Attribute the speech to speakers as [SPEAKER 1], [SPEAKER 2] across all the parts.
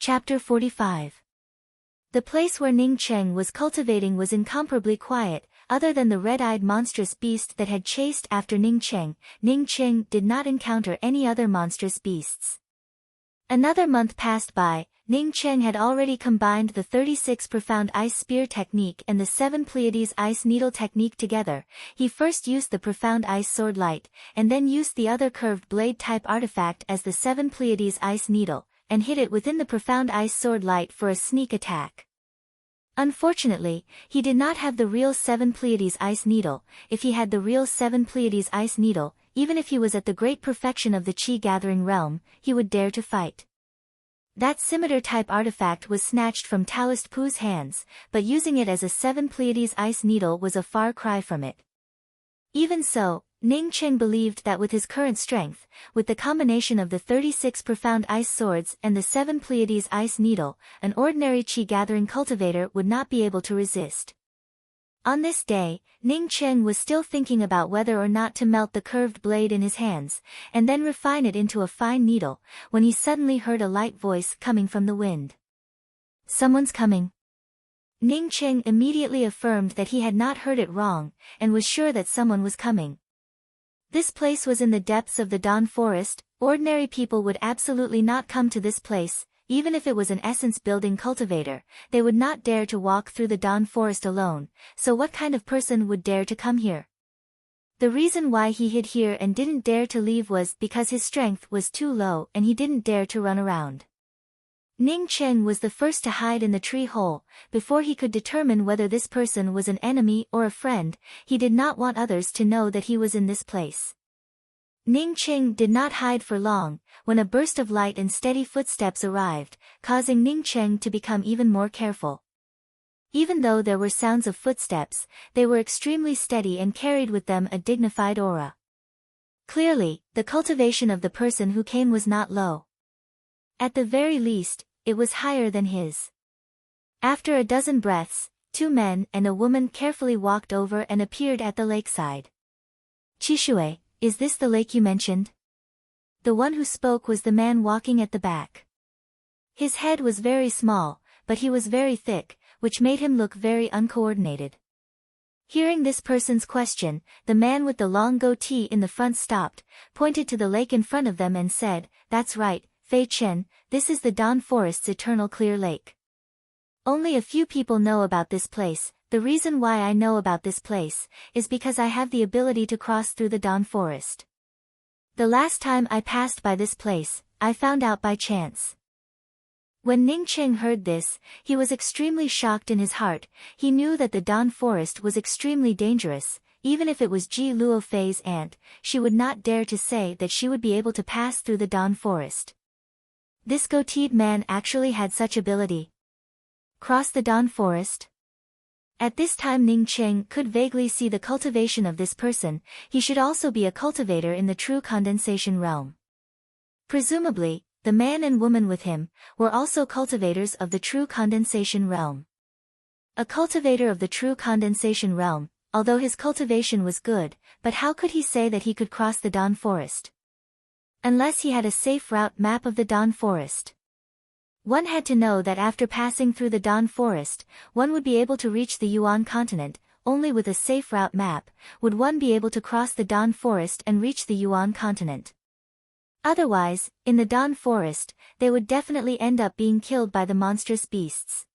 [SPEAKER 1] Chapter 45. The place where Ning Cheng was cultivating was incomparably quiet. Other than the red-eyed monstrous beast that had chased after Ning Cheng did not encounter any other monstrous beasts. Another month passed by. Ning Cheng had already combined the 36 profound ice spear technique and the 7 Pleiades ice needle technique together. He first used the profound ice sword light, and then used the other curved blade type artifact as the 7 Pleiades ice needle, and hid it within the profound ice sword light for a sneak attack. Unfortunately, he did not have the real 7 Pleiades ice needle. If he had the real 7 Pleiades ice needle, even if he was at the great perfection of the chi-gathering realm, he would dare to fight. That scimitar-type artifact was snatched from Taoist Pu's hands, but using it as a 7 Pleiades ice needle was a far cry from it. Even so, Ning Cheng believed that with his current strength, with the combination of the 36 profound ice swords and the 7 Pleiades ice needle, an ordinary chi-gathering cultivator would not be able to resist. On this day, Ning Cheng was still thinking about whether or not to melt the curved blade in his hands, and then refine it into a fine needle, when he suddenly heard a light voice coming from the wind. "Someone's coming." Ning Cheng immediately affirmed that he had not heard it wrong, and was sure that someone was coming. This place was in the depths of the Dawn Forest. Ordinary people would absolutely not come to this place. Even if it was an essence-building cultivator, they would not dare to walk through the Dawn Forest alone, so what kind of person would dare to come here? The reason why he hid here and didn't dare to leave was because his strength was too low and he didn't dare to run around. Ning Cheng was the first to hide in the tree hole. Before he could determine whether this person was an enemy or a friend, he did not want others to know that he was in this place. Ning Cheng did not hide for long, when a burst of light and steady footsteps arrived, causing Ning Cheng to become even more careful. Even though there were sounds of footsteps, they were extremely steady and carried with them a dignified aura. Clearly, the cultivation of the person who came was not low. At the very least, it was higher than his. After a dozen breaths, 2 men and a woman carefully walked over and appeared at the lakeside. "Chishui, is this the lake you mentioned?" The one who spoke was the man walking at the back. His head was very small, but he was very thick, which made him look very uncoordinated. Hearing this person's question, the man with the long goatee in the front stopped, pointed to the lake in front of them and said, "That's right, Fei Chen, this is the Dawn Forest's eternal clear lake. Only a few people know about this place. The reason why I know about this place is because I have the ability to cross through the Dawn Forest. The last time I passed by this place, I found out by chance." When Ning Cheng heard this, he was extremely shocked in his heart. He knew that the Dawn Forest was extremely dangerous. Even if it was Ji Luo Fei's aunt, she would not dare to say that she would be able to pass through the Dawn Forest. This goateed man actually had such ability. Cross the Dawn Forest? At this time Ning Cheng could vaguely see the cultivation of this person. He should also be a cultivator in the true condensation realm. Presumably, the man and woman with him were also cultivators of the true condensation realm. A cultivator of the true condensation realm, although his cultivation was good, but how could he say that he could cross the Dawn Forest? Unless he had a safe route map of the Dawn Forest. One had to know that after passing through the Dawn Forest, one would be able to reach the Yuan continent. Only with a safe route map would one be able to cross the Dawn Forest and reach the Yuan continent. Otherwise, in the Dawn Forest, they would definitely end up being killed by the monstrous beasts.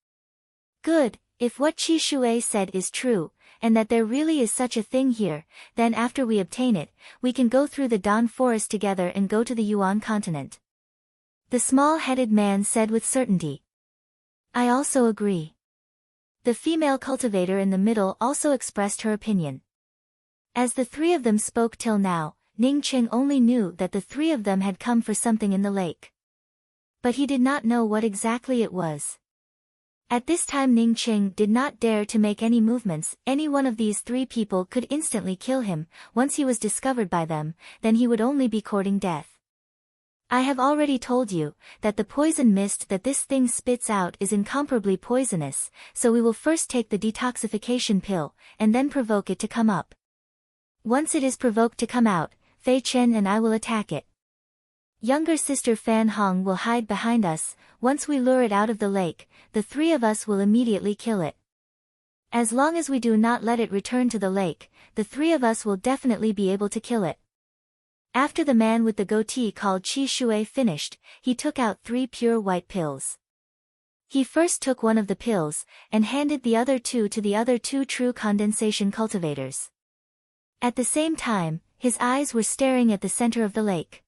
[SPEAKER 1] Good, if what Qi Shui said is true, and that there really is such a thing here, then after we obtain it, we can go through the Dawn Forest together and go to the Yuan continent. The small-headed man said with certainty. "I also agree." The female cultivator in the middle also expressed her opinion. As the 3 of them spoke till now, Ning Cheng only knew that the 3 of them had come for something in the lake. But he did not know what exactly it was. At this time Ning Cheng did not dare to make any movements. Any one of these 3 people could instantly kill him. Once he was discovered by them, then he would only be courting death. "I have already told you that the poison mist that this thing spits out is incomparably poisonous, so we will first take the detoxification pill, and then provoke it to come up. Once it is provoked to come out, Fei Chen and I will attack it. Younger sister Fan Hong will hide behind us. Once we lure it out of the lake, the three of us will immediately kill it. As long as we do not let it return to the lake, the three of us will definitely be able to kill it. After the man with the goatee called Qi Shui finished, he took out 3 pure white pills. He first took one of the pills, and handed the other 2 to the other 2 true condensation cultivators. At the same time, his eyes were staring at the center of the lake.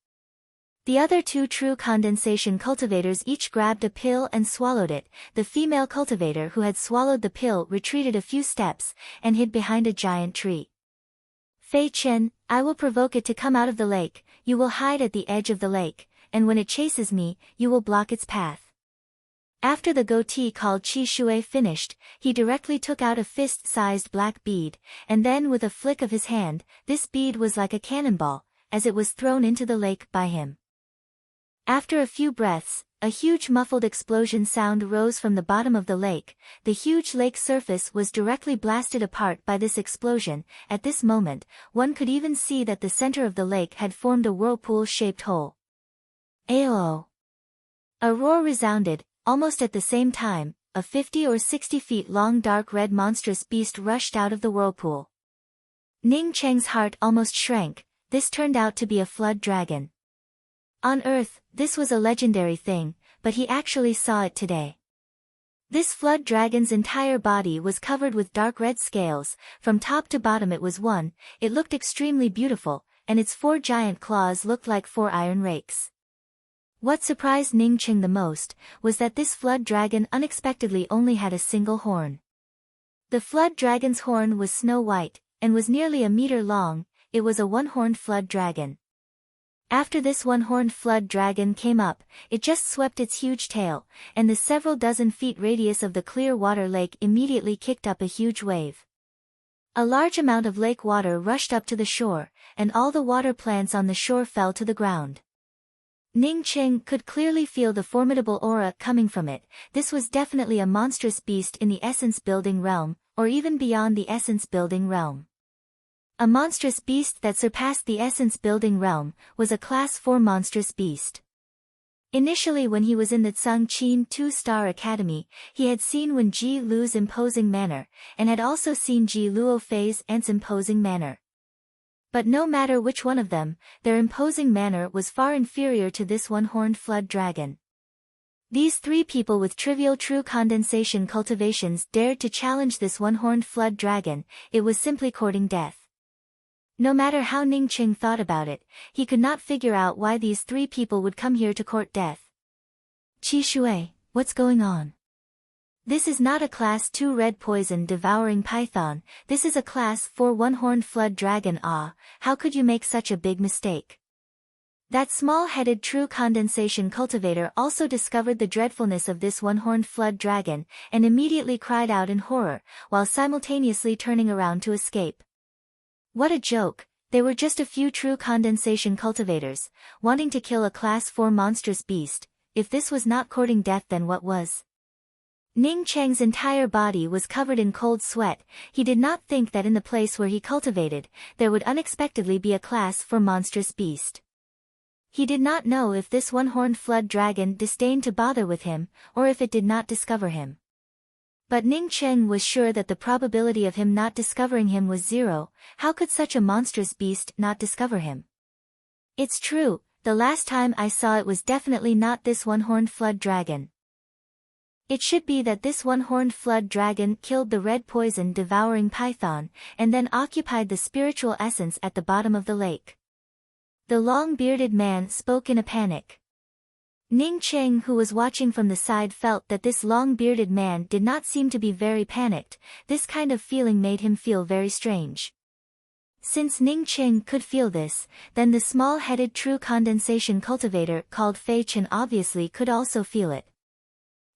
[SPEAKER 1] The other 2 true condensation cultivators each grabbed a pill and swallowed it. The female cultivator who had swallowed the pill retreated a few steps, and hid behind a giant tree. Fei Chen, I will provoke it to come out of the lake. You will hide at the edge of the lake, and when it chases me, you will block its path. After the goatee called Qi Shui finished, he directly took out a fist-sized black bead, and then with a flick of his hand, this bead was like a cannonball, as it was thrown into the lake by him. After a few breaths, a huge muffled explosion sound rose from the bottom of the lake. The huge lake surface was directly blasted apart by this explosion. At this moment, one could even see that the center of the lake had formed a whirlpool-shaped hole. Ayo! A roar resounded. Almost at the same time, a 50 or 60 feet long dark red monstrous beast rushed out of the whirlpool. Ning Cheng's heart almost shrank. This turned out to be a flood dragon. On Earth, this was a legendary thing, but he actually saw it today. This flood dragon's entire body was covered with dark red scales. From top to bottom it was one. It looked extremely beautiful, and its 4 giant claws looked like 4 iron rakes. What surprised Ning Cheng the most was that this flood dragon unexpectedly only had a single horn. The flood dragon's horn was snow white, and was nearly a meter long. It was a one-horned flood dragon. After this one-horned flood dragon came up, it just swept its huge tail, and the several dozen feet radius of the clear water lake immediately kicked up a huge wave. A large amount of lake water rushed up to the shore, and all the water plants on the shore fell to the ground. Ning Cheng could clearly feel the formidable aura coming from it. This was definitely a monstrous beast in the essence-building realm, or even beyond the essence-building realm. A monstrous beast that surpassed the essence-building realm was a Class 4 monstrous beast. Initially when he was in the Tsang Qin 2-star Academy, he had seen Wen Ji Lu's imposing manner, and had also seen Ji Luo Fei's aunt's imposing manner. But no matter which one of them, their imposing manner was far inferior to this one-horned flood dragon. These 3 people with trivial true condensation cultivations dared to challenge this one-horned flood dragon. It was simply courting death. No matter how Ning Cheng thought about it, he could not figure out why these 3 people would come here to court death. Qi Shui, what's going on? This is not a Class 2 red poison devouring python, this is a Class 4 one-horned flood dragon. How could you make such a big mistake? That small-headed true condensation cultivator also discovered the dreadfulness of this one-horned flood dragon, and immediately cried out in horror, while simultaneously turning around to escape. What a joke! They were just a few true condensation cultivators, wanting to kill a Class 4 monstrous beast. If this was not courting death, then what was? Ning Cheng's entire body was covered in cold sweat. He did not think that in the place where he cultivated, there would unexpectedly be a Class 4 monstrous beast. He did not know if this one-horned flood dragon disdained to bother with him, or if it did not discover him. But Ning Cheng was sure that the probability of him not discovering him was 0. How could such a monstrous beast not discover him? It's true, the last time I saw it was definitely not this one-horned flood dragon. It should be that this one-horned flood dragon killed the red poison devouring python, and then occupied the spiritual essence at the bottom of the lake. The long-bearded man spoke in a panic. Ning Cheng, who was watching from the side, felt that this long-bearded man did not seem to be very panicked. This kind of feeling made him feel very strange. Since Ning Cheng could feel this, then the small-headed true condensation cultivator called Fei Chen obviously could also feel it.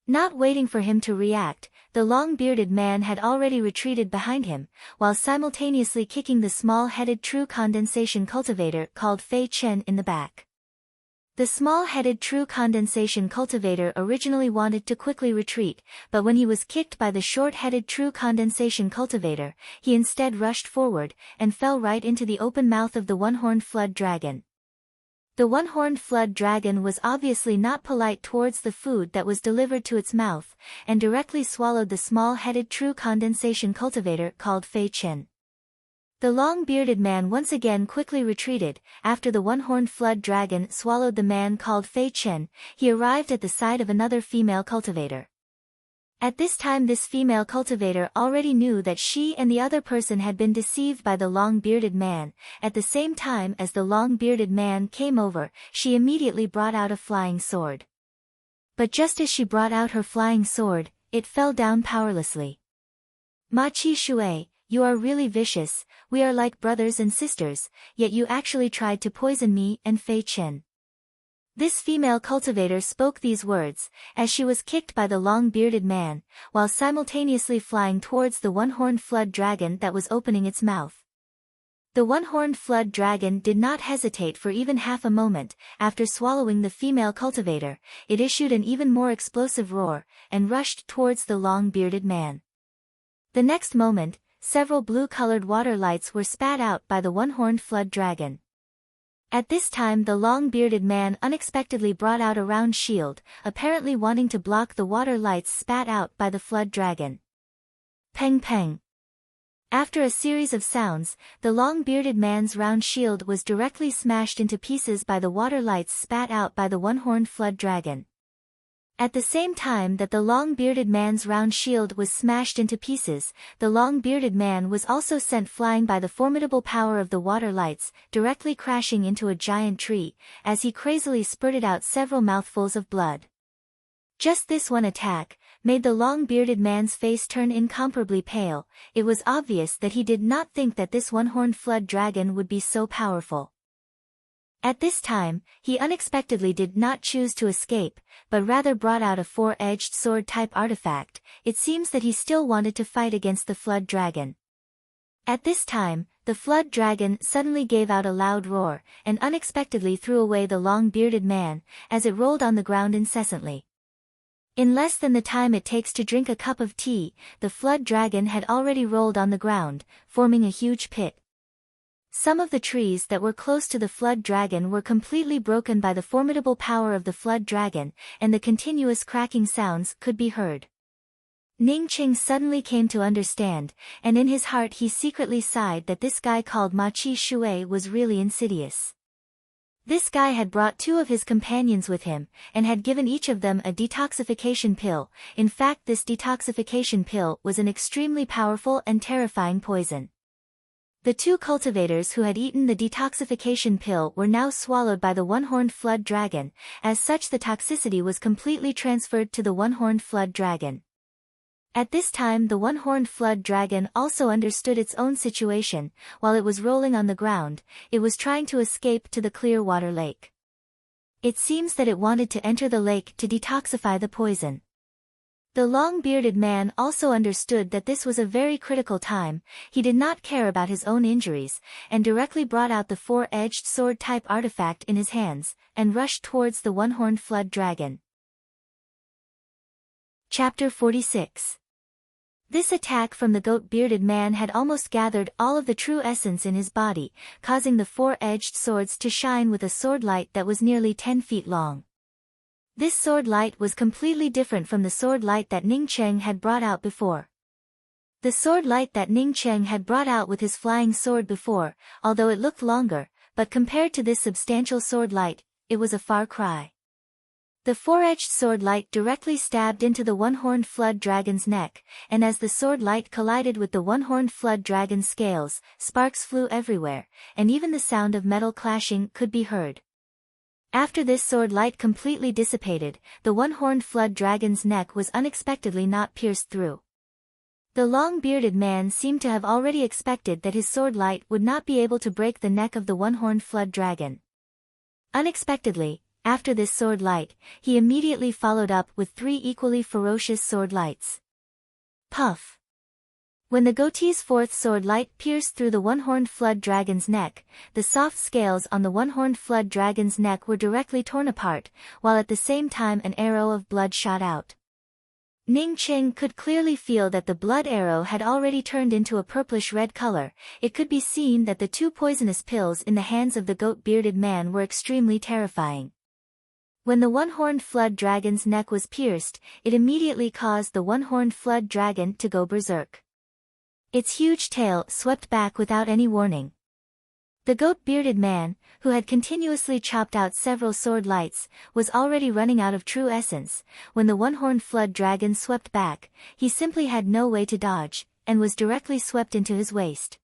[SPEAKER 1] Not waiting for him to react, the long-bearded man had already retreated behind him, while simultaneously kicking the small-headed true condensation cultivator called Fei Chen in the back. The small-headed true condensation cultivator originally wanted to quickly retreat, but when he was kicked by the short-headed true condensation cultivator, he instead rushed forward, and fell right into the open mouth of the one-horned flood dragon. The one-horned flood dragon was obviously not polite towards the food that was delivered to its mouth, and directly swallowed the small-headed true condensation cultivator called Fei Chen. The long-bearded man once again quickly retreated. After the one-horned flood dragon swallowed the man called Fei Chen, he arrived at the side of another female cultivator. At this time this female cultivator already knew that she and the other person had been deceived by the long-bearded man. At the same time as the long-bearded man came over, she immediately brought out a flying sword. But just as she brought out her flying sword, it fell down powerlessly. Ma Chi Shui, you are really vicious, we are like brothers and sisters, yet you actually tried to poison me and Fei Chen. This female cultivator spoke these words, as she was kicked by the long-bearded man, while simultaneously flying towards the one-horned flood dragon that was opening its mouth. The one-horned flood dragon did not hesitate for even half a moment. After swallowing the female cultivator, it issued an even more explosive roar, and rushed towards the long-bearded man. The next moment, several blue-colored water lights were spat out by the one-horned flood dragon. At this time the long-bearded man unexpectedly brought out a round shield, apparently wanting to block the water lights spat out by the flood dragon. Peng peng. After a series of sounds, the long-bearded man's round shield was directly smashed into pieces by the water lights spat out by the one-horned flood dragon. At the same time that the long-bearded man's round shield was smashed into pieces, the long-bearded man was also sent flying by the formidable power of the water lights, directly crashing into a giant tree, as he crazily spurted out several mouthfuls of blood. Just this one attack made the long-bearded man's face turn incomparably pale. It was obvious that he did not think that this one-horned flood dragon would be so powerful. At this time, he unexpectedly did not choose to escape, but rather brought out a four-edged sword-type artifact. It seems that he still wanted to fight against the flood dragon. At this time, the flood dragon suddenly gave out a loud roar, and unexpectedly threw away the long-bearded man, as it rolled on the ground incessantly. In less than the time it takes to drink a cup of tea, the flood dragon had already rolled on the ground, forming a huge pit. Some of the trees that were close to the flood dragon were completely broken by the formidable power of the flood dragon, and the continuous cracking sounds could be heard. Ning Qing suddenly came to understand, and in his heart he secretly sighed that this guy called Ma Chi Shui was really insidious. This guy had brought two of his companions with him, and had given each of them a detoxification pill. In fact, this detoxification pill was an extremely powerful and terrifying poison. The two cultivators who had eaten the detoxification pill were now swallowed by the one-horned flood dragon. As such, the toxicity was completely transferred to the one-horned flood dragon. At this time the one-horned flood dragon also understood its own situation. While it was rolling on the ground, it was trying to escape to the clear water lake. It seems that it wanted to enter the lake to detoxify the poison. The long-bearded man also understood that this was a very critical time. He did not care about his own injuries, and directly brought out the four-edged sword-type artifact in his hands, and rushed towards the one-horned flood dragon. Chapter 46. This attack from the goat-bearded man had almost gathered all of the true essence in his body, causing the four-edged swords to shine with a sword light that was nearly 10 feet long. This sword light was completely different from the sword light that Ning Cheng had brought out before. The sword light that Ning Cheng had brought out with his flying sword before, although it looked longer, but compared to this substantial sword light, it was a far cry. The four-edged sword light directly stabbed into the one-horned flood dragon's neck, and as the sword light collided with the one-horned flood dragon's scales, sparks flew everywhere, and even the sound of metal clashing could be heard. After this sword light completely dissipated, the one-horned flood dragon's neck was unexpectedly not pierced through. The long-bearded man seemed to have already expected that his sword light would not be able to break the neck of the one-horned flood dragon. Unexpectedly, after this sword light, he immediately followed up with 3 equally ferocious sword lights. Puff! When the goatee's fourth sword light pierced through the one-horned flood dragon's neck, the soft scales on the one-horned flood dragon's neck were directly torn apart, while at the same time an arrow of blood shot out. Ning Cheng could clearly feel that the blood arrow had already turned into a purplish-red color. It could be seen that the two poisonous pills in the hands of the goat-bearded man were extremely terrifying. When the one-horned flood dragon's neck was pierced, it immediately caused the one-horned flood dragon to go berserk. Its huge tail swept back without any warning. The goat-bearded man, who had continuously chopped out several sword lights, was already running out of true essence. When the one-horned flood dragon swept back, he simply had no way to dodge, and was directly swept into his waist.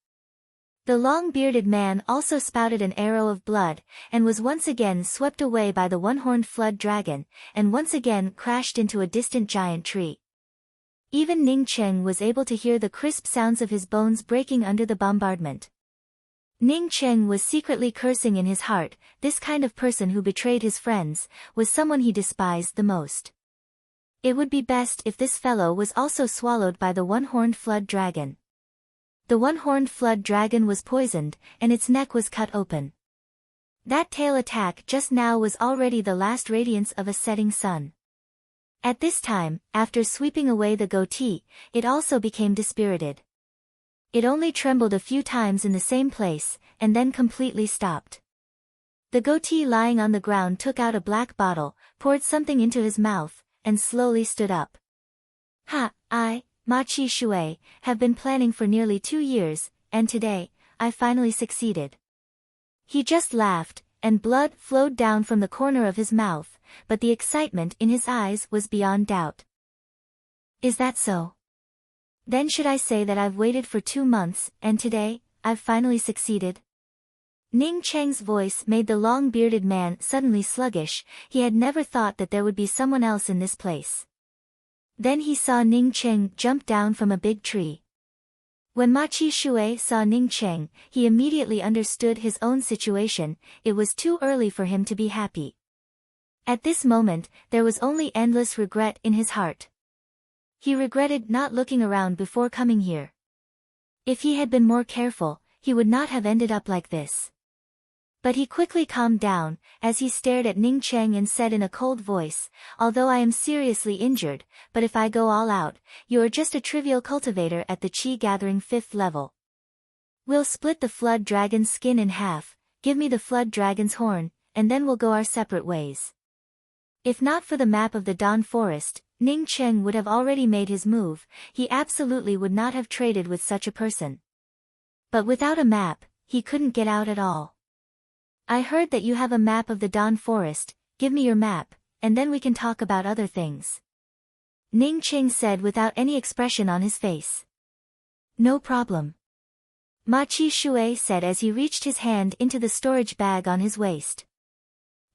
[SPEAKER 1] The long-bearded man also spouted an arrow of blood, and was once again swept away by the one-horned flood dragon, and once again crashed into a distant giant tree. Even Ning Cheng was able to hear the crisp sounds of his bones breaking under the bombardment. Ning Cheng was secretly cursing in his heart. This kind of person who betrayed his friends was someone he despised the most. It would be best if this fellow was also swallowed by the one-horned flood dragon. The one-horned flood dragon was poisoned, and its neck was cut open. That tail attack just now was already the last radiance of a setting sun. At this time, after sweeping away the goatee, it also became dispirited. It only trembled a few times in the same place, and then completely stopped. The goatee lying on the ground took out a black bottle, poured something into his mouth, and slowly stood up. I, Ma Chi Shui, have been planning for nearly 2 years, and today, I finally succeeded. He just laughed, and blood flowed down from the corner of his mouth, but the excitement in his eyes was beyond doubt. Is that so? Then should I say that I've waited for 2 months, and today, I've finally succeeded? Ning Cheng's voice made the long-bearded man suddenly sluggish. He had never thought that there would be someone else in this place. Then he saw Ning Cheng jump down from a big tree. When Ma Chi Shui saw Ning Cheng, he immediately understood his own situation. It was too early for him to be happy. At this moment, there was only endless regret in his heart. He regretted not looking around before coming here. If he had been more careful, he would not have ended up like this. But he quickly calmed down, as he stared at Ning Cheng and said in a cold voice, "Although I am seriously injured, but if I go all out, you are just a trivial cultivator at the Qi Gathering 5th level. We'll split the flood dragon's skin in half, give me the flood dragon's horn, and then we'll go our separate ways." If not for the map of the Dawn Forest, Ning Cheng would have already made his move. He absolutely would not have traded with such a person. But without a map, he couldn't get out at all. "I heard that you have a map of the Dawn Forest. Give me your map, and then we can talk about other things," Ning Cheng said without any expression on his face. "No problem," Ma Chi Shui said as he reached his hand into the storage bag on his waist.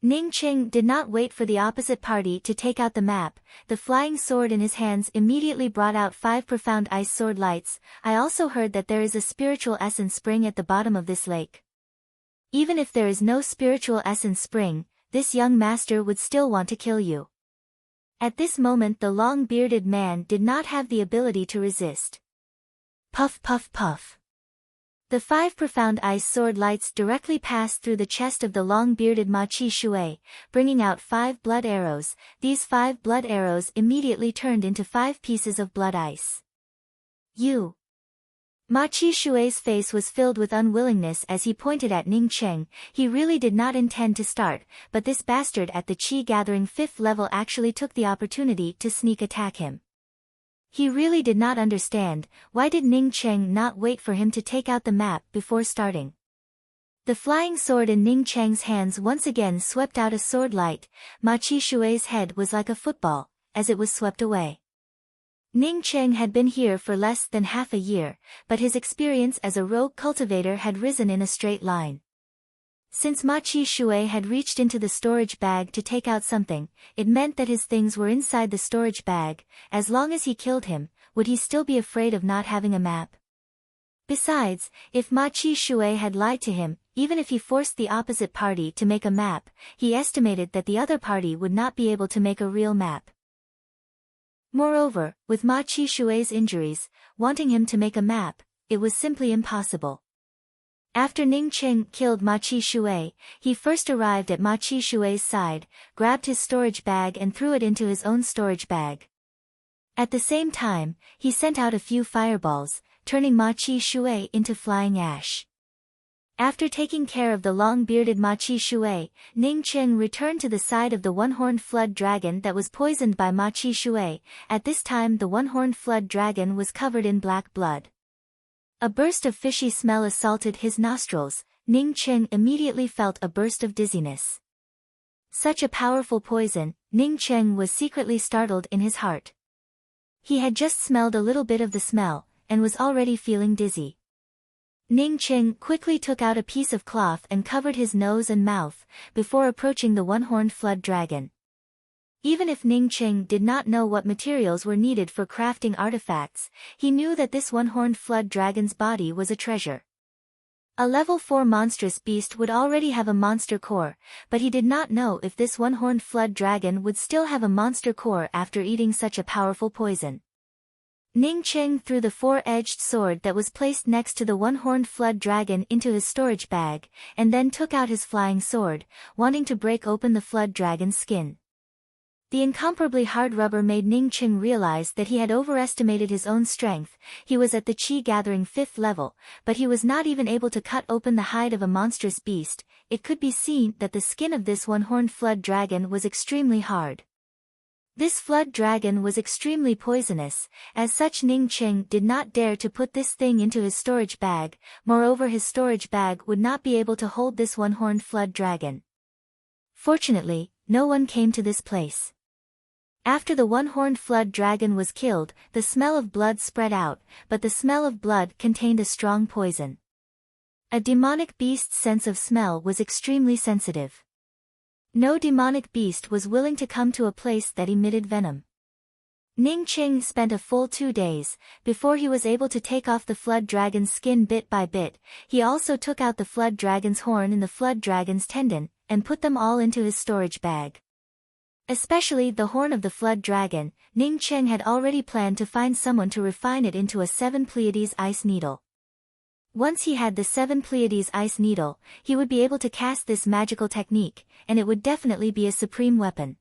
[SPEAKER 1] Ning Cheng did not wait for the opposite party to take out the map. The flying sword in his hands immediately brought out 5 profound ice sword lights. "I also heard that there is a spiritual essence spring at the bottom of this lake. Even if there is no spiritual essence spring, this young master would still want to kill you." At this moment the long-bearded man did not have the ability to resist. Puff puff puff. The 5 profound ice sword lights directly passed through the chest of the long-bearded Ma Chi Shui, bringing out 5 blood arrows. These 5 blood arrows immediately turned into 5 pieces of blood ice. "You!" Ma Chi Shui's face was filled with unwillingness as he pointed at Ning Cheng. He really did not intend to start, but this bastard at the Qi Gathering 5th level actually took the opportunity to sneak attack him. He really did not understand, why did Ning Cheng not wait for him to take out the map before starting? The flying sword in Ning Cheng's hands once again swept out a sword light. Ma Chi Shui's head was like a football, as it was swept away. Ning Cheng had been here for less than half a year, but his experience as a rogue cultivator had risen in a straight line. Since Ma Chi Shui had reached into the storage bag to take out something, it meant that his things were inside the storage bag. As long as he killed him, would he still be afraid of not having a map? Besides, if Ma Chi Shui had lied to him, even if he forced the opposite party to make a map, he estimated that the other party would not be able to make a real map. Moreover, with Ma Chi Shui's injuries, wanting him to make a map, it was simply impossible. After Ning Cheng killed Ma Chi Shui, he first arrived at Ma Chi Shui's side, grabbed his storage bag and threw it into his own storage bag. At the same time, he sent out a few fireballs, turning Ma Chi Shui into flying ash. After taking care of the long-bearded Ma Chi Shui, Ning Cheng returned to the side of the one-horned flood dragon that was poisoned by Ma Chi Shui. At this time the one-horned flood dragon was covered in black blood. A burst of fishy smell assaulted his nostrils. Ning Cheng immediately felt a burst of dizziness. Such a powerful poison, Ning Cheng was secretly startled in his heart. He had just smelled a little bit of the smell, and was already feeling dizzy. Ning Cheng quickly took out a piece of cloth and covered his nose and mouth, before approaching the one-horned flood dragon. Even if Ning Cheng did not know what materials were needed for crafting artifacts, he knew that this one-horned flood dragon's body was a treasure. A level 4 monstrous beast would already have a monster core, but he did not know if this one-horned flood dragon would still have a monster core after eating such a powerful poison. Ning Cheng threw the 4-edged sword that was placed next to the one-horned flood dragon into his storage bag, and then took out his flying sword, wanting to break open the flood dragon's skin. The incomparably hard rubber made Ning Cheng realize that he had overestimated his own strength. He was at the Qi-gathering 5th level, but he was not even able to cut open the hide of a monstrous beast. It could be seen that the skin of this one-horned flood dragon was extremely hard. This flood dragon was extremely poisonous, as such Ning Cheng did not dare to put this thing into his storage bag. Moreover, his storage bag would not be able to hold this one-horned flood dragon. Fortunately, no one came to this place. After the one-horned flood dragon was killed, the smell of blood spread out, but the smell of blood contained a strong poison. A demonic beast's sense of smell was extremely sensitive. No demonic beast was willing to come to a place that emitted venom. Ning Cheng spent a full 2 days, before he was able to take off the flood dragon's skin bit by bit. He also took out the flood dragon's horn and the flood dragon's tendon, and put them all into his storage bag. Especially the horn of the flood dragon, Ning Cheng had already planned to find someone to refine it into a 7 Pleiades ice needle. Once he had the 7 Pleiades ice needle, he would be able to cast this magical technique, and it would definitely be a supreme weapon.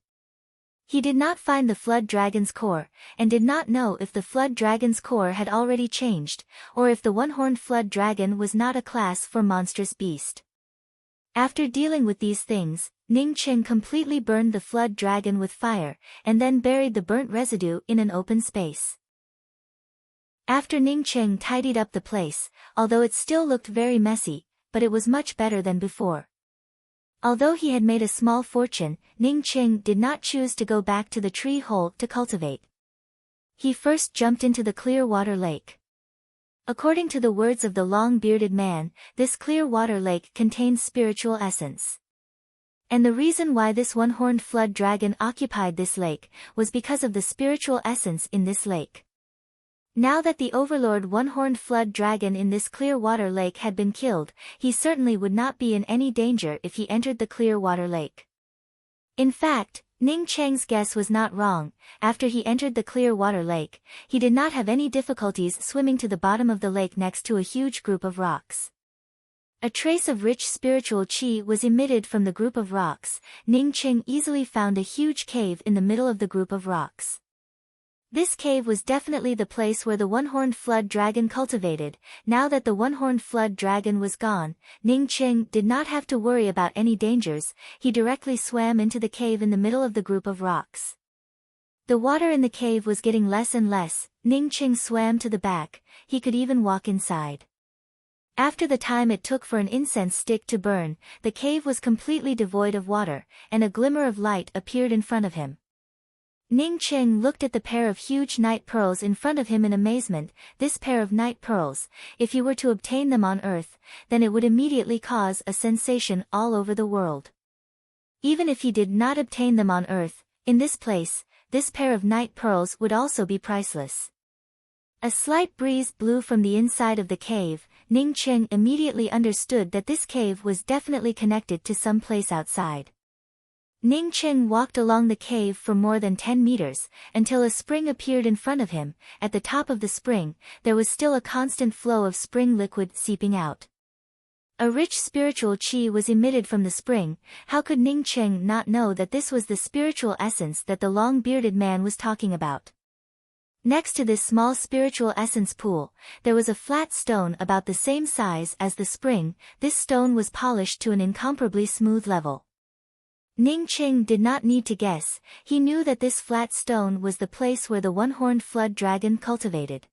[SPEAKER 1] He did not find the flood dragon's core, and did not know if the flood dragon's core had already changed, or if the one-horned flood dragon was not a class for monstrous beast. After dealing with these things, Ning Cheng completely burned the flood dragon with fire, and then buried the burnt residue in an open space. After Ning Cheng tidied up the place, although it still looked very messy, but it was much better than before. Although he had made a small fortune, Ning Cheng did not choose to go back to the tree hole to cultivate. He first jumped into the clear water lake. According to the words of the long-bearded man, this clear water lake contains spiritual essence. And the reason why this one-horned flood dragon occupied this lake, was because of the spiritual essence in this lake. Now that the overlord one-horned flood dragon in this clear water lake had been killed, he certainly would not be in any danger if he entered the clear water lake. In fact, Ning Cheng's guess was not wrong. After he entered the clear water lake, he did not have any difficulties swimming to the bottom of the lake next to a huge group of rocks. A trace of rich spiritual qi was emitted from the group of rocks. Ning Cheng easily found a huge cave in the middle of the group of rocks. This cave was definitely the place where the one-horned flood dragon cultivated. Now that the one-horned flood dragon was gone, Ning Cheng did not have to worry about any dangers. He directly swam into the cave in the middle of the group of rocks. The water in the cave was getting less and less. Ning Cheng swam to the back. He could even walk inside. After the time it took for an incense stick to burn, the cave was completely devoid of water, and a glimmer of light appeared in front of him. Ning Cheng looked at the pair of huge night pearls in front of him in amazement. This pair of night pearls, if he were to obtain them on Earth, then it would immediately cause a sensation all over the world. Even if he did not obtain them on Earth, in this place, this pair of night pearls would also be priceless. A slight breeze blew from the inside of the cave. Ning Cheng immediately understood that this cave was definitely connected to some place outside. Ning Cheng walked along the cave for more than 10 meters, until a spring appeared in front of him. At the top of the spring, there was still a constant flow of spring liquid seeping out. A rich spiritual qi was emitted from the spring. How could Ning Cheng not know that this was the spiritual essence that the long-bearded man was talking about? Next to this small spiritual essence pool, there was a flat stone about the same size as the spring. This stone was polished to an incomparably smooth level. Ning Qing did not need to guess, he knew that this flat stone was the place where the one-horned flood dragon cultivated.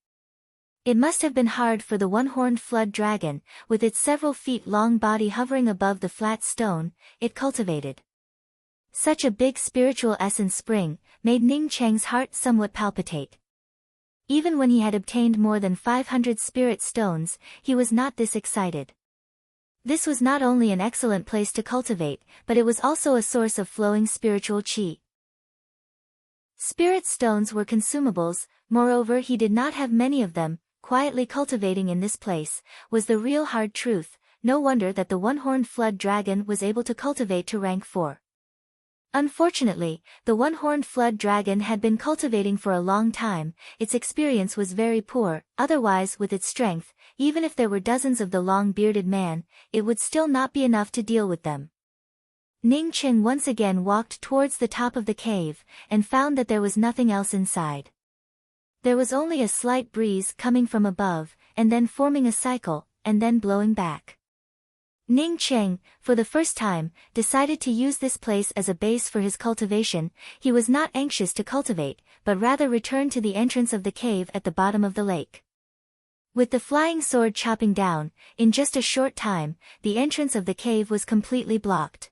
[SPEAKER 1] It must have been hard for the one-horned flood dragon, with its several feet long body hovering above the flat stone, it cultivated. Such a big spiritual essence spring made Ning Cheng's heart somewhat palpitate. Even when he had obtained more than 500 spirit stones, he was not this excited. This was not only an excellent place to cultivate, but it was also a source of flowing spiritual qi. Spirit stones were consumables, moreover he did not have many of them. Quietly cultivating in this place was the real hard truth. No wonder that the one-horned flood dragon was able to cultivate to rank 4. Unfortunately, the one-horned flood dragon had been cultivating for a long time, its experience was very poor. Otherwise, with its strength, even if there were dozens of the long-bearded man, it would still not be enough to deal with them. Ning Qing once again walked towards the top of the cave, and found that there was nothing else inside. There was only a slight breeze coming from above, and then forming a cycle, and then blowing back. Ning Qing, for the first time, decided to use this place as a base for his cultivation. He was not anxious to cultivate, but rather return to the entrance of the cave at the bottom of the lake. With the flying sword chopping down, in just a short time, the entrance of the cave was completely blocked.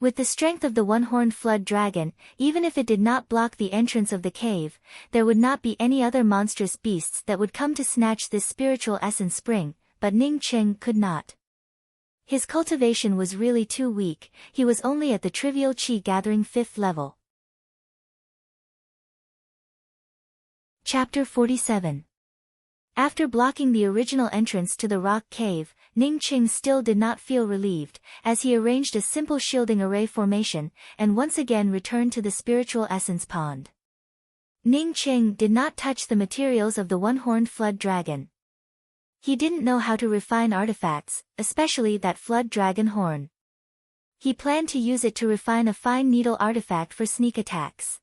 [SPEAKER 1] With the strength of the one-horned flood dragon, even if it did not block the entrance of the cave, there would not be any other monstrous beasts that would come to snatch this spiritual essence spring, but Ning Qing could not. His cultivation was really too weak, he was only at the trivial qi gathering 5th level. Chapter 47. After blocking the original entrance to the rock cave, Ning Qing still did not feel relieved, as he arranged a simple shielding array formation, and once again returned to the spiritual essence pond. Ning Qing did not touch the materials of the one-horned flood dragon. He didn't know how to refine artifacts, especially that flood dragon horn. He planned to use it to refine a fine needle artifact for sneak attacks.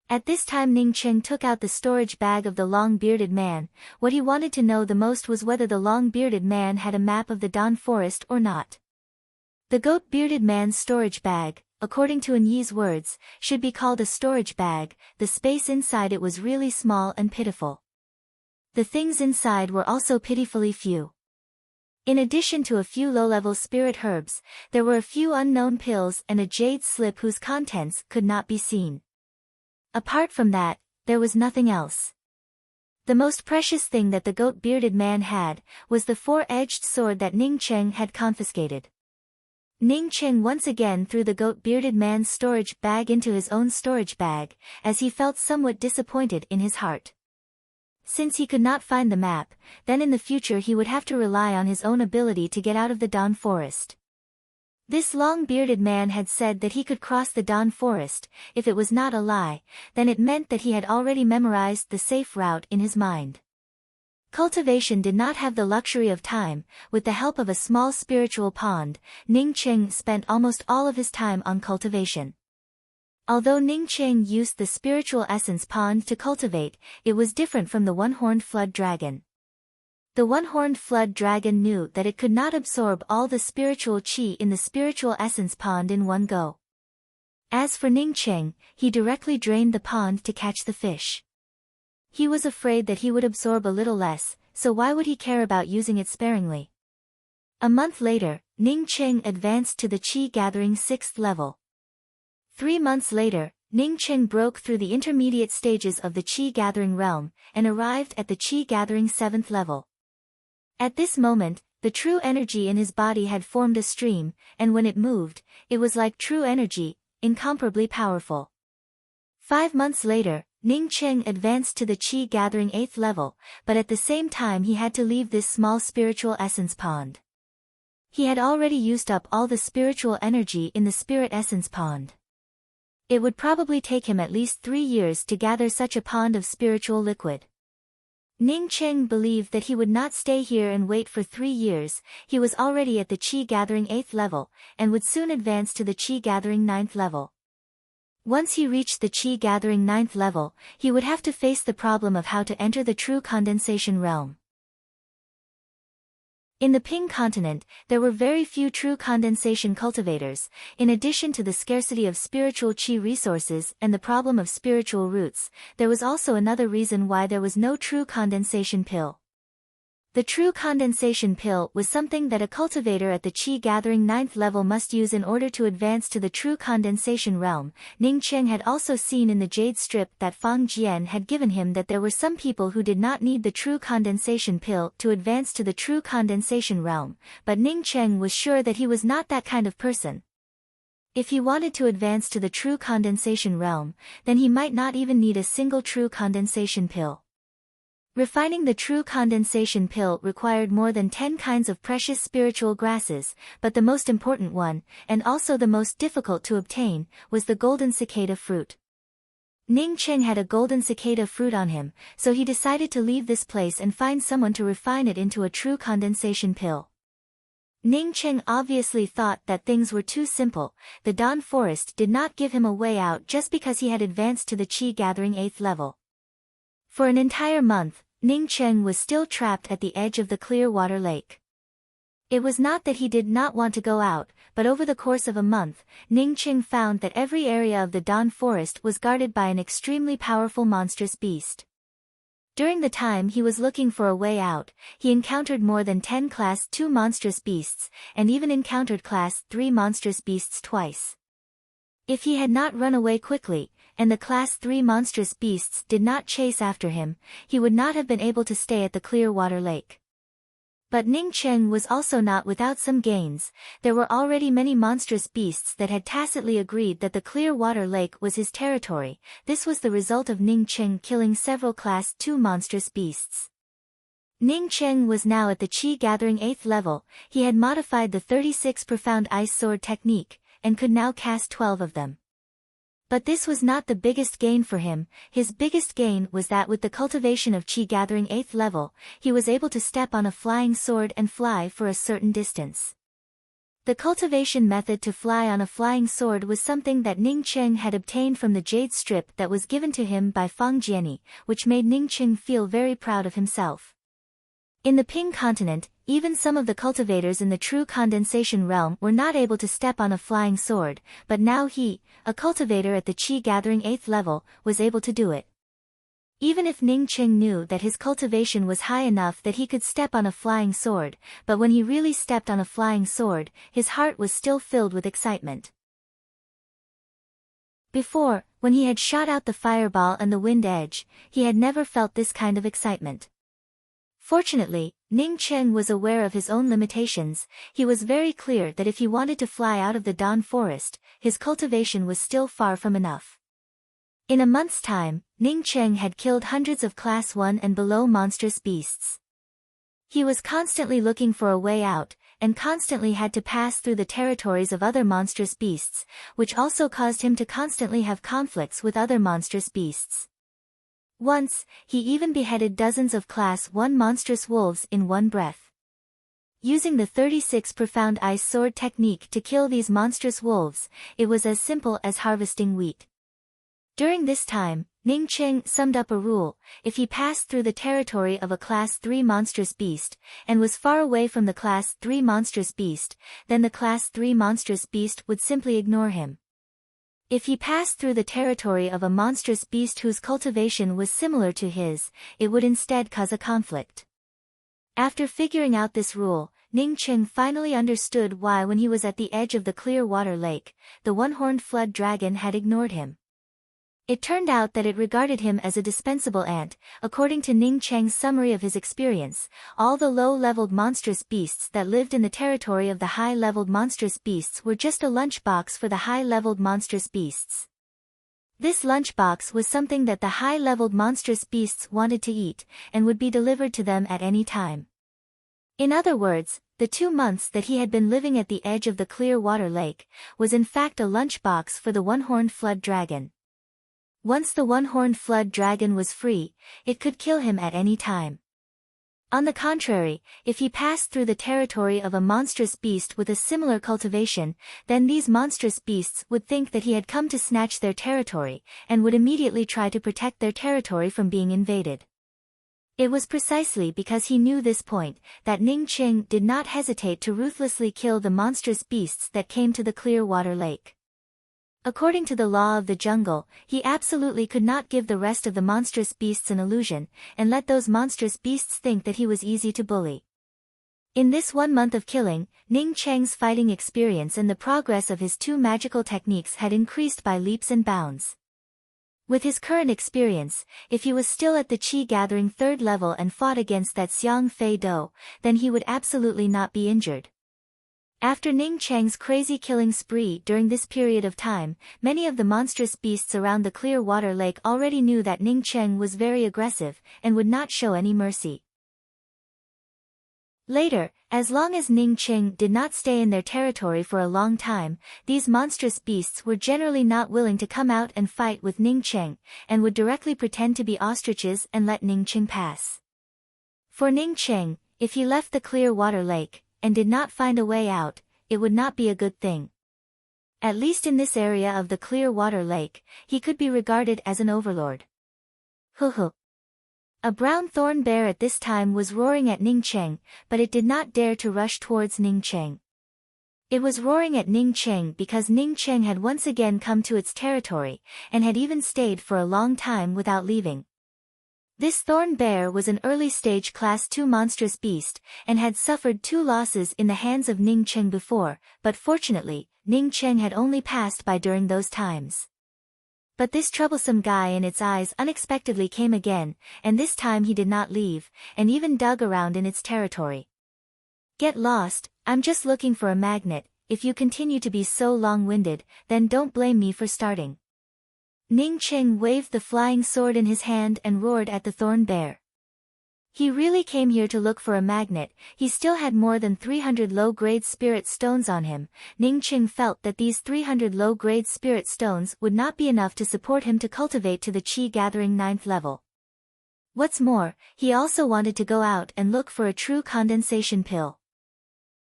[SPEAKER 1] At this time Ning Qing took out the storage bag of the long-bearded man. What he wanted to know the most was whether the long-bearded man had a map of the Dawn Forest or not. The goat-bearded man's storage bag, according to An Yi's words, should be called a storage bag. The space inside it was really small and pitiful. The things inside were also pitifully few. In addition to a few low-level spirit herbs, there were a few unknown pills and a jade slip whose contents could not be seen. Apart from that, there was nothing else. The most precious thing that the goat-bearded man had was the four-edged sword that Ning Qing had confiscated. Ning Qing once again threw the goat-bearded man's storage bag into his own storage bag, as he felt somewhat disappointed in his heart. Since he could not find the map, then in the future he would have to rely on his own ability to get out of the Dawn Forest. This long-bearded man had said that he could cross the Dawn Forest. If it was not a lie, then it meant that he had already memorized the safe route in his mind. Cultivation did not have the luxury of time. With the help of a small spiritual pond, Ning Qing spent almost all of his time on cultivation. Although Ning Qing used the spiritual essence pond to cultivate, it was different from the one-horned flood dragon. The one-horned flood dragon knew that it could not absorb all the spiritual qi in the spiritual essence pond in one go. As for Ning Qing, he directly drained the pond to catch the fish. He was afraid that he would absorb a little less, so why would he care about using it sparingly? A month later, Ning Qing advanced to the qi gathering 6th level. 3 months later, Ning Qing broke through the intermediate stages of the qi gathering realm, and arrived at the qi gathering 7th level. At this moment, the true energy in his body had formed a stream, and when it moved, it was like true energy, incomparably powerful. 5 months later, Ning Qing advanced to the qi gathering 8th level, but at the same time he had to leave this small spiritual essence pond. He had already used up all the spiritual energy in the spirit essence pond. It would probably take him at least 3 years to gather such a pond of spiritual liquid. Ning Qing believed that he would not stay here and wait for 3 years. He was already at the qi gathering 8th level, and would soon advance to the qi gathering 9th level. Once he reached the chi-gathering 9th level, he would have to face the problem of how to enter the true condensation realm. In the Ping continent, there were very few true condensation cultivators. In addition to the scarcity of spiritual qi resources and the problem of spiritual roots, there was also another reason why there was no true condensation pill. The true condensation pill was something that a cultivator at the Qi-gathering 9th level must use in order to advance to the true condensation realm. Ning Cheng had also seen in the jade strip that Fang Jian had given him that there were some people who did not need the true condensation pill to advance to the true condensation realm, but Ning Cheng was sure that he was not that kind of person. If he wanted to advance to the true condensation realm, then he might not even need a single true condensation pill. Refining the true condensation pill required more than 10 kinds of precious spiritual grasses, but the most important one, and also the most difficult to obtain, was the golden cicada fruit. Ning Cheng had a golden cicada fruit on him, so he decided to leave this place and find someone to refine it into a true condensation pill. Ning Cheng obviously thought that things were too simple. The Dawn Forest did not give him a way out just because he had advanced to the Qi-gathering 8th level. For an entire month, Ning Cheng was still trapped at the edge of the clear water lake. It was not that he did not want to go out, but over the course of a month, Ning Cheng found that every area of the Dawn Forest was guarded by an extremely powerful monstrous beast. During the time he was looking for a way out, he encountered more than 10 Class 2 monstrous beasts, and even encountered Class 3 monstrous beasts twice. If he had not run away quickly, and the Class 3 monstrous beasts did not chase after him, he would not have been able to stay at the clear water lake. But Ning Cheng was also not without some gains. There were already many monstrous beasts that had tacitly agreed that the clear water lake was his territory. This was the result of Ning Cheng killing several Class 2 monstrous beasts. Ning Cheng was now at the Qi-gathering 8th level. He had modified the 36 profound ice sword technique, and could now cast 12 of them. But this was not the biggest gain for him. His biggest gain was that with the cultivation of Qi-gathering 8th level, he was able to step on a flying sword and fly for a certain distance. The cultivation method to fly on a flying sword was something that Ning Cheng had obtained from the jade strip that was given to him by Fang Jiani, which made Ning Cheng feel very proud of himself. In the Ping continent, even some of the cultivators in the true condensation realm were not able to step on a flying sword, but now he, a cultivator at the Qi-gathering 8th level, was able to do it. Even if Ning Cheng knew that his cultivation was high enough that he could step on a flying sword, but when he really stepped on a flying sword, his heart was still filled with excitement. Before, when he had shot out the fireball and the wind edge, he had never felt this kind of excitement. Fortunately, Ning Cheng was aware of his own limitations. He was very clear that if he wanted to fly out of the Dawn Forest, his cultivation was still far from enough. In a month's time, Ning Cheng had killed hundreds of Class 1 and below monstrous beasts. He was constantly looking for a way out, and constantly had to pass through the territories of other monstrous beasts, which also caused him to constantly have conflicts with other monstrous beasts. Once, he even beheaded dozens of Class 1 monstrous wolves in one breath. Using the 36 profound ice sword technique to kill these monstrous wolves, it was as simple as harvesting wheat. During this time, Ning Cheng summed up a rule: if he passed through the territory of a Class 3 monstrous beast, and was far away from the Class 3 monstrous beast, then the Class 3 monstrous beast would simply ignore him. If he passed through the territory of a monstrous beast whose cultivation was similar to his, it would instead cause a conflict. After figuring out this rule, Ning Cheng finally understood why when he was at the edge of the clear water lake, the one-horned flood dragon had ignored him. It turned out that it regarded him as a dispensable ant. According to Ning Cheng's summary of his experience, all the low-leveled monstrous beasts that lived in the territory of the high-leveled monstrous beasts were just a lunchbox for the high-leveled monstrous beasts. This lunchbox was something that the high-leveled monstrous beasts wanted to eat, and would be delivered to them at any time. In other words, the 2 months that he had been living at the edge of the clear water lake, was in fact a lunchbox for the one-horned flood dragon. Once the one-horned flood dragon was free, it could kill him at any time. On the contrary, if he passed through the territory of a monstrous beast with a similar cultivation, then these monstrous beasts would think that he had come to snatch their territory, and would immediately try to protect their territory from being invaded. It was precisely because he knew this point, that Ning Qing did not hesitate to ruthlessly kill the monstrous beasts that came to the clear water lake. According to the law of the jungle, he absolutely could not give the rest of the monstrous beasts an illusion, and let those monstrous beasts think that he was easy to bully. In this 1 month of killing, Ning Cheng's fighting experience and the progress of his 2 magical techniques had increased by leaps and bounds. With his current experience, if he was still at the Qi gathering 3rd level and fought against that Xiang Fei Do, then he would absolutely not be injured. After Ning Cheng's crazy killing spree during this period of time, many of the monstrous beasts around the clear water lake already knew that Ning Cheng was very aggressive, and would not show any mercy. Later, as long as Ning Cheng did not stay in their territory for a long time, these monstrous beasts were generally not willing to come out and fight with Ning Cheng, and would directly pretend to be ostriches and let Ning Cheng pass. For Ning Cheng, if he left the clear water lake, and did not find a way out, it would not be a good thing. At least in this area of the clear water lake, he could be regarded as an overlord. Hoo. A brown thorn bear at this time was roaring at Ning Cheng, but it did not dare to rush towards Ning Cheng. It was roaring at Ning Cheng because Ning Cheng had once again come to its territory, and had even stayed for a long time without leaving. This thorn bear was an early-stage Class 2 monstrous beast, and had suffered 2 losses in the hands of Ning Cheng before, but fortunately, Ning Cheng had only passed by during those times. But this troublesome guy in its eyes unexpectedly came again, and this time he did not leave, and even dug around in its territory. Get lost, I'm just looking for a magnet. If you continue to be so long-winded, then don't blame me for starting. Ning Cheng waved the flying sword in his hand and roared at the thorn bear. He really came here to look for a magnet. He still had more than 300 low-grade spirit stones on him. Ning Cheng felt that these 300 low-grade spirit stones would not be enough to support him to cultivate to the Qi gathering 9th level. What's more, he also wanted to go out and look for a true condensation pill.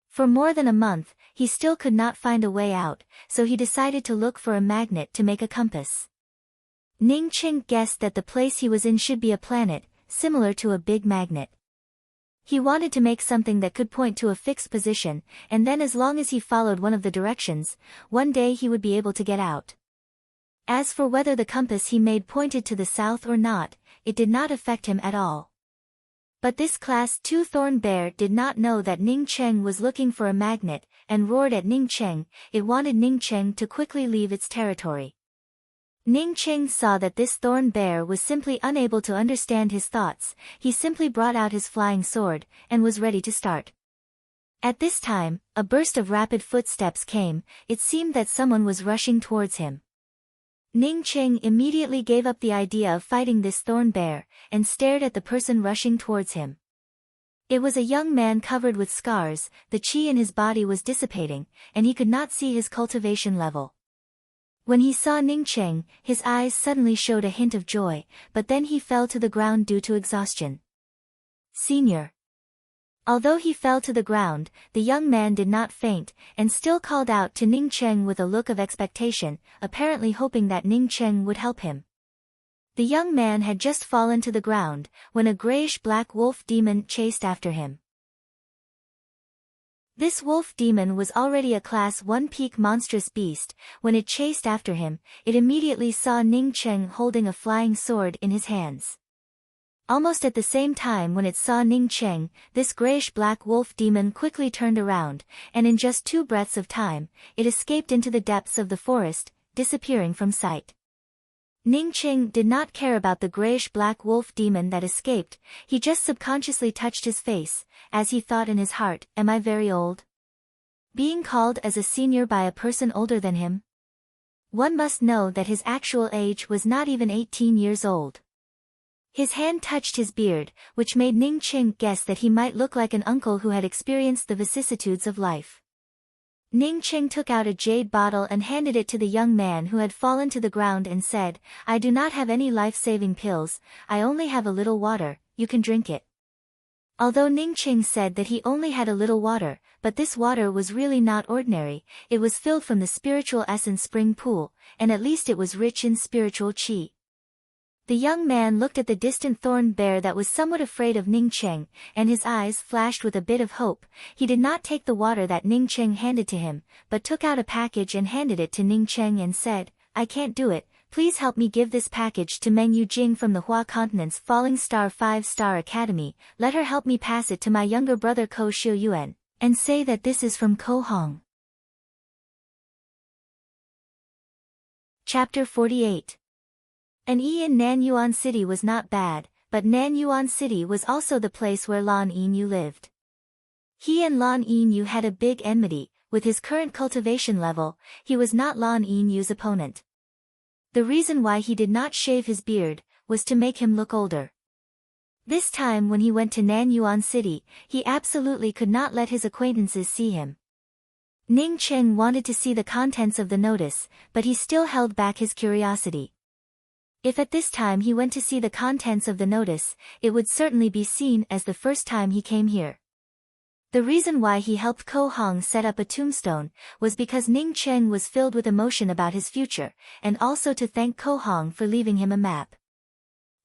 [SPEAKER 1] For more than a month, he still could not find a way out, so he decided to look for a magnet to make a compass. Ning Cheng guessed that the place he was in should be a planet, similar to a big magnet. He wanted to make something that could point to a fixed position, and then as long as he followed one of the directions, one day he would be able to get out. As for whether the compass he made pointed to the south or not, it did not affect him at all. But this Class 2 thorn bear did not know that Ning Cheng was looking for a magnet, and roared at Ning Cheng. It wanted Ning Cheng to quickly leave its territory. Ning Cheng saw that this thorn bear was simply unable to understand his thoughts. He simply brought out his flying sword, and was ready to start. At this time, a burst of rapid footsteps came. It seemed that someone was rushing towards him. Ning Cheng immediately gave up the idea of fighting this thorn bear, and stared at the person rushing towards him. It was a young man covered with scars. The qi in his body was dissipating, and he could not see his cultivation level. When he saw Ning Cheng, his eyes suddenly showed a hint of joy, but then he fell to the ground due to exhaustion. Senior. Although he fell to the ground, the young man did not faint, and still called out to Ning Cheng with a look of expectation, apparently hoping that Ning Cheng would help him. The young man had just fallen to the ground, when a grayish-black wolf demon chased after him. This wolf demon was already a Class 1 peak monstrous beast. When it chased after him, it immediately saw Ning Cheng holding a flying sword in his hands. Almost at the same time when it saw Ning Cheng, this grayish-black wolf demon quickly turned around, and in just 2 breaths of time, it escaped into the depths of the forest, disappearing from sight. Ning Cheng did not care about the grayish-black wolf demon that escaped. He just subconsciously touched his face, as he thought in his heart, "Am I very old? Being called as a senior by a person older than him?" One must know that his actual age was not even 18 years old. His hand touched his beard, which made Ning Cheng guess that he might look like an uncle who had experienced the vicissitudes of life. Ning Cheng took out a jade bottle and handed it to the young man who had fallen to the ground and said, "I do not have any life-saving pills, I only have a little water, you can drink it." Although Ningqing said that he only had a little water, but this water was really not ordinary, it was filled from the spiritual essence spring pool, and at least it was rich in spiritual qi. The young man looked at the distant thorn bear that was somewhat afraid of Ningqing, and his eyes flashed with a bit of hope. He did not take the water that Ningqing handed to him, but took out a package and handed it to Ningqing and said, "I can't do it. Please help me give this package to Meng Yujing from the Hua Continent's Falling Star 5-Star Academy. Let her help me pass it to my younger brother Ko Xiuyuan, and say that this is from Ko Hong." Chapter 48. An E in Nanyuan City was not bad, but Nanyuan City was also the place where Lan Yinyu lived. He and Lan Yinyu had a big enmity. With his current cultivation level, he was not Lan Yinyu's opponent. The reason why he did not shave his beard was to make him look older. This time when he went to Nanyuan City, he absolutely could not let his acquaintances see him. Ningqing wanted to see the contents of the notice, but he still held back his curiosity. If at this time he went to see the contents of the notice, it would certainly be seen as the first time he came here. The reason why he helped Ko Hong set up a tombstone was because Ningqing was filled with emotion about his future, and also to thank Ko Hong for leaving him a map.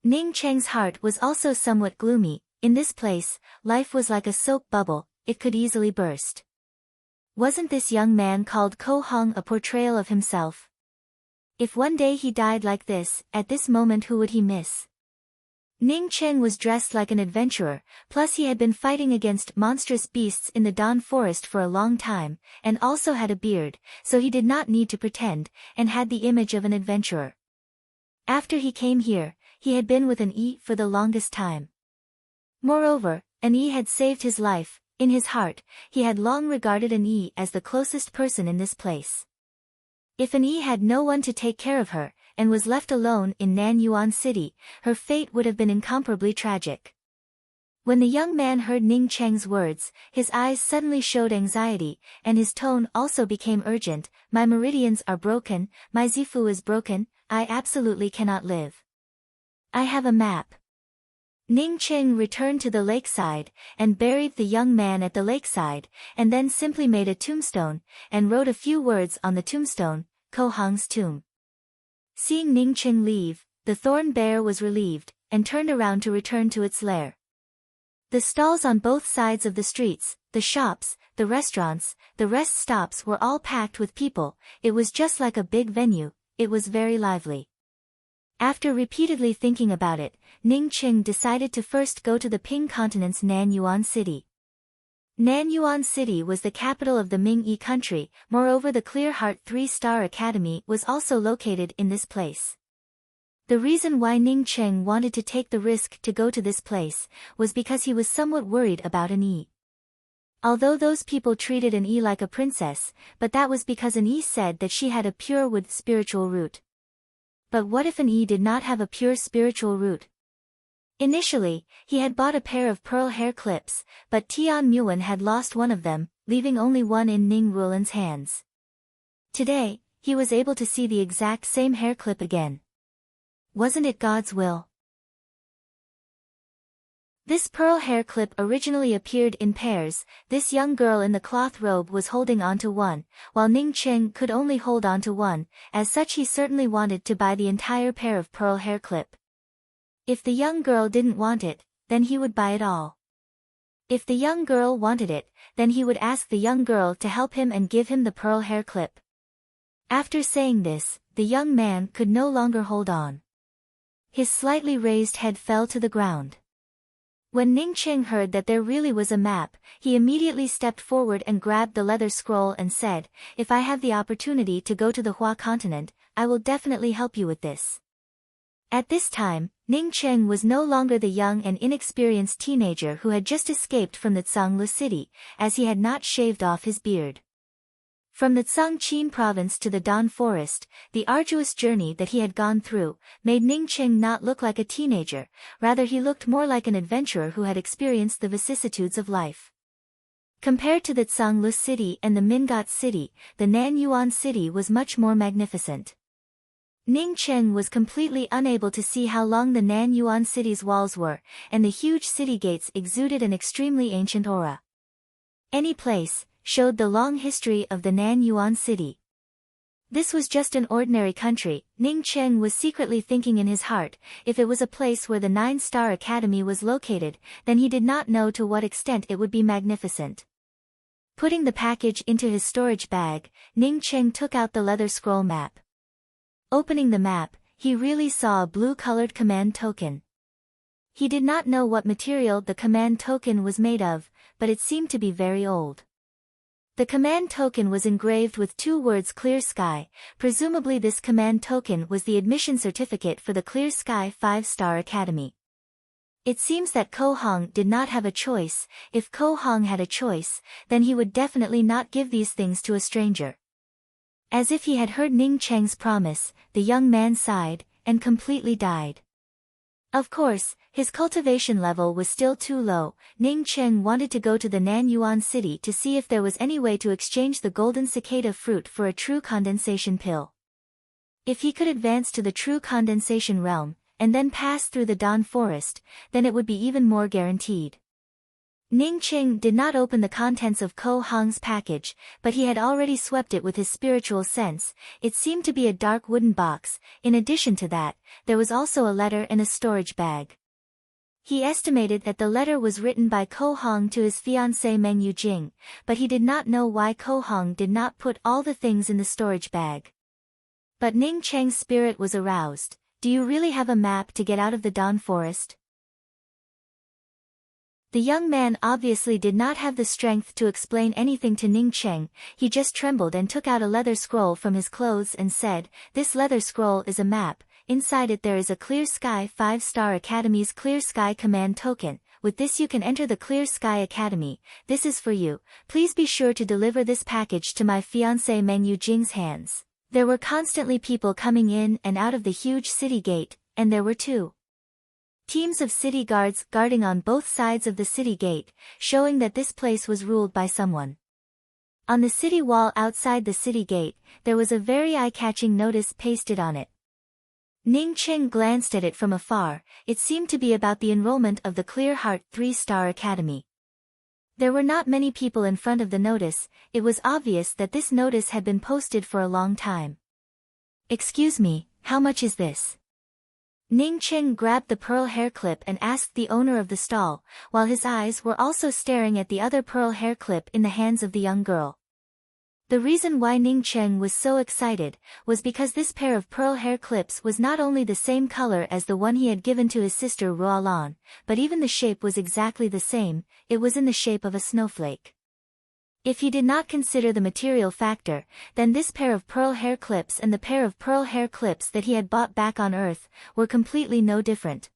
[SPEAKER 1] Ningqing's heart was also somewhat gloomy. In this place, life was like a soap bubble, it could easily burst. Wasn't this young man called Ko Hong a portrayal of himself? If one day he died like this, at this moment who would he miss? Ningqing was dressed like an adventurer, plus he had been fighting against monstrous beasts in the Dawn Forest for a long time, and also had a beard, so he did not need to pretend, and had the image of an adventurer. After he came here, he had been with an E for the longest time. Moreover, an E had saved his life. In his heart, he had long regarded an E as the closest person in this place. If an E had no one to take care of her, and was left alone in Nanyuan City, her fate would have been incomparably tragic. When the young man heard Ningqing's words, his eyes suddenly showed anxiety, and his tone also became urgent. "My meridians are broken, my Zifu is broken, I absolutely cannot live. I have a map." Ningqing returned to the lakeside, and buried the young man at the lakeside, and then simply made a tombstone, and wrote a few words on the tombstone, "Ko Hong's tomb." Seeing Ningqing leave, the thorn bear was relieved, and turned around to return to its lair. The stalls on both sides of the streets, the shops, the restaurants, the rest stops were all packed with people. It was just like a big venue. It was very lively. After repeatedly thinking about it, Ningqing decided to first go to the Ping Continent's Nanyuan City. Nanyuan City was the capital of the Ming-Yi country. Moreover, the Clear Heart 3-Star Academy was also located in this place. The reason why Ningqing wanted to take the risk to go to this place was because he was somewhat worried about an E. Although those people treated an E like a princess, but that was because an E said that she had a pure wood spiritual root. But what if an E did not have a pure spiritual root? Initially, he had bought a pair of pearl hair clips, but Tian Muan had lost one of them, leaving only one in Ning Ruolan's hands. Today, he was able to see the exact same hair clip again. Wasn't it God's will? This pearl hair clip originally appeared in pairs. This young girl in the cloth robe was holding onto one, while Ningqing could only hold onto one. As such, he certainly wanted to buy the entire pair of pearl hair clip. If the young girl didn't want it, then he would buy it all. If the young girl wanted it, then he would ask the young girl to help him and give him the pearl hair clip. After saying this, the young man could no longer hold on. His slightly raised head fell to the ground. When Ningqing heard that there really was a map, he immediately stepped forward and grabbed the leather scroll and said, "If I have the opportunity to go to the Hua continent, I will definitely help you with this." At this time, Ningqing was no longer the young and inexperienced teenager who had just escaped from the Zhangli city, as he had not shaved off his beard. From the Chongqing province to the Dawn Forest, the arduous journey that he had gone through made Ningqing not look like a teenager, rather he looked more like an adventurer who had experienced the vicissitudes of life. Compared to the Zhangli city and the Mingat city, the Nanyuan city was much more magnificent. Ning Cheng was completely unable to see how long the Nan Yuan city's walls were, and the huge city gates exuded an extremely ancient aura. Any place showed the long history of the Nan Yuan city. This was just an ordinary country, Ning Cheng was secretly thinking in his heart. If it was a place where the 9-star academy was located, then he did not know to what extent it would be magnificent. Putting the package into his storage bag, Ning Cheng took out the leather scroll map. Opening the map, he really saw a blue-colored command token. He did not know what material the command token was made of, but it seemed to be very old. The command token was engraved with 2 words Clear Sky. Presumably this command token was the admission certificate for the Clear Sky 5-star academy. It seems that Ko Hong did not have a choice. If Ko Hong had a choice, then he would definitely not give these things to a stranger. As if he had heard Ning Cheng's promise, the young man sighed, and completely died. Of course, his cultivation level was still too low. Ning Cheng wanted to go to the Nan Yuan city to see if there was any way to exchange the golden cicada fruit for a true condensation pill. If he could advance to the true condensation realm, and then pass through the Dawn Forest, then it would be even more guaranteed. Ning Cheng did not open the contents of Ko Hong's package, but he had already swept it with his spiritual sense. It seemed to be a dark wooden box. In addition to that, there was also a letter and a storage bag. He estimated that the letter was written by Ko Hong to his fiancée Meng Yujing, but he did not know why Ko Hong did not put all the things in the storage bag. But Ning Cheng's spirit was aroused. Do you really have a map to get out of the Dawn Forest? The young man obviously did not have the strength to explain anything to Ning Cheng. He just trembled and took out a leather scroll from his clothes and said, "This leather scroll is a map. Inside it there is a Clear Sky 5-star Academy's Clear Sky command token. With this you can enter the Clear Sky Academy. This is for you. Please be sure to deliver this package to my fiancée Meng Yujing's hands." There were constantly people coming in and out of the huge city gate, and there were 2 teams of city guards guarding on both sides of the city gate, showing that this place was ruled by someone. On the city wall outside the city gate, there was a very eye-catching notice pasted on it. Ning Cheng glanced at it from afar. It seemed to be about the enrollment of the Clear Heart 3-star Academy. There were not many people in front of the notice. It was obvious that this notice had been posted for a long time. "Excuse me, how much is this?" Ning Cheng grabbed the pearl hair clip and asked the owner of the stall, while his eyes were also staring at the other pearl hair clip in the hands of the young girl. The reason why Ning Cheng was so excited was because this pair of pearl hair clips was not only the same color as the one he had given to his sister Ruolan, but even the shape was exactly the same. It was in the shape of a snowflake. If he did not consider the material factor, then this pair of pearl hair clips and the pair of pearl hair clips that he had bought back on Earth were completely no different.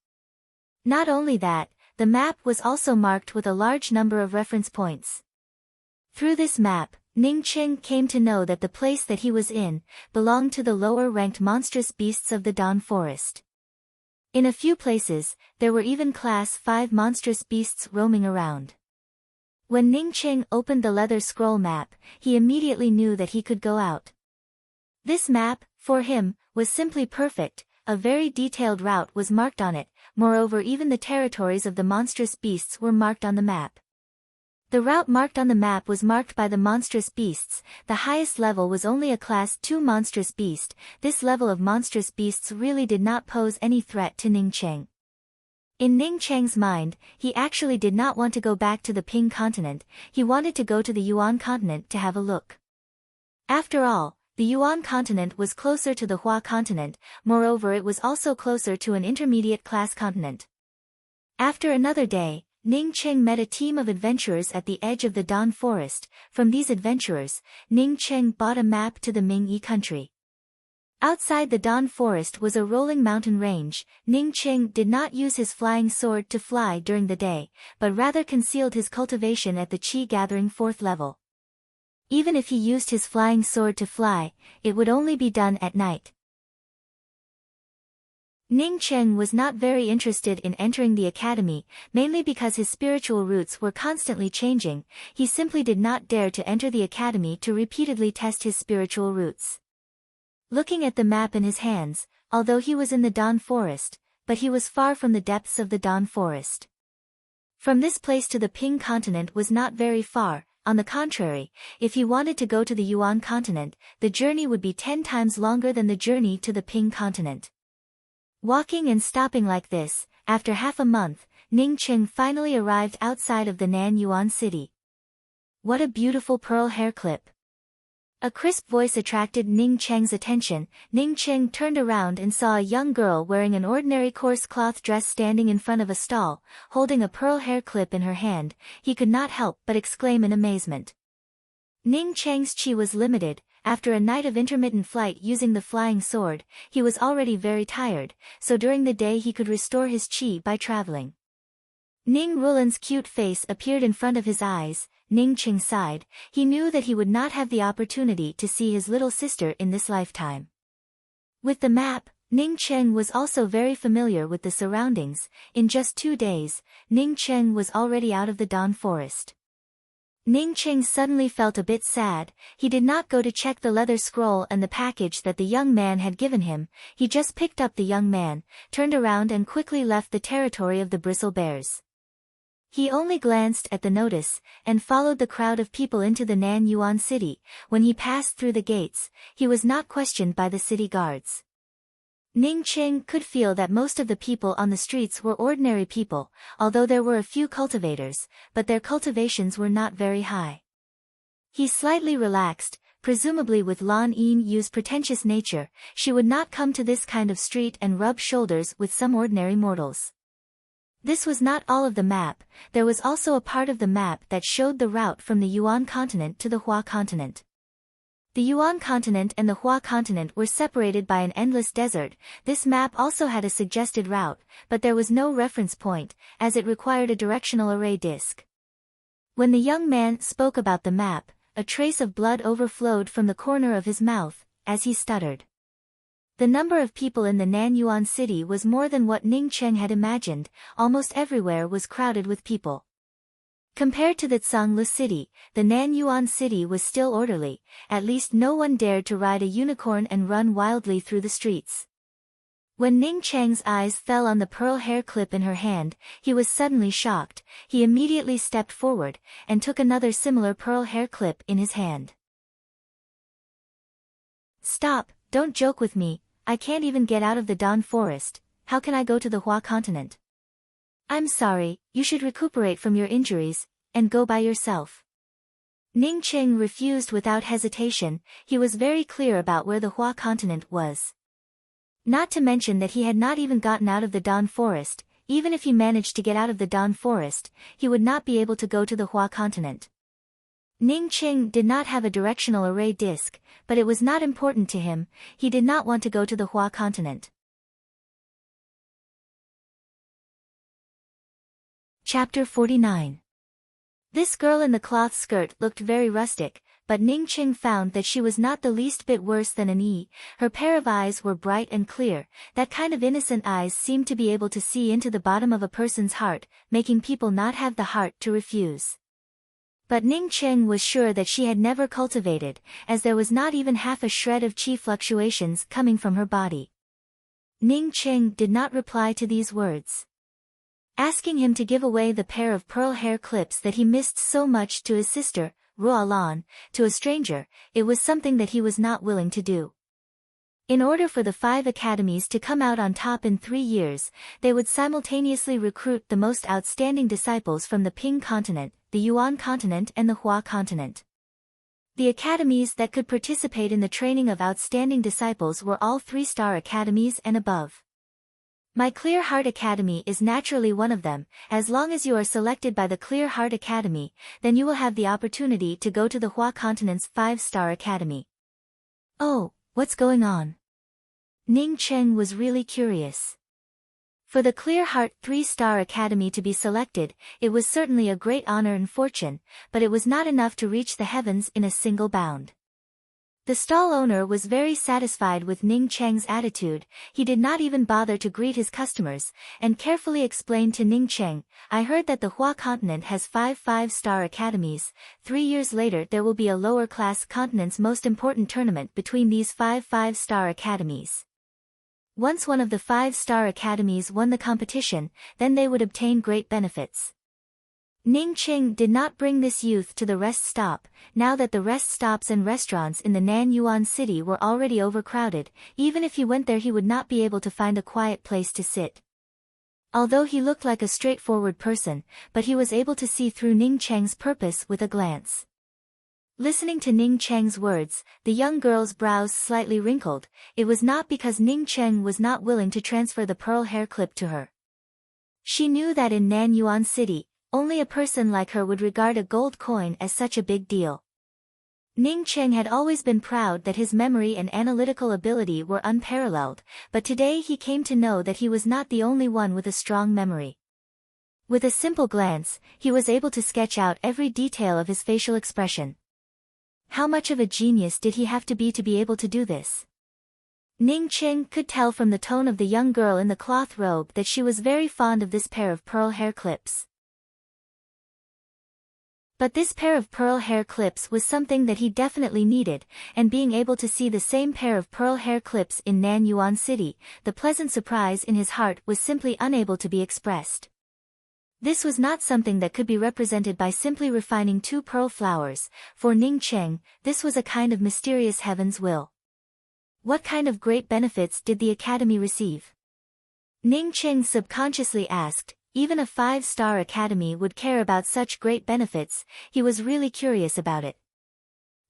[SPEAKER 1] Not only that, the map was also marked with a large number of reference points. Through this map, Ning Cheng came to know that the place that he was in belonged to the lower-ranked monstrous beasts of the Dawn Forest. In a few places, there were even Class 5 monstrous beasts roaming around. When Ning Cheng opened the leather scroll map, he immediately knew that he could go out. This map, for him, was simply perfect. A very detailed route was marked on it. Moreover, even the territories of the monstrous beasts were marked on the map. The route marked on the map was marked by the monstrous beasts. The highest level was only a Class 2 monstrous beast. This level of monstrous beasts really did not pose any threat to Ning Cheng. In Ning Cheng's mind, he actually did not want to go back to the Ping continent. He wanted to go to the Yuan continent to have a look. After all, the Yuan continent was closer to the Hua continent. Moreover, it was also closer to an intermediate class continent. After another day, Ning Cheng met a team of adventurers at the edge of the Dawn Forest. From these adventurers, Ning Cheng bought a map to the Ming Yi country. Outside the Dawn Forest was a rolling mountain range. Ning Cheng did not use his flying sword to fly during the day, but rather concealed his cultivation at the Qi gathering 4th level. Even if he used his flying sword to fly, it would only be done at night. Ning Cheng was not very interested in entering the academy, mainly because his spiritual roots were constantly changing. He simply did not dare to enter the academy to repeatedly test his spiritual roots. looking at the map in his hands, although he was in the Dawn Forest, but he was far from the depths of the Dawn Forest. From this place to the Ping continent was not very far. On the contrary, if he wanted to go to the Yuan continent, the journey would be 10 times longer than the journey to the Ping continent. Walking and stopping like this, after half a month, Ning Cheng finally arrived outside of the Nan Yuan city. What a beautiful pearl hair clip! A crisp voice attracted Ning Cheng's attention. Ning Cheng turned around and saw a young girl wearing an ordinary coarse cloth dress standing in front of a stall, holding a pearl hair clip in her hand. He could not help but exclaim in amazement. Ning Cheng's chi was limited. After a night of intermittent flight using the flying sword, he was already very tired, so during the day he could restore his chi by traveling. Ning Rulan's cute face appeared in front of his eyes. Ning Cheng sighed. He knew that he would not have the opportunity to see his little sister in this lifetime. With the map, Ning Cheng was also very familiar with the surroundings. In just 2 days, Ning Cheng was already out of the Dawn Forest. Ning Cheng suddenly felt a bit sad. He did not go to check the leather scroll and the package that the young man had given him. He just picked up the young man, turned around and quickly left the territory of the bristle bears. He only glanced at the notice, and followed the crowd of people into the Nan Yuan city. When he passed through the gates, he was not questioned by the city guards. Ning Cheng could feel that most of the people on the streets were ordinary people, although there were a few cultivators, but their cultivations were not very high. He slightly relaxed. Presumably with Lan Yin Yu's pretentious nature, she would not come to this kind of street and rub shoulders with some ordinary mortals. This was not all of the map. There was also a part of the map that showed the route from the Yuan continent to the Hua continent. The Yuan continent and the Hua continent were separated by an endless desert. This map also had a suggested route, but there was no reference point, as it required a directional array disk. When the young man spoke about the map, a trace of blood overflowed from the corner of his mouth, as he stuttered. The number of people in the Nan Yuan city was more than what Ning Cheng had imagined. Almost everywhere was crowded with people. Compared to the Zhanglu city, the Nan Yuan city was still orderly. At least no one dared to ride a unicorn and run wildly through the streets. When Ning Cheng's eyes fell on the pearl hair clip in her hand, he was suddenly shocked. He immediately stepped forward, and took another similar pearl hair clip in his hand. Stop, don't joke with me. I can't even get out of the Dawn Forest. How can I go to the Hua continent? I'm sorry, you should recuperate from your injuries, and go by yourself. Ning Cheng refused without hesitation. He was very clear about where the Hua continent was. Not to mention that he had not even gotten out of the Dawn Forest. Even if he managed to get out of the Dawn Forest, he would not be able to go to the Hua continent. Ning Cheng did not have a directional array disk, but it was not important to him. He did not want to go to the Hua continent. Chapter 49. This girl in the cloth skirt looked very rustic, but Ning Cheng found that she was not the least bit worse than an E. Her pair of eyes were bright and clear. That kind of innocent eyes seemed to be able to see into the bottom of a person's heart, making people not have the heart to refuse. But Ning Cheng was sure that she had never cultivated, as there was not even half a shred of chi fluctuations coming from her body. Ning Cheng did not reply to these words. Asking him to give away the pair of pearl hair clips that he missed so much to his sister, Ruolan, to a stranger, it was something that he was not willing to do. In order for the 5 academies to come out on top in 3 years, they would simultaneously recruit the most outstanding disciples from the Ping continent, the Yuan continent and the Hua continent. The academies that could participate in the training of outstanding disciples were all 3-star academies and above. My Clear Heart Academy is naturally one of them. As long as you are selected by the Clear Heart Academy, then you will have the opportunity to go to the Hua continent's 5-star academy. Oh, what's going on? Ning Cheng was really curious. For the Clear Heart 3-star academy to be selected, it was certainly a great honor and fortune, but it was not enough to reach the heavens in a single bound. The stall owner was very satisfied with Ning Cheng's attitude. He did not even bother to greet his customers, and carefully explained to Ning Cheng, "I heard that the Hua continent has 5 five-star academies. 3 years later there will be a lower-class continent's most important tournament between these 5 five-star academies. Once one of the 5-star academies won the competition, then they would obtain great benefits." Ning Cheng did not bring this youth to the rest stop. Now that the rest stops and restaurants in the Nanyuan city were already overcrowded, even if he went there he would not be able to find a quiet place to sit. Although he looked like a straightforward person, but he was able to see through Ning Cheng's purpose with a glance. Listening to Ning Cheng's words, the young girl's brows slightly wrinkled. It was not because Ning Cheng was not willing to transfer the pearl hair clip to her. She knew that in Nanyuan city, only a person like her would regard a gold coin as such a big deal. Ning Cheng had always been proud that his memory and analytical ability were unparalleled, but today he came to know that he was not the only one with a strong memory. With a simple glance, he was able to sketch out every detail of his facial expression. How much of a genius did he have to be able to do this? Ning Cheng could tell from the tone of the young girl in the cloth robe that she was very fond of this pair of pearl hair clips. But this pair of pearl hair clips was something that he definitely needed, and being able to see the same pair of pearl hair clips in Nanyuan City, the pleasant surprise in his heart was simply unable to be expressed. This was not something that could be represented by simply refining 2 pearl flowers. For Ning Cheng, this was a kind of mysterious heaven's will. What kind of great benefits did the academy receive? Ning Cheng subconsciously asked. Even a 5-star academy would care about such great benefits. He was really curious about it.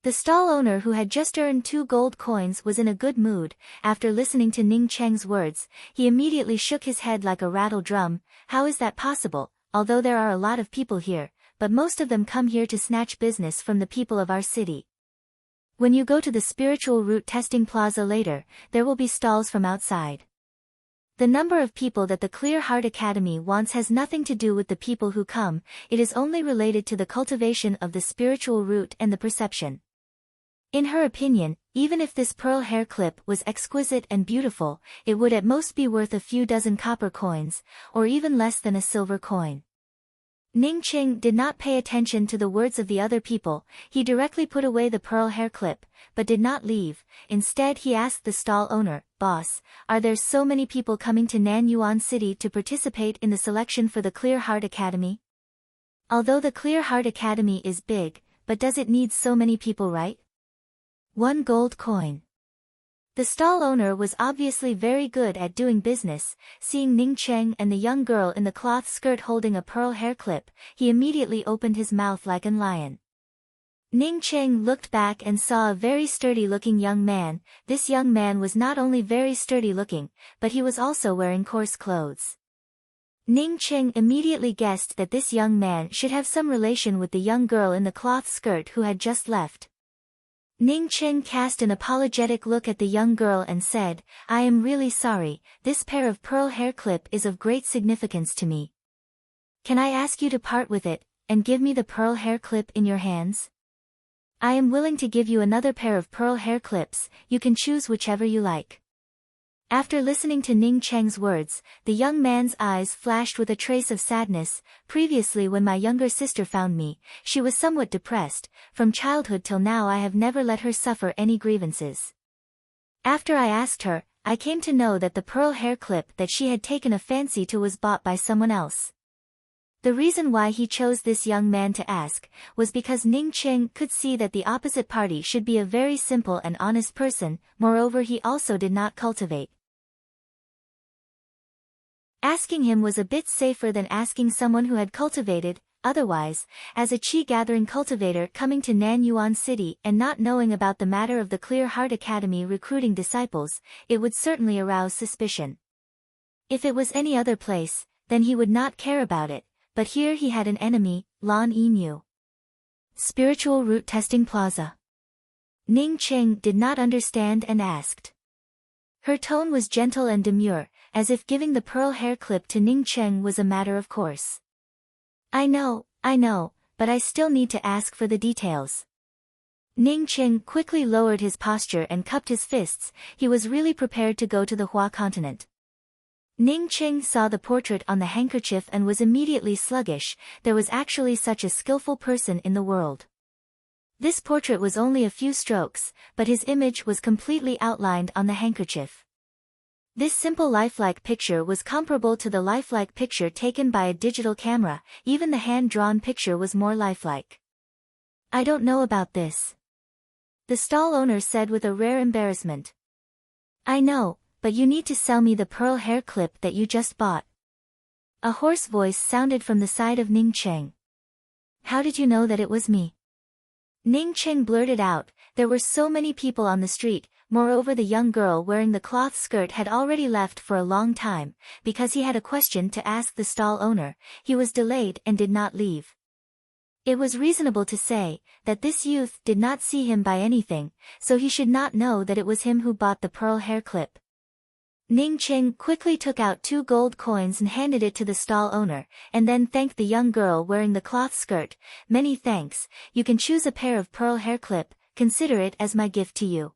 [SPEAKER 1] The stall owner who had just earned 2 gold coins was in a good mood. After listening to Ning Cheng's words, he immediately shook his head like a rattle drum. How is that possible? Although there are a lot of people here, but most of them come here to snatch business from the people of our city. When you go to the spiritual root testing plaza later, there will be stalls from outside. The number of people that the Clear Heart Academy wants has nothing to do with the people who come, it is only related to the cultivation of the spiritual root and the perception. In her opinion, even if this pearl hair clip was exquisite and beautiful, it would at most be worth a few dozen copper coins, or even less than a silver coin. Ning Cheng did not pay attention to the words of the other people. He directly put away the pearl hair clip, but did not leave. Instead he asked the stall owner, "Boss, are there so many people coming to Nanyuan City to participate in the selection for the Clear Heart Academy? Although the Clear Heart Academy is big, but does it need so many people, right? 1 gold coin." The stall owner was obviously very good at doing business. Seeing Ning Cheng and the young girl in the cloth skirt holding a pearl hair clip, he immediately opened his mouth like a lion. Ning Cheng looked back and saw a very sturdy-looking young man. This young man was not only very sturdy-looking, but he was also wearing coarse clothes. Ning Cheng immediately guessed that this young man should have some relation with the young girl in the cloth skirt who had just left. Ning Cheng cast an apologetic look at the young girl and said, "I am really sorry, this pair of pearl hair clip is of great significance to me. Can I ask you to part with it, and give me the pearl hair clip in your hands? I am willing to give you another pair of pearl hair clips, you can choose whichever you like." After listening to Ning Cheng's words, the young man's eyes flashed with a trace of sadness. "Previously when my younger sister found me, she was somewhat depressed. From childhood till now I have never let her suffer any grievances. After I asked her, I came to know that the pearl hair clip that she had taken a fancy to was bought by someone else." The reason why he chose this young man to ask, was because Ning Cheng could see that the opposite party should be a very simple and honest person. Moreover, he also did not cultivate. Asking him was a bit safer than asking someone who had cultivated. Otherwise, as a chi-gathering cultivator coming to Nanyuan City and not knowing about the matter of the Clear Heart Academy recruiting disciples, it would certainly arouse suspicion. If it was any other place, then he would not care about it, but here he had an enemy, Lan Yinyu. Spiritual Root Testing Plaza. Ning Cheng did not understand and asked. Her tone was gentle and demure, as if giving the pearl hair clip to Ning Cheng was a matter of course. I know, but I still need to ask for the details." Ning Qing quickly lowered his posture and cupped his fists. He was really prepared to go to the Hua continent. Ning Qing saw the portrait on the handkerchief and was immediately sluggish. There was actually such a skillful person in the world. This portrait was only a few strokes, but his image was completely outlined on the handkerchief. This simple lifelike picture was comparable to the lifelike picture taken by a digital camera. Even the hand-drawn picture was more lifelike. "I don't know about this," the stall owner said with a rare embarrassment. "I know, but you need to sell me the pearl hair clip that you just bought." A hoarse voice sounded from the side of Ning Cheng. "How did you know that it was me?" Ning Cheng blurted out. There were so many people on the street. Moreover, the young girl wearing the cloth skirt had already left for a long time. Because he had a question to ask the stall owner, he was delayed and did not leave. It was reasonable to say that this youth did not see him buy anything, so he should not know that it was him who bought the pearl hair clip. Ning Cheng quickly took out 2 gold coins and handed it to the stall owner, and then thanked the young girl wearing the cloth skirt. "Many thanks. You can choose a pair of pearl hair clip. Consider it as my gift to you."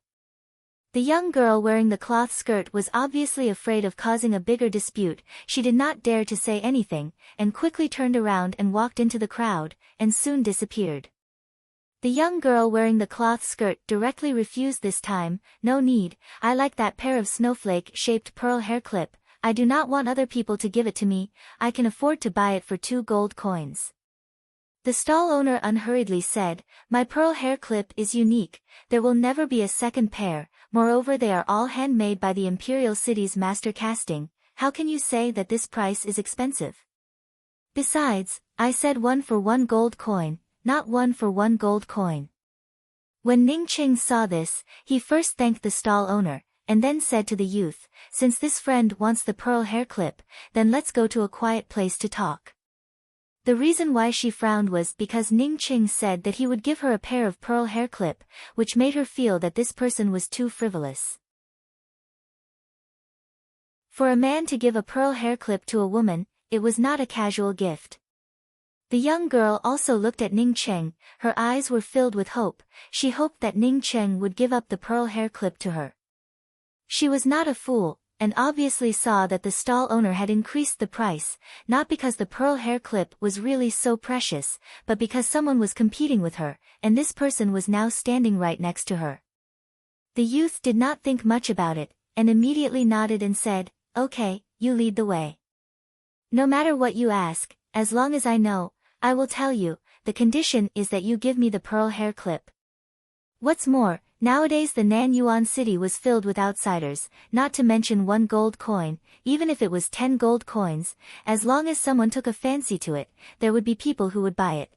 [SPEAKER 1] The young girl wearing the cloth skirt was obviously afraid of causing a bigger dispute. She did not dare to say anything, and quickly turned around and walked into the crowd, and soon disappeared. The young girl wearing the cloth skirt directly refused this time. "No need, I like that pair of snowflake-shaped pearl hair clip. I do not want other people to give it to me. I can afford to buy it for 2 gold coins. The stall owner unhurriedly said, "My pearl hair clip is unique. There will never be a second pair. Moreover, they are all handmade by the Imperial City's master casting. How can you say that this price is expensive? Besides, I said 1 for 1 gold coin, not 1 for 1 gold coin." When Ning Ching saw this, he first thanked the stall owner, and then said to the youth, "Since this friend wants the pearl hair clip, then let's go to a quiet place to talk." The reason why she frowned was because Ning Ching said that he would give her a pair of pearl hair clip, which made her feel that this person was too frivolous. For a man to give a pearl hair clip to a woman, it was not a casual gift. The young girl also looked at Ning Cheng. Her eyes were filled with hope. She hoped that Ning Cheng would give up the pearl hair clip to her. She was not a fool, and obviously saw that the stall owner had increased the price, not because the pearl hair clip was really so precious, but because someone was competing with her, and this person was now standing right next to her. The youth did not think much about it, and immediately nodded and said, "Okay, you lead the way. No matter what you ask, as long as I know, I will tell you. The condition is that you give me the pearl hair clip." What's more, nowadays the Nanyuan city was filled with outsiders, not to mention 1 gold coin. Even if it was 10 gold coins, as long as someone took a fancy to it, there would be people who would buy it.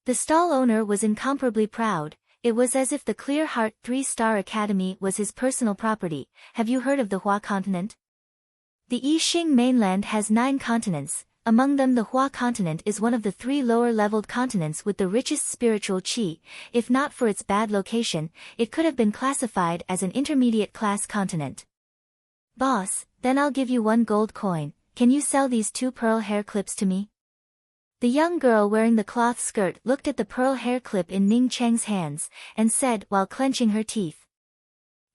[SPEAKER 1] The stall owner was incomparably proud. It was as if the Clear Heart 3-Star Academy was his personal property. Have you heard of the Hua continent? The Yixing mainland has 9 continents. Among them the Hua continent is one of the 3 lower-leveled continents with the richest spiritual qi. If not for its bad location, it could have been classified as an intermediate-class continent. "Boss, then I'll give you 1 gold coin. Can you sell these 2 pearl hair clips to me?" The young girl wearing the cloth skirt looked at the pearl hair clip in Ning Cheng's hands, and said while clenching her teeth.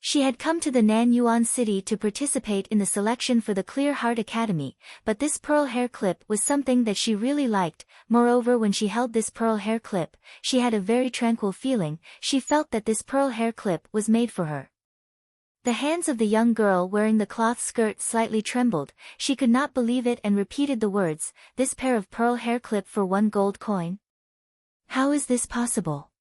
[SPEAKER 1] She had come to the Nanyuan city to participate in the selection for the Clear Heart Academy, but this pearl hair clip was something that she really liked. Moreover, when she held this pearl hair clip, she had a very tranquil feeling. She felt that this pearl hair clip was made for her. The hands of the young girl wearing the cloth skirt slightly trembled. She could not believe it and repeated the words, "This pair of pearl hair clip for 1 gold coin? How is this possible?"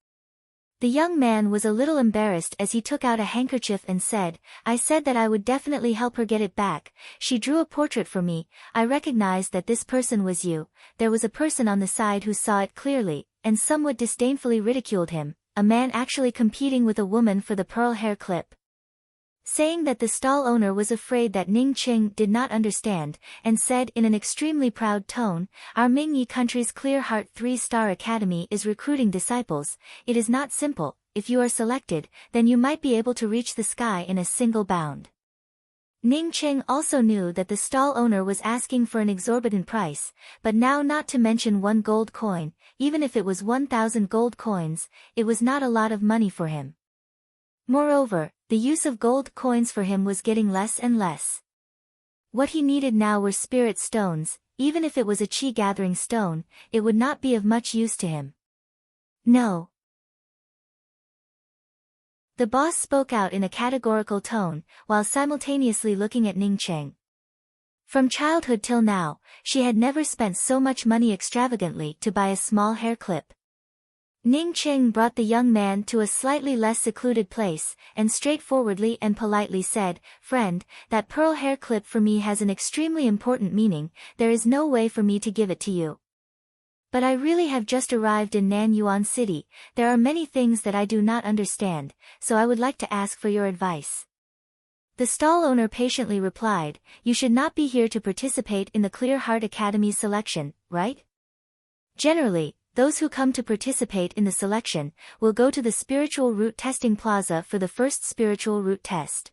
[SPEAKER 1] The young man was a little embarrassed as he took out a handkerchief and said, "I said that I would definitely help her get it back. She drew a portrait for me. I recognized that this person was you." There was a person on the side who saw it clearly, and somewhat disdainfully ridiculed him, a man actually competing with a woman for the pearl hair clip. Saying that the stall owner was afraid that Ning Ching did not understand, and said in an extremely proud tone, "Our Mingyi country's Clear Heart 3-Star Academy is recruiting disciples. It is not simple. If you are selected, then you might be able to reach the sky in a single bound." Ning Cheng also knew that the stall owner was asking for an exorbitant price, but now not to mention 1 gold coin, even if it was 1,000 gold coins, it was not a lot of money for him. Moreover, the use of gold coins for him was getting less and less. What he needed now were spirit stones. Even if it was a chi-gathering stone, it would not be of much use to him. No. The boss spoke out in a categorical tone, while simultaneously looking at Ning Cheng. From childhood till now, she had never spent so much money extravagantly to buy a small hair clip. Ning Cheng brought the young man to a slightly less secluded place, and straightforwardly and politely said, "Friend, that pearl hair clip for me has an extremely important meaning, there is no way for me to give it to you. But I really have just arrived in Nanyuan City, there are many things that I do not understand, so I would like to ask for your advice." The stall owner patiently replied, "You should not be here to participate in the Clear Heart Academy selection, right? Generally, those who come to participate in the selection will go to the Spiritual Root Testing Plaza for the first Spiritual Root Test.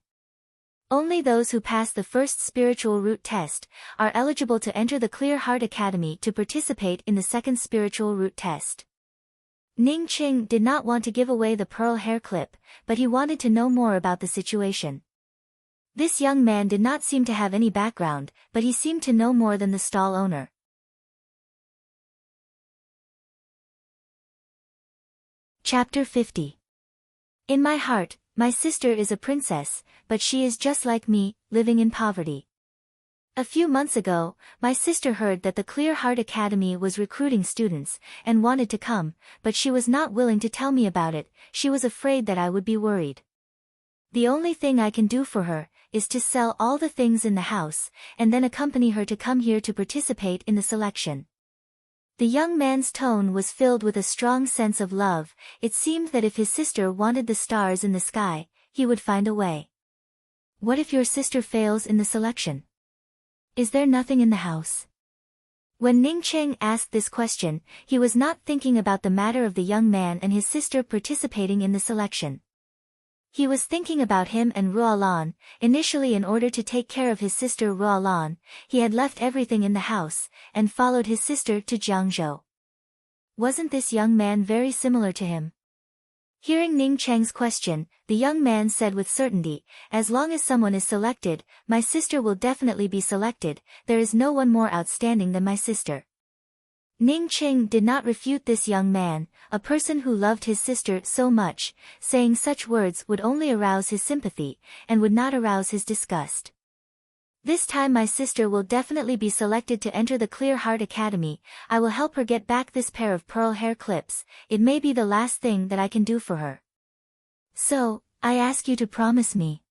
[SPEAKER 1] Only those who pass the first Spiritual Root Test are eligible to enter the Clear Heart Academy to participate in the second Spiritual Root Test." Ning Cheng did not want to give away the pearl hair clip, but he wanted to know more about the situation. This young man did not seem to have any background, but he seemed to know more than the stall owner. Chapter 50. In my heart, my sister is a princess, but she is just like me, living in poverty. A few months ago, my sister heard that the Clear Heart Academy was recruiting students, and wanted to come, but she was not willing to tell me about it, she was afraid that I would be worried. The only thing I can do for her is to sell all the things in the house, and then accompany her to come here to participate in the selection. The young man's tone was filled with a strong sense of love. It seemed that if his sister wanted the stars in the sky, he would find a way. What if your sister fails in the selection? Is there nothing in the house? When Ning Cheng asked this question, he was not thinking about the matter of the young man and his sister participating in the selection. He was thinking about him and Ruolan. Initially, in order to take care of his sister Ruolan, he had left everything in the house, and followed his sister to Jiangzhou. Wasn't this young man very similar to him? Hearing Ning Cheng's question, the young man said with certainty, "As long as someone is selected, my sister will definitely be selected, there is no one more outstanding than my sister." Ning Cheng did not refute this young man, a person who loved his sister so much. Saying such words would only arouse his sympathy, and would not arouse his disgust. "This time my sister will definitely be selected to enter the Clear Heart Academy. I will help her get back this pair of pearl hair clips, it may be the last thing that I can do for her. So, I ask you to promise me.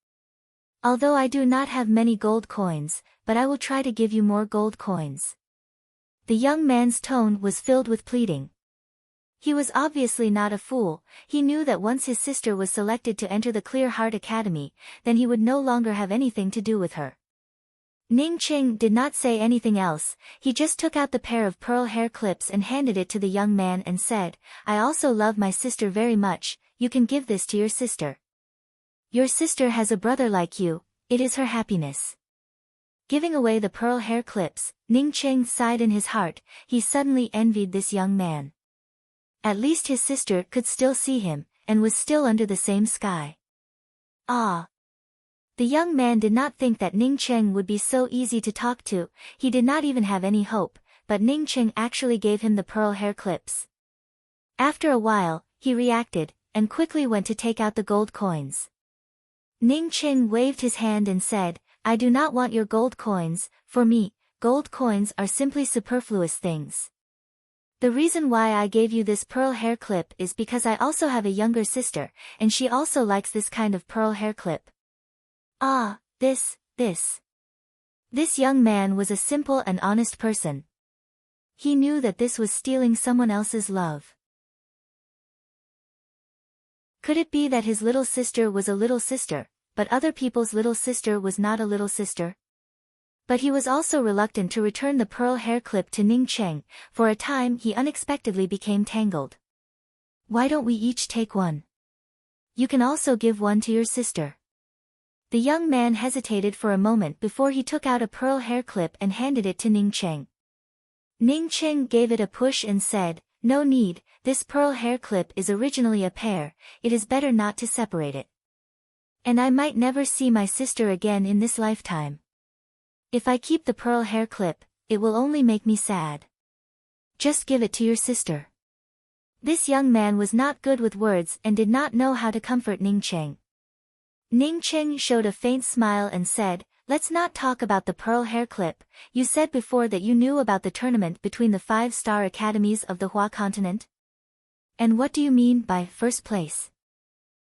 [SPEAKER 1] Although I do not have many gold coins, but I will try to give you more gold coins." The young man's tone was filled with pleading. He was obviously not a fool. He knew that once his sister was selected to enter the Clear Heart Academy, then he would no longer have anything to do with her. Ning Cheng did not say anything else, he just took out the pair of pearl hair clips and handed it to the young man and said, "I also love my sister very much, you can give this to your sister. Your sister has a brother like you, it is her happiness." Giving away the pearl hair clips, Ning Cheng sighed in his heart. He suddenly envied this young man. At least his sister could still see him, and was still under the same sky. Ah! The young man did not think that Ning Cheng would be so easy to talk to, he did not even have any hope, but Ning Cheng actually gave him the pearl hair clips. After a while, he reacted, and quickly went to take out the gold coins. Ning Cheng waved his hand and said, "I do not want your gold coins, for me, gold coins are simply superfluous things. The reason why I gave you this pearl hair clip is because I also have a younger sister, and she also likes this kind of pearl hair clip." Ah, this young man was a simple and honest person. He knew that this was stealing someone else's love. Could it be that his little sister was a little sister, but other people's little sister was not a little sister? But he was also reluctant to return the pearl hair clip to Ning Cheng. For a time he unexpectedly became tangled. "Why don't we each take one? You can also give one to your sister." The young man hesitated for a moment before he took out a pearl hair clip and handed it to Ning Cheng. Ning Cheng gave it a push and said, "No need, this pearl hair clip is originally a pair, it is better not to separate it. And I might never see my sister again in this lifetime. If I keep the pearl hair clip, it will only make me sad. Just give it to your sister." This young man was not good with words and did not know how to comfort Ning Cheng. Ning Cheng showed a faint smile and said, "Let's not talk about the pearl hair clip. You said before that you knew about the tournament between the 5-star academies of the Hua continent. And what do you mean by first place?"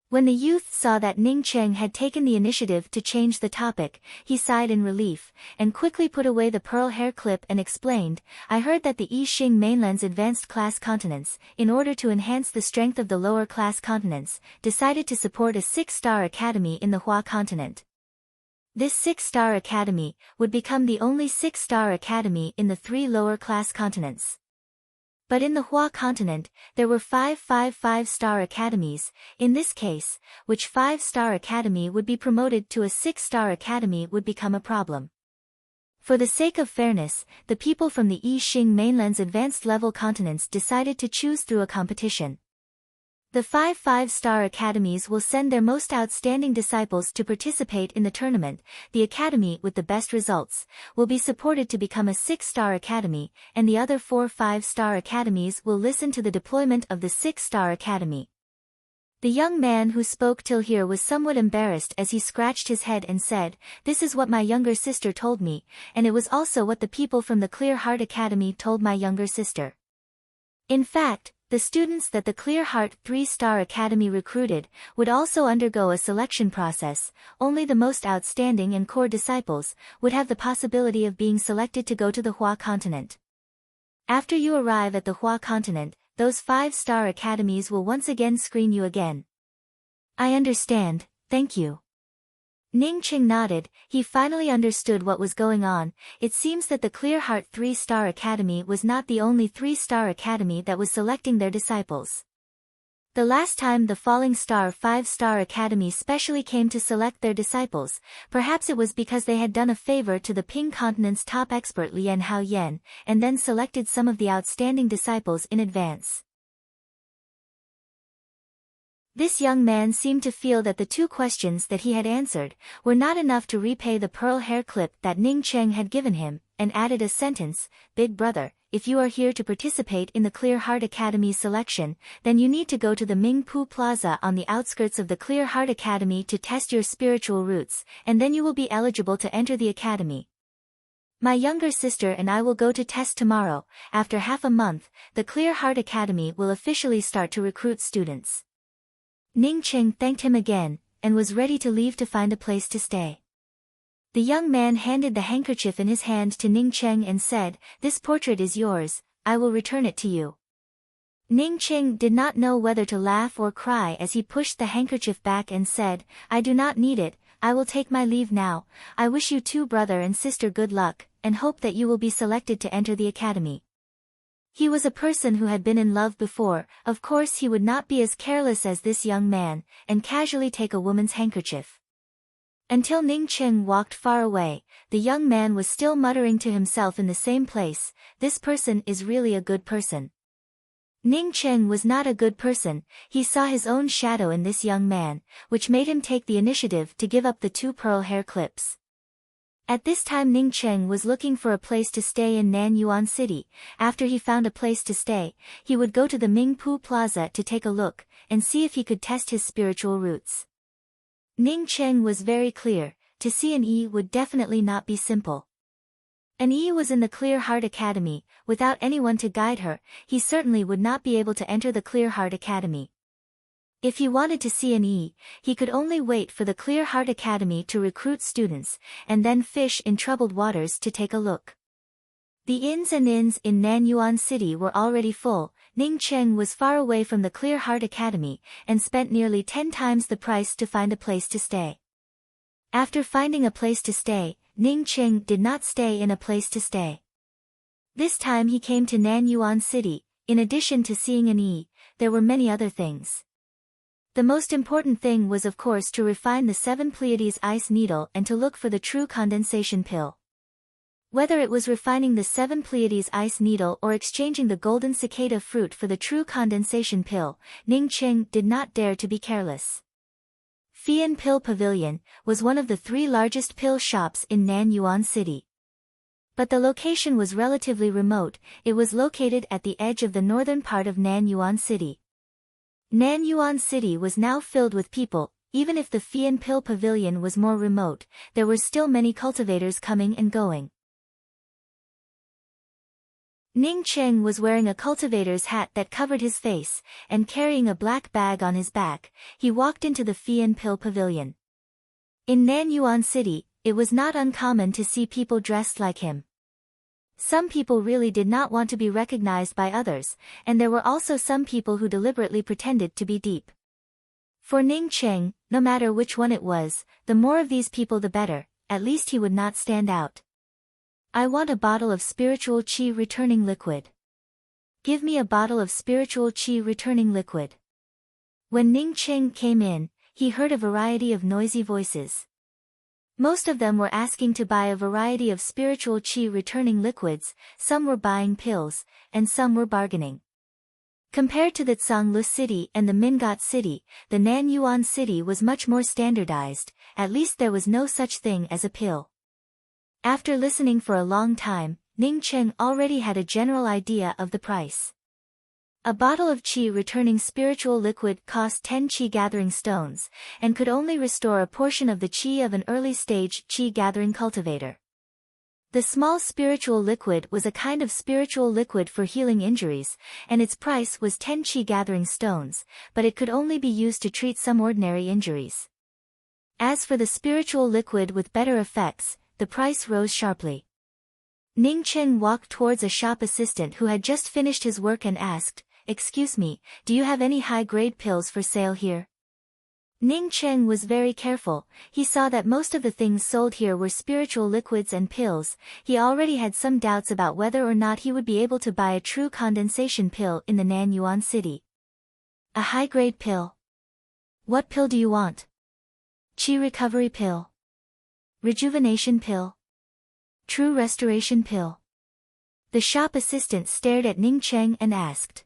[SPEAKER 1] When the youth saw that Ning Cheng had taken the initiative to change the topic, he sighed in relief, and quickly put away the pearl hair clip and explained, "I heard that the Yixing mainland's advanced class continents, in order to enhance the strength of the lower class continents, decided to support a 6-star academy in the Hua continent. This 6-star academy would become the only 6-star academy in the 3 lower class continents. But in the Hua continent, there were 5 5-star academies. In this case, which 5-star academy would be promoted to a 6-star academy would become a problem. For the sake of fairness, the people from the Yixing mainland's advanced level continents decided to choose through a competition. The 5 5-star academies will send their most outstanding disciples to participate in the tournament. The academy with the best results will be supported to become a 6-star academy, and the other 4 5-star academies will listen to the deployment of the 6-star academy." The young man who spoke till here was somewhat embarrassed as he scratched his head and said, "This is what my younger sister told me, and it was also what the people from the Clear Heart Academy told my younger sister. In fact, the students that the Clear Heart 3-star Academy recruited would also undergo a selection process. Only the most outstanding and core disciples would have the possibility of being selected to go to the Hua continent. After you arrive at the Hua continent, those 5-star academies will once again screen you again." "I understand, thank you." Ning Cheng nodded. He finally understood what was going on. It seems that the Clear Heart 3-star Academy was not the only 3-star academy that was selecting their disciples. The last time the Falling Star 5-star Academy specially came to select their disciples, perhaps it was because they had done a favor to the Ping continent's top expert Lian Haoyan, and then selected some of the outstanding disciples in advance. This young man seemed to feel that the 2 questions that he had answered were not enough to repay the pearl hair clip that Ning Cheng had given him, and added a sentence, "Big brother, if you are here to participate in the Clear Heart Academy selection, then you need to go to the Mingpu Plaza on the outskirts of the Clear Heart Academy to test your spiritual roots, and then you will be eligible to enter the academy. My younger sister and I will go to test tomorrow. After half a month, the Clear Heart Academy will officially start to recruit students." Ning Cheng thanked him again, and was ready to leave to find a place to stay. The young man handed the handkerchief in his hand to Ning Cheng and said, "This portrait is yours, I will return it to you." Ning Cheng did not know whether to laugh or cry as he pushed the handkerchief back and said, "I do not need it, I will take my leave now. I wish you 2 brother and sister good luck, and hope that you will be selected to enter the academy." He was a person who had been in love before. Of course he would not be as careless as this young man, and casually take a woman's handkerchief. Until Ning Cheng walked far away, the young man was still muttering to himself in the same place, "This person is really a good person." Ning Cheng was not a good person. He saw his own shadow in this young man, which made him take the initiative to give up the 2 pearl hair clips. At this time Ning Cheng was looking for a place to stay in Nanyuan City. After he found a place to stay, he would go to the Mingpu Plaza to take a look, and see if he could test his spiritual roots. Ning Cheng was very clear, to see an E would definitely not be simple. An E was in the Clear Heart Academy. Without anyone to guide her, he certainly would not be able to enter the Clear Heart Academy. If he wanted to see an E, he could only wait for the Clear Heart Academy to recruit students, and then fish in troubled waters to take a look. The inns and inns in Nanyuan City were already full. Ning Cheng was far away from the Clear Heart Academy, and spent nearly 10 times the price to find a place to stay. After finding a place to stay, Ning Cheng did not stay in a place to stay. This time he came to Nanyuan City. In addition to seeing an E, there were many other things. The most important thing was of course to refine the 7 Pleiades ice needle and to look for the true condensation pill. Whether it was refining the 7 Pleiades ice needle or exchanging the golden cicada fruit for the true condensation pill, Ning Qing did not dare to be careless. Fian Pill Pavilion was one of the 3 largest pill shops in Nanyuan City. But the location was relatively remote. It was located at the edge of the northern part of Nanyuan City. Nanyuan City was now filled with people. Even if the Fian Pill Pavilion was more remote, there were still many cultivators coming and going. Ning Cheng was wearing a cultivator's hat that covered his face, and carrying a black bag on his back. He walked into the Fian Pill Pavilion. In Nanyuan City, it was not uncommon to see people dressed like him. Some people really did not want to be recognized by others, and there were also some people who deliberately pretended to be deep. For Ning Cheng, no matter which one it was, the more of these people the better, at least he would not stand out. I want a bottle of spiritual qi returning liquid. Give me a bottle of spiritual qi returning liquid. When Ning Cheng came in, he heard a variety of noisy voices. Most of them were asking to buy a variety of spiritual qi returning liquids, some were buying pills, and some were bargaining. Compared to the Zhanglu city and the Mingat city, the Nanyuan city was much more standardized. At least there was no such thing as a pill. After listening for a long time, Ning Cheng already had a general idea of the price. A bottle of qi returning spiritual liquid cost 10 qi gathering stones, and could only restore a portion of the qi of an early stage qi gathering cultivator. The small spiritual liquid was a kind of spiritual liquid for healing injuries, and its price was 10 qi gathering stones, but it could only be used to treat some ordinary injuries. As for the spiritual liquid with better effects, the price rose sharply. Ning Cheng walked towards a shop assistant who had just finished his work and asked, "Excuse me, do you have any high-grade pills for sale here?" Ning Cheng was very careful. He saw that most of the things sold here were spiritual liquids and pills. He already had some doubts about whether or not he would be able to buy a true condensation pill in the Nanyuan city. A high-grade pill. What pill do you want? Qi recovery pill. Rejuvenation pill. True restoration pill. The shop assistant stared at Ning Cheng and asked.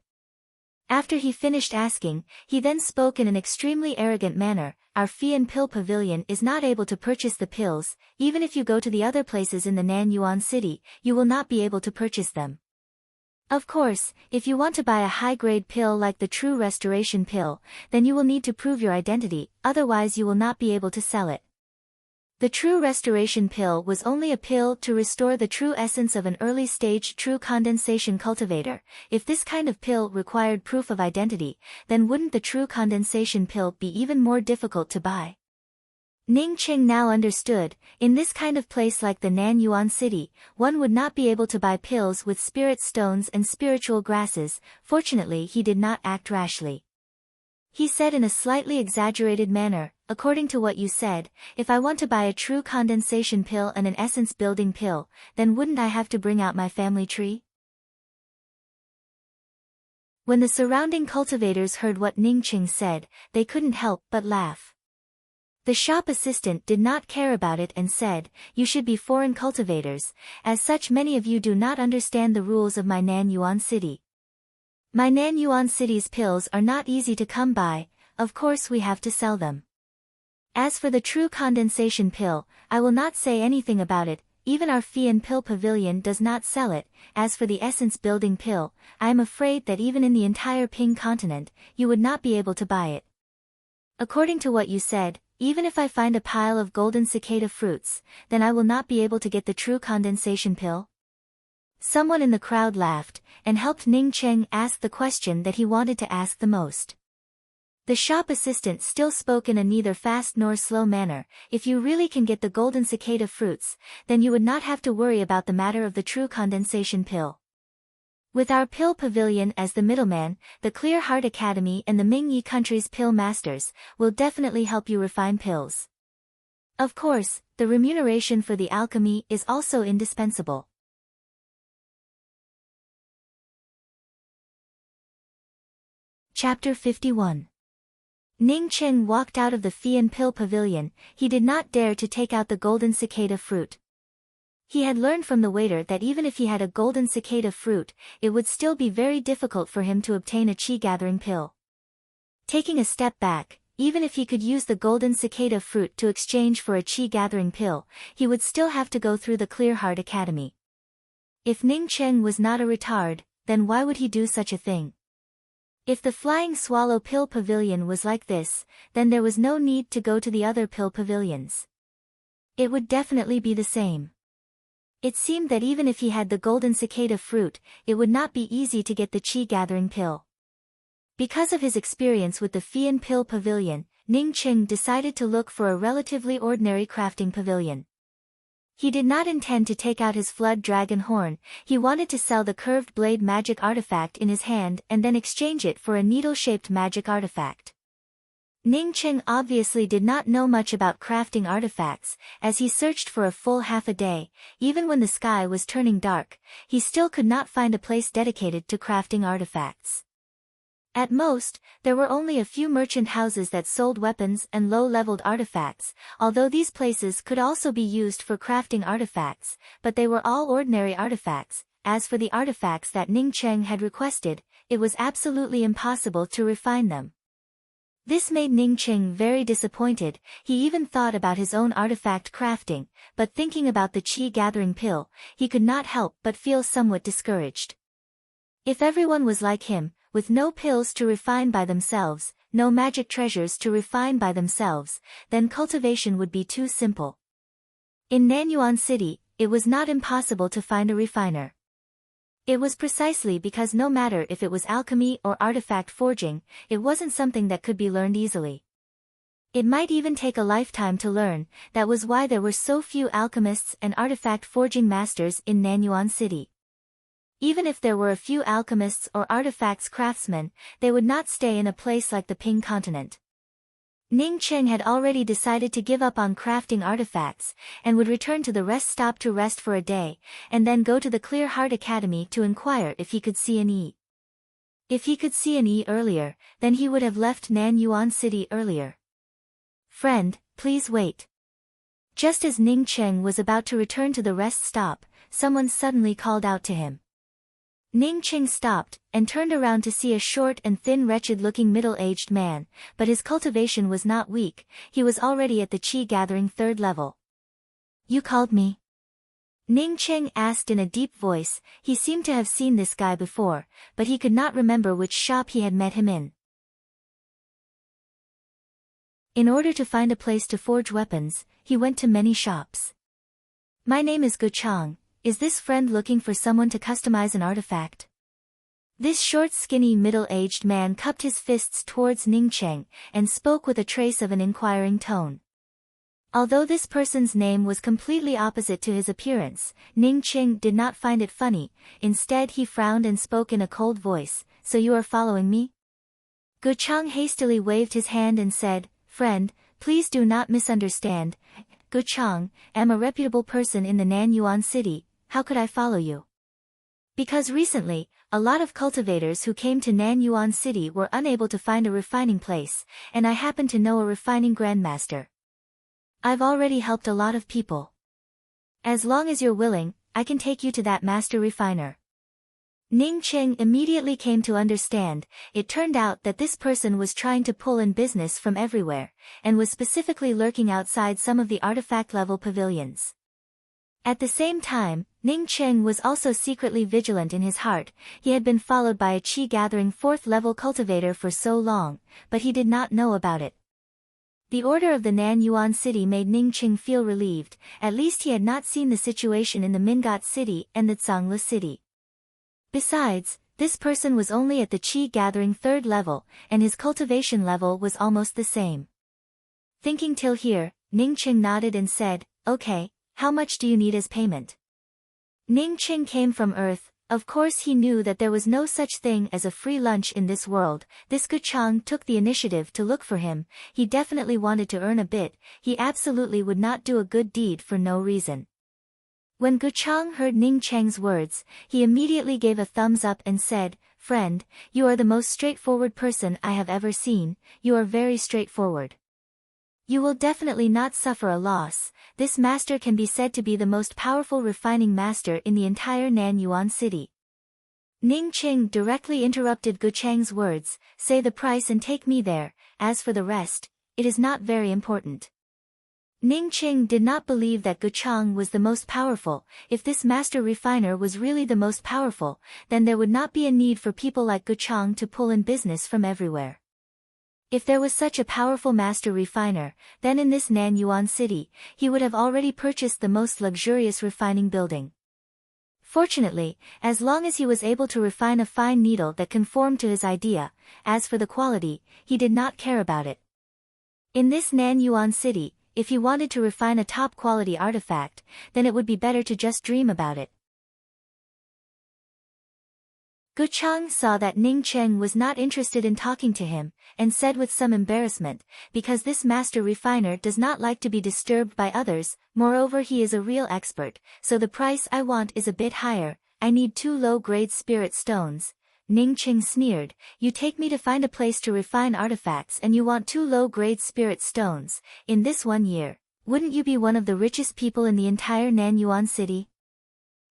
[SPEAKER 1] After he finished asking, he then spoke in an extremely arrogant manner, "Our Fian Pill Pavilion is not able to purchase the pills. Even if you go to the other places in the Nanyuan city, you will not be able to purchase them. Of course, if you want to buy a high-grade pill like the True Restoration pill, then you will need to prove your identity, otherwise you will not be able to sell it." The True Restoration pill was only a pill to restore the true essence of an early-stage true condensation cultivator. If this kind of pill required proof of identity, then wouldn't the true condensation pill be even more difficult to buy? Ning Cheng now understood. In this kind of place like the Nanyuan city, one would not be able to buy pills with spirit stones and spiritual grasses. Fortunately, he did not act rashly. He said in a slightly exaggerated manner, "According to what you said, if I want to buy a true condensation pill and an essence-building pill, then wouldn't I have to bring out my family tree?" When the surrounding cultivators heard what Ning Cheng said, they couldn't help but laugh. The shop assistant did not care about it and said, "You should be foreign cultivators, as such many of you do not understand the rules of my Nanyuan city. My Nanyuan city's pills are not easy to come by, of course we have to sell them. As for the true condensation pill, I will not say anything about it, even our Fian Pill Pavilion does not sell it. As for the essence-building pill, I am afraid that even in the entire Ping continent, you would not be able to buy it. According to what you said, even if I find a pile of golden cicada fruits, then I will not be able to get the true condensation pill?" Someone in the crowd laughed, and helped Ning Cheng ask the question that he wanted to ask the most. The shop assistant still spoke in a neither fast nor slow manner. "If you really can get the golden cicada fruits, then you would not have to worry about the matter of the true condensation pill. With our pill pavilion as the middleman, the Clear Heart Academy and the Mingyi country's pill masters will definitely help you refine pills. Of course, the remuneration for the alchemy is also indispensable." Chapter 51. Ning Cheng walked out of the Fee and Pill Pavilion. He did not dare to take out the golden cicada fruit. He had learned from the waiter that even if he had a golden cicada fruit, it would still be very difficult for him to obtain a chi-gathering pill. Taking a step back, even if he could use the golden cicada fruit to exchange for a chi-gathering pill, he would still have to go through the Clear Heart Academy. If Ning Cheng was not a retard, then why would he do such a thing? If the Flying Swallow Pill Pavilion was like this, then there was no need to go to the other pill pavilions. It would definitely be the same. It seemed that even if he had the golden cicada fruit, it would not be easy to get the chi-gathering pill. Because of his experience with the Fee and Pill Pavilion, Ning Cheng decided to look for a relatively ordinary crafting pavilion. He did not intend to take out his Flood Dragon Horn. He wanted to sell the curved blade magic artifact in his hand and then exchange it for a needle-shaped magic artifact. Ning Cheng obviously did not know much about crafting artifacts, as he searched for a full half a day. Even when the sky was turning dark, he still could not find a place dedicated to crafting artifacts. At most, there were only a few merchant houses that sold weapons and low-leveled artifacts, although these places could also be used for crafting artifacts, but they were all ordinary artifacts. As for the artifacts that Ning Cheng had requested, it was absolutely impossible to refine them. This made Ning Cheng very disappointed. He even thought about his own artifact crafting, but thinking about the chi-gathering pill, he could not help but feel somewhat discouraged. If everyone was like him, with no pills to refine by themselves, no magic treasures to refine by themselves, then cultivation would be too simple. In Nanyuan City, it was not impossible to find a refiner. It was precisely because no matter if it was alchemy or artifact forging, it wasn't something that could be learned easily. It might even take a lifetime to learn. That was why there were so few alchemists and artifact forging masters in Nanyuan City. Even if there were a few alchemists or artifacts craftsmen, they would not stay in a place like the Ping Continent. Ning Cheng had already decided to give up on crafting artifacts, and would return to the rest stop to rest for a day, and then go to the Clear Heart Academy to inquire if he could see an E. If he could see an E earlier, then he would have left Nanyuan City earlier. Friend, please wait. Just as Ning Cheng was about to return to the rest stop, someone suddenly called out to him. Ning Cheng stopped, and turned around to see a short and thin wretched-looking middle-aged man, but his cultivation was not weak. He was already at the chi-gathering 3rd level. You called me? Ning Cheng asked in a deep voice. He seemed to have seen this guy before, but he could not remember which shop he had met him in. In order to find a place to forge weapons, he went to many shops. My name is Gu Chang. Is this friend looking for someone to customize an artifact? This short skinny middle-aged man cupped his fists towards Ning Cheng, and spoke with a trace of an inquiring tone. Although this person's name was completely opposite to his appearance, Ning Cheng did not find it funny. Instead he frowned and spoke in a cold voice. So you are following me? Gu Chang hastily waved his hand and said, Friend, please do not misunderstand. Gu Chang, am a reputable person in the Nanyuan City. How could I follow you? Because recently, a lot of cultivators who came to Nanyuan City were unable to find a refining place, and I happen to know a refining grandmaster. I've already helped a lot of people. As long as you're willing, I can take you to that master refiner. Ning Cheng immediately came to understand. It turned out that this person was trying to pull in business from everywhere, and was specifically lurking outside some of the artifact-level pavilions. At the same time, Ning Cheng was also secretly vigilant in his heart. He had been followed by a chi-gathering 4th-level cultivator for so long, but he did not know about it. The order of the Nanyuan City made Ning Cheng feel relieved. At least he had not seen the situation in the Mingat City and the Zhangla City. Besides, this person was only at the chi-gathering 3rd level, and his cultivation level was almost the same. Thinking till here, Ning Cheng nodded and said, Okay. How much do you need as payment? Ning Cheng came from Earth. Of course he knew that there was no such thing as a free lunch in this world. This Gu Chang took the initiative to look for him. He definitely wanted to earn a bit. He absolutely would not do a good deed for no reason. When Guchang heard Ning Cheng's words, he immediately gave a thumbs up and said, "Friend, you are the most straightforward person I have ever seen, you are very straightforward. You will definitely not suffer a loss. This master can be said to be the most powerful refining master in the entire Nanyuan city." Ning Cheng directly interrupted Guchang's words, "Say the price and take me there, as for the rest, it is not very important." Ning Cheng did not believe that Guchang was the most powerful. If this master refiner was really the most powerful, then there would not be a need for people like Guchang to pull in business from everywhere. If there was such a powerful master refiner, then in this Nanyuan city, he would have already purchased the most luxurious refining building. Fortunately, as long as he was able to refine a fine needle that conformed to his idea, as for the quality, he did not care about it. In this Nanyuan city, if he wanted to refine a top-quality artifact, then it would be better to just dream about it. Guchang saw that Ning Cheng was not interested in talking to him, and said with some embarrassment, "Because this master refiner does not like to be disturbed by others, moreover he is a real expert, so the price I want is a bit higher, I need 2 low-grade spirit stones." Ning Cheng sneered, "You take me to find a place to refine artifacts and you want 2 low-grade spirit stones, in this 1 year, wouldn't you be one of the richest people in the entire Nanyuan city?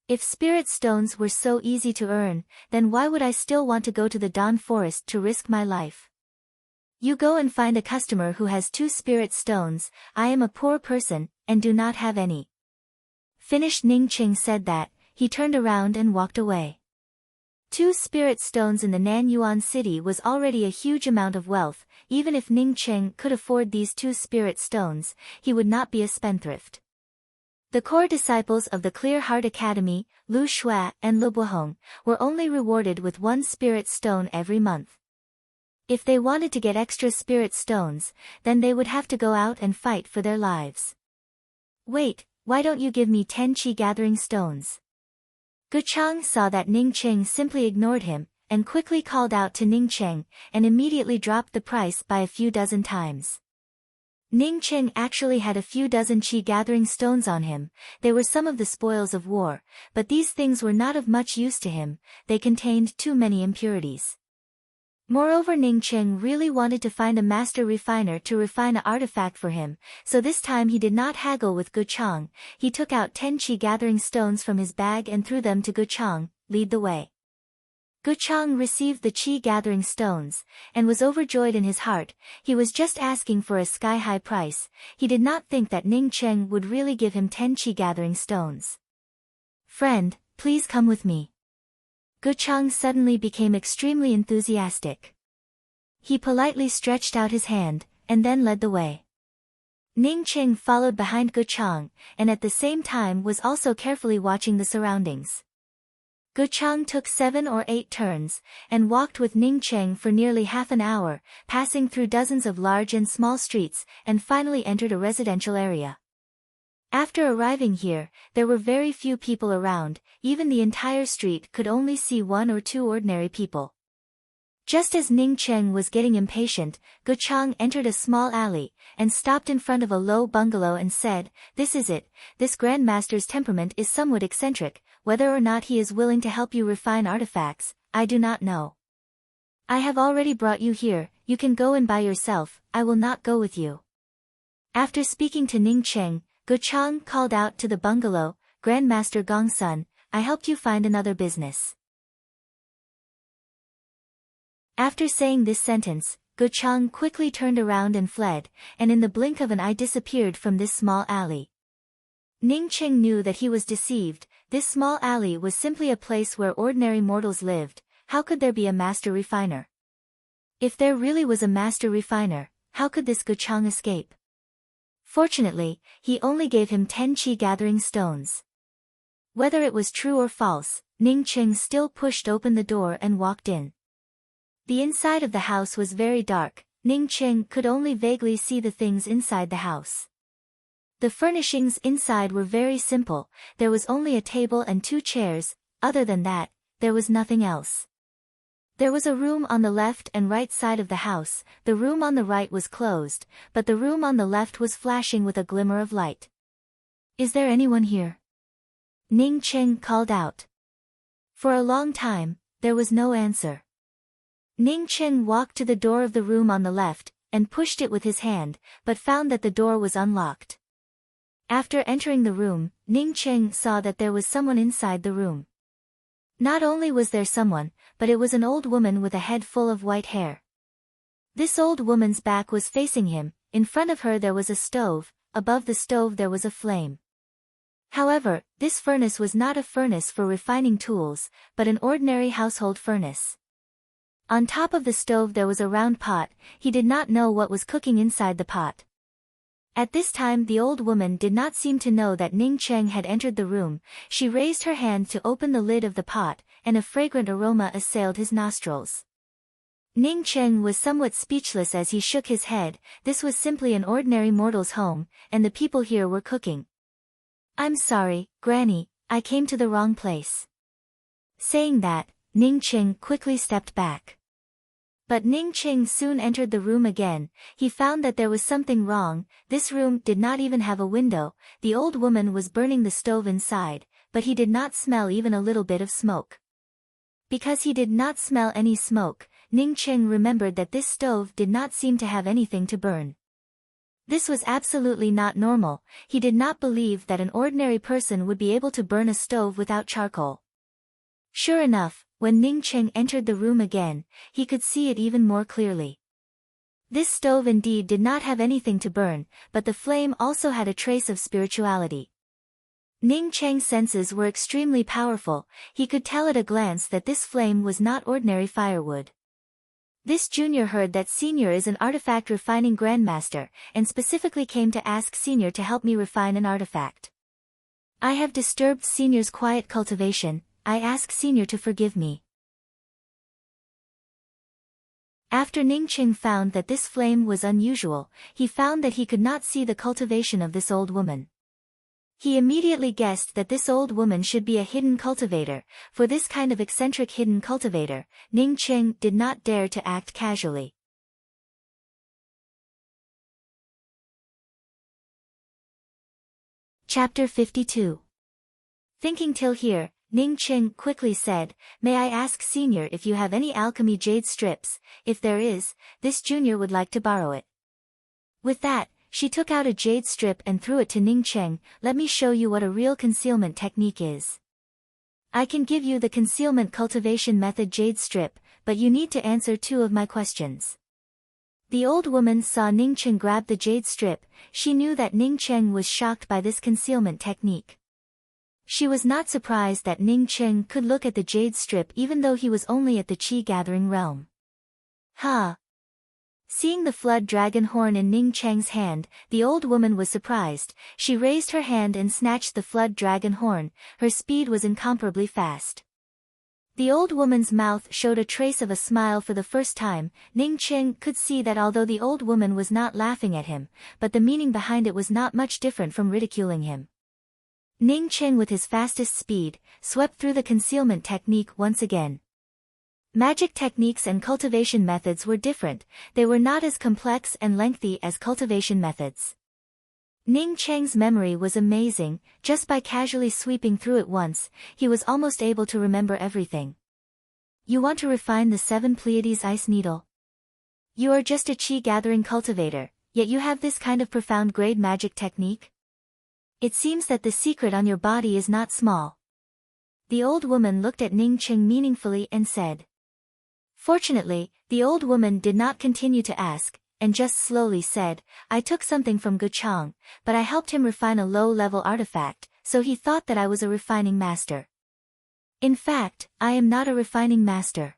[SPEAKER 1] If spirit stones were so easy to earn, then why would I still want to go to the Dawn Forest to risk my life? You go and find a customer who has 2 spirit stones, I am a poor person, and do not have any." Finished Ning Cheng said that, he turned around and walked away. 2 spirit stones in the Nanyuan city was already a huge amount of wealth. Even if Ning Cheng could afford these 2 spirit stones, he would not be a spendthrift. The core disciples of the Clear Heart Academy, Lu Shui and Lu Buhong, were only rewarded with 1 spirit stone every month. If they wanted to get extra spirit stones, then they would have to go out and fight for their lives. "Wait, why don't you give me 10 chi gathering stones?" Guchang saw that Ning Cheng simply ignored him, and quickly called out to Ning Cheng, and immediately dropped the price by a few dozen times. Ning Cheng actually had a few dozen chi gathering stones on him. They were some of the spoils of war, but these things were not of much use to him, they contained too many impurities. Moreover, Ning Cheng really wanted to find a master refiner to refine an artifact for him, so this time he did not haggle with Guchang. He took out 10 chi gathering stones from his bag and threw them to Guchang, "Lead the way." Guchang received the chi gathering stones, and was overjoyed in his heart. He was just asking for a sky-high price. He did not think that Ning Cheng would really give him 10 chi gathering stones. "Friend, please come with me." Guchang suddenly became extremely enthusiastic. He politely stretched out his hand, and then led the way. Ning Cheng followed behind Guchang, and at the same time was also carefully watching the surroundings. Guchang took 7 or 8 turns, and walked with Ning Cheng for nearly half an hour, passing through dozens of large and small streets, and finally entered a residential area. After arriving here, there were very few people around, even the entire street could only see 1 or 2 ordinary people. Just as Ning Cheng was getting impatient, Guchang entered a small alley, and stopped in front of a low bungalow and said, "This is it, this Grandmaster's temperament is somewhat eccentric, whether or not he is willing to help you refine artifacts, I do not know. I have already brought you here, you can go in by yourself, I will not go with you." After speaking to Ning Cheng, Guchang called out to the bungalow, "Grandmaster Gongsun, I helped you find another business." After saying this sentence, Guchang quickly turned around and fled, and in the blink of an eye disappeared from this small alley. Ning Cheng knew that he was deceived. This small alley was simply a place where ordinary mortals lived. How could there be a master refiner? If there really was a master refiner, how could this Guchang escape? Fortunately, he only gave him 10 chi gathering stones. Whether it was true or false, Ning Cheng still pushed open the door and walked in. The inside of the house was very dark. Ning Cheng could only vaguely see the things inside the house. The furnishings inside were very simple. There was only a table and 2 chairs. Other than that, there was nothing else. There was a room on the left and right side of the house. The room on the right was closed, but the room on the left was flashing with a glimmer of light. "Is there anyone here?" Ning Cheng called out. For a long time, there was no answer. Ning Cheng walked to the door of the room on the left, and pushed it with his hand, but found that the door was unlocked. After entering the room, Ning Cheng saw that there was someone inside the room. Not only was there someone, but it was an old woman with a head full of white hair. This old woman's back was facing him, in front of her there was a stove, above the stove there was a flame. However, this furnace was not a furnace for refining tools, but an ordinary household furnace. On top of the stove there was a round pot. He did not know what was cooking inside the pot. At this time the old woman did not seem to know that Ning Cheng had entered the room. She raised her hand to open the lid of the pot, and a fragrant aroma assailed his nostrils. Ning Cheng was somewhat speechless as he shook his head. This was simply an ordinary mortal's home, and the people here were cooking. "I'm sorry, Granny, I came to the wrong place." Saying that, Ning Cheng quickly stepped back. But Ning Cheng soon entered the room again. He found that there was something wrong. This room did not even have a window. The old woman was burning the stove inside, but he did not smell even a little bit of smoke. Because he did not smell any smoke, Ning Cheng remembered that this stove did not seem to have anything to burn. This was absolutely not normal. He did not believe that an ordinary person would be able to burn a stove without charcoal. Sure enough, when Ning Cheng entered the room again, he could see it even more clearly. This stove indeed did not have anything to burn, but the flame also had a trace of spirituality. Ning Cheng's senses were extremely powerful. He could tell at a glance that this flame was not ordinary firewood. This junior heard that Senior is an artifact refining grandmaster, and specifically came to ask Senior to help me refine an artifact. I have disturbed Senior's quiet cultivation. I ask Senior to forgive me. After Ning Cheng found that this flame was unusual, he found that he could not see the cultivation of this old woman. He immediately guessed that this old woman should be a hidden cultivator. For this kind of eccentric hidden cultivator, Ning Cheng did not dare to act casually. Chapter 52. Thinking till here, Ning Cheng quickly said, "May I ask Senior if you have any alchemy jade strips? If there is, this junior would like to borrow it." With that, she took out a jade strip and threw it to Ning Cheng. "Let me show you what a real concealment technique is. I can give you the concealment cultivation method jade strip, but you need to answer 2 of my questions." The old woman saw Ning Cheng grab the jade strip. She knew that Ning Cheng was shocked by this concealment technique. She was not surprised that Ning Cheng could look at the jade strip even though he was only at the chi-gathering realm. "Huh." Seeing the flood dragon horn in Ning Cheng's hand, the old woman was surprised. She raised her hand and snatched the flood dragon horn. Her speed was incomparably fast. The old woman's mouth showed a trace of a smile for the first time. Ning Cheng could see that although the old woman was not laughing at him, but the meaning behind it was not much different from ridiculing him. Ning Cheng with his fastest speed, swept through the concealment technique once again. Magic techniques and cultivation methods were different. They were not as complex and lengthy as cultivation methods. Ning Cheng's memory was amazing. Just by casually sweeping through it once, he was almost able to remember everything. "You want to refine the 7 Pleiades ice needle? You are just a chi-gathering cultivator, yet you have this kind of profound grade magic technique? It seems that the secret on your body is not small." The old woman looked at Ning Cheng meaningfully and said. Fortunately, the old woman did not continue to ask, and just slowly said, "I took something from Guchang, but I helped him refine a low-level artifact, so he thought that I was a refining master. In fact, I am not a refining master."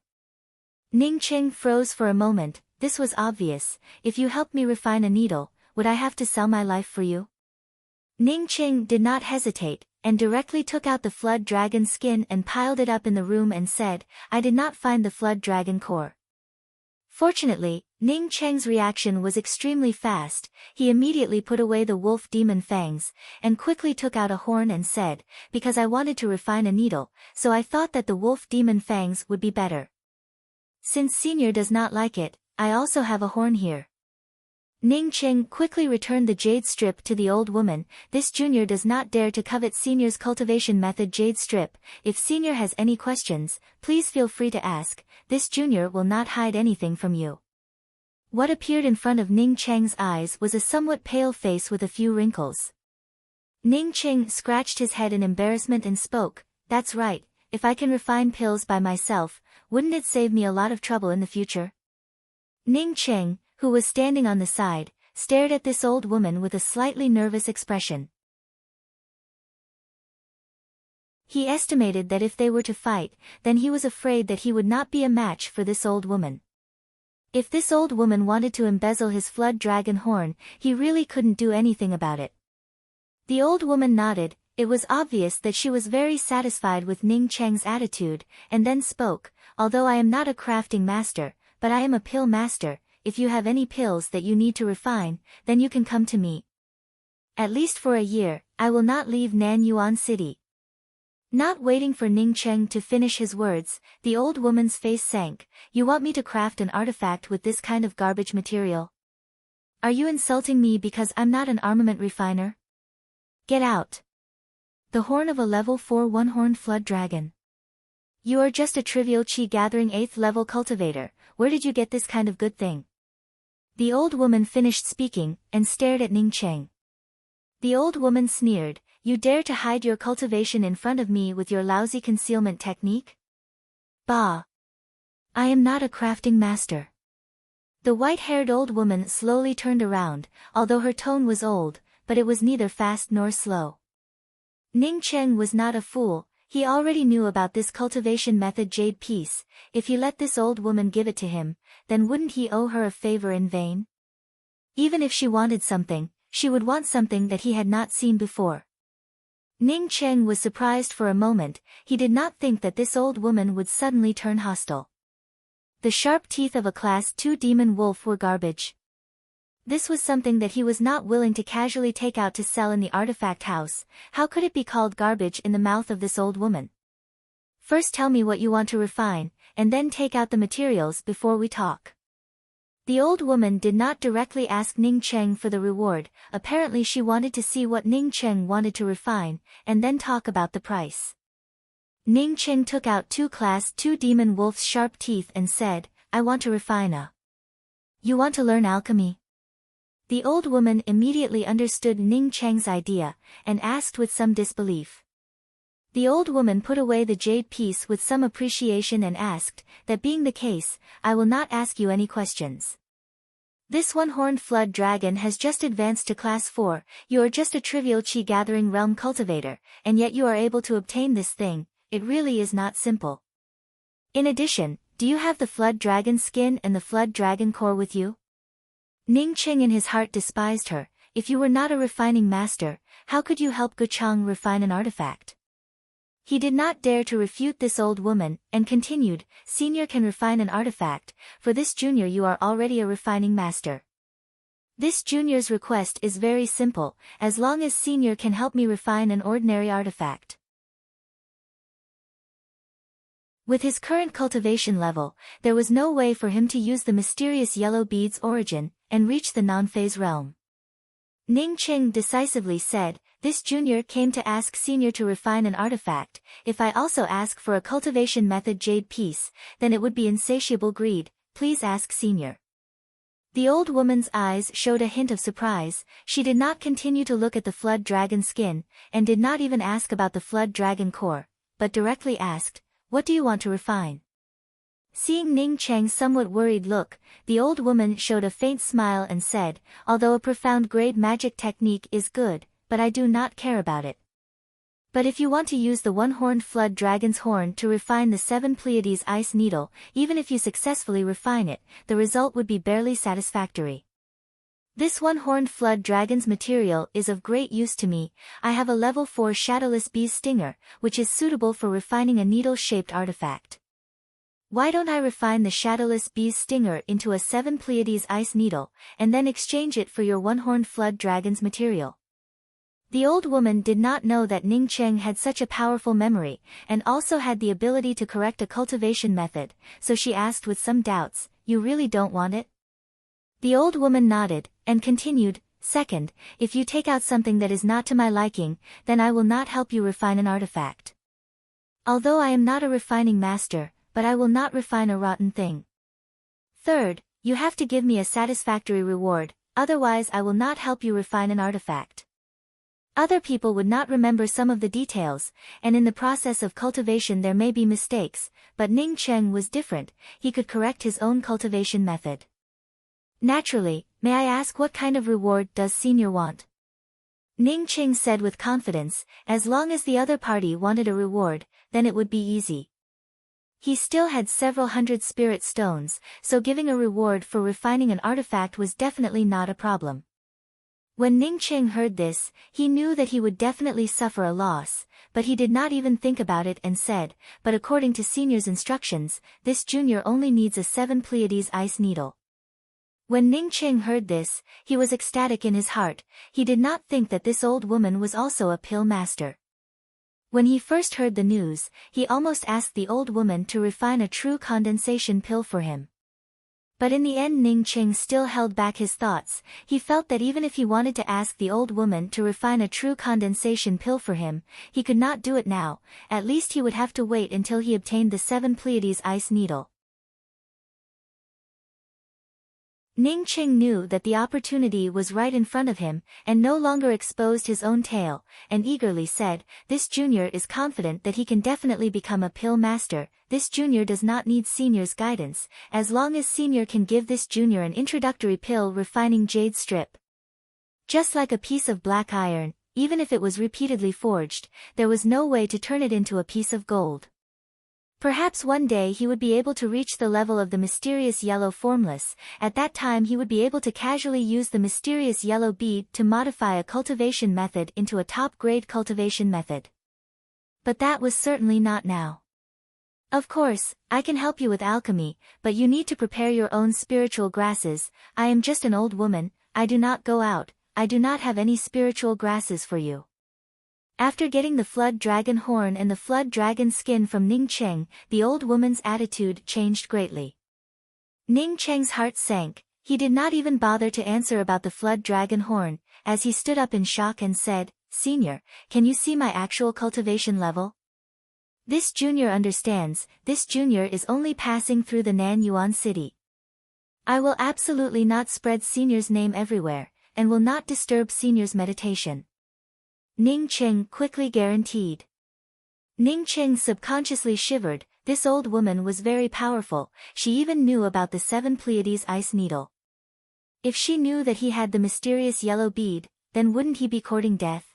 [SPEAKER 1] Ning Cheng froze for a moment. This was obvious. "If you helped me refine a needle, would I have to sell my life for you?" Ning Cheng did not hesitate, and directly took out the flood dragon skin and piled it up in the room and said, "I did not find the flood dragon core." Fortunately, Ning Cheng's reaction was extremely fast. He immediately put away the wolf demon fangs, and quickly took out a horn and said, "Because I wanted to refine a needle, so I thought that the wolf demon fangs would be better. Since Senior does not like it, I also have a horn here." Ning Cheng quickly returned the jade strip to the old woman. This junior does not dare to covet senior's cultivation method jade strip. If senior has any questions, please feel free to ask. This junior will not hide anything from you. What appeared in front of Ning Cheng's eyes was a somewhat pale face with a few wrinkles. Ning Cheng scratched his head in embarrassment and spoke, "That's right, if I can refine pills by myself, wouldn't it save me a lot of trouble in the future?" Ning Cheng, who was standing on the side, stared at this old woman with a slightly nervous expression. He estimated that if they were to fight, then he was afraid that he would not be a match for this old woman. If this old woman wanted to embezzle his flood dragon horn, he really couldn't do anything about it. The old woman nodded. It was obvious that she was very satisfied with Ning Cheng's attitude, and then spoke, "Although I am not a crafting master, but I am a pill master. If you have any pills that you need to refine, then you can come to me. At least for a year, I will not leave Nanyuan City." Not waiting for Ning Cheng to finish his words, the old woman's face sank. "You want me to craft an artifact with this kind of garbage material? Are you insulting me because I'm not an armament refiner? Get out. The horn of a level 4 one-horned flood dragon. You are just a trivial chi-gathering 8th level cultivator. Where did you get this kind of good thing?" The old woman finished speaking, and stared at Ning Cheng. The old woman sneered, "You dare to hide your cultivation in front of me with your lousy concealment technique? Bah! I am not a crafting master." The white-haired old woman slowly turned around, although her tone was old, but it was neither fast nor slow. Ning Cheng was not a fool. He already knew about this cultivation method jade piece. If he let this old woman give it to him, then wouldn't he owe her a favor in vain? Even if she wanted something, she would want something that he had not seen before. Ning Cheng was surprised for a moment. He did not think that this old woman would suddenly turn hostile. The sharp teeth of a Class 2 demon wolf were garbage. This was something that he was not willing to casually take out to sell in the artifact house. How could it be called garbage in the mouth of this old woman? "First tell me what you want to refine, and then take out the materials before we talk." The old woman did not directly ask Ning Cheng for the reward. Apparently she wanted to see what Ning Cheng wanted to refine, and then talk about the price. Ning Cheng took out 2 Class 2 demon wolf's sharp teeth and said, "I want to refine a." "You want to learn alchemy?" The old woman immediately understood Ning Cheng's idea, and asked with some disbelief. The old woman put away the jade piece with some appreciation and asked, "That being the case, I will not ask you any questions. This one-horned flood dragon has just advanced to Class 4, you are just a trivial chi-gathering realm cultivator, and yet you are able to obtain this thing. It really is not simple. In addition, do you have the flood dragon skin and the flood dragon core with you?" Ning Cheng in his heart despised her. If you were not a refining master, how could you help Guchang refine an artifact? He did not dare to refute this old woman, and continued, "Senior can refine an artifact. For this junior you are already a refining master. This junior's request is very simple, as long as senior can help me refine an ordinary artifact." With his current cultivation level, there was no way for him to use the mysterious yellow bead's origin, and reach the non-phase realm. Ning Cheng decisively said, "This junior came to ask senior to refine an artifact. If I also ask for a cultivation method jade piece, then it would be insatiable greed. Please ask senior." The old woman's eyes showed a hint of surprise. She did not continue to look at the flood dragon skin, and did not even ask about the flood dragon core, but directly asked, "What do you want to refine?" Seeing Ning Cheng's somewhat worried look, the old woman showed a faint smile and said, "Although a profound grade magic technique is good, but I do not care about it. But if you want to use the one-horned flood dragon's horn to refine the 7 Pleiades ice needle, even if you successfully refine it, the result would be barely satisfactory. This one-horned flood dragon's material is of great use to me. I have a level 4 shadowless bee's stinger, which is suitable for refining a needle-shaped artifact. Why don't I refine the shadowless bee's stinger into a 7 Pleiades ice needle, and then exchange it for your one-horned flood dragon's material?" The old woman did not know that Ning Cheng had such a powerful memory, and also had the ability to correct a cultivation method, so she asked with some doubts, "You really don't want it?" The old woman nodded, and continued, "Second, if you take out something that is not to my liking, then I will not help you refine an artifact. Although I am not a refining master, but I will not refine a rotten thing. Third, you have to give me a satisfactory reward, otherwise I will not help you refine an artifact." Other people would not remember some of the details, and in the process of cultivation there may be mistakes, but Ning Cheng was different, he could correct his own cultivation method. "Naturally, may I ask what kind of reward does Senior want?" Ning Cheng said with confidence, as long as the other party wanted a reward, then it would be easy. He still had several hundred spirit stones, so giving a reward for refining an artifact was definitely not a problem. When Ning Cheng heard this, he knew that he would definitely suffer a loss, but he did not even think about it and said, "But according to Senior's instructions, this junior only needs a 7 Pleiades ice needle." When Ning Cheng heard this, he was ecstatic in his heart, he did not think that this old woman was also a pill master. When he first heard the news, he almost asked the old woman to refine a true condensation pill for him. But in the end Ning Cheng still held back his thoughts, he felt that even if he wanted to ask the old woman to refine a true condensation pill for him, he could not do it now, at least he would have to wait until he obtained the 7 Pleiades ice needle. Ning Cheng knew that the opportunity was right in front of him, and no longer exposed his own tail, and eagerly said, "This junior is confident that he can definitely become a pill master. This junior does not need Senior's guidance, as long as Senior can give this junior an introductory pill refining jade strip." Just like a piece of black iron, even if it was repeatedly forged, there was no way to turn it into a piece of gold. Perhaps one day he would be able to reach the level of the mysterious yellow formless, at that time he would be able to casually use the mysterious yellow bead to modify a cultivation method into a top-grade cultivation method. But that was certainly not now. "Of course, I can help you with alchemy, but you need to prepare your own spiritual grasses. I am just an old woman, I do not go out, I do not have any spiritual grasses for you." After getting the flood dragon horn and the flood dragon skin from Ning Cheng, the old woman's attitude changed greatly. Ning Cheng's heart sank, he did not even bother to answer about the flood dragon horn, as he stood up in shock and said, "Senior, can you see my actual cultivation level? This junior understands, this junior is only passing through the Nan Yuan city. I will absolutely not spread Senior's name everywhere, and will not disturb Senior's meditation." Ning Cheng quickly guaranteed. Ning Cheng subconsciously shivered, this old woman was very powerful, she even knew about the 7 Pleiades ice needle. If she knew that he had the mysterious yellow bead, then wouldn't he be courting death?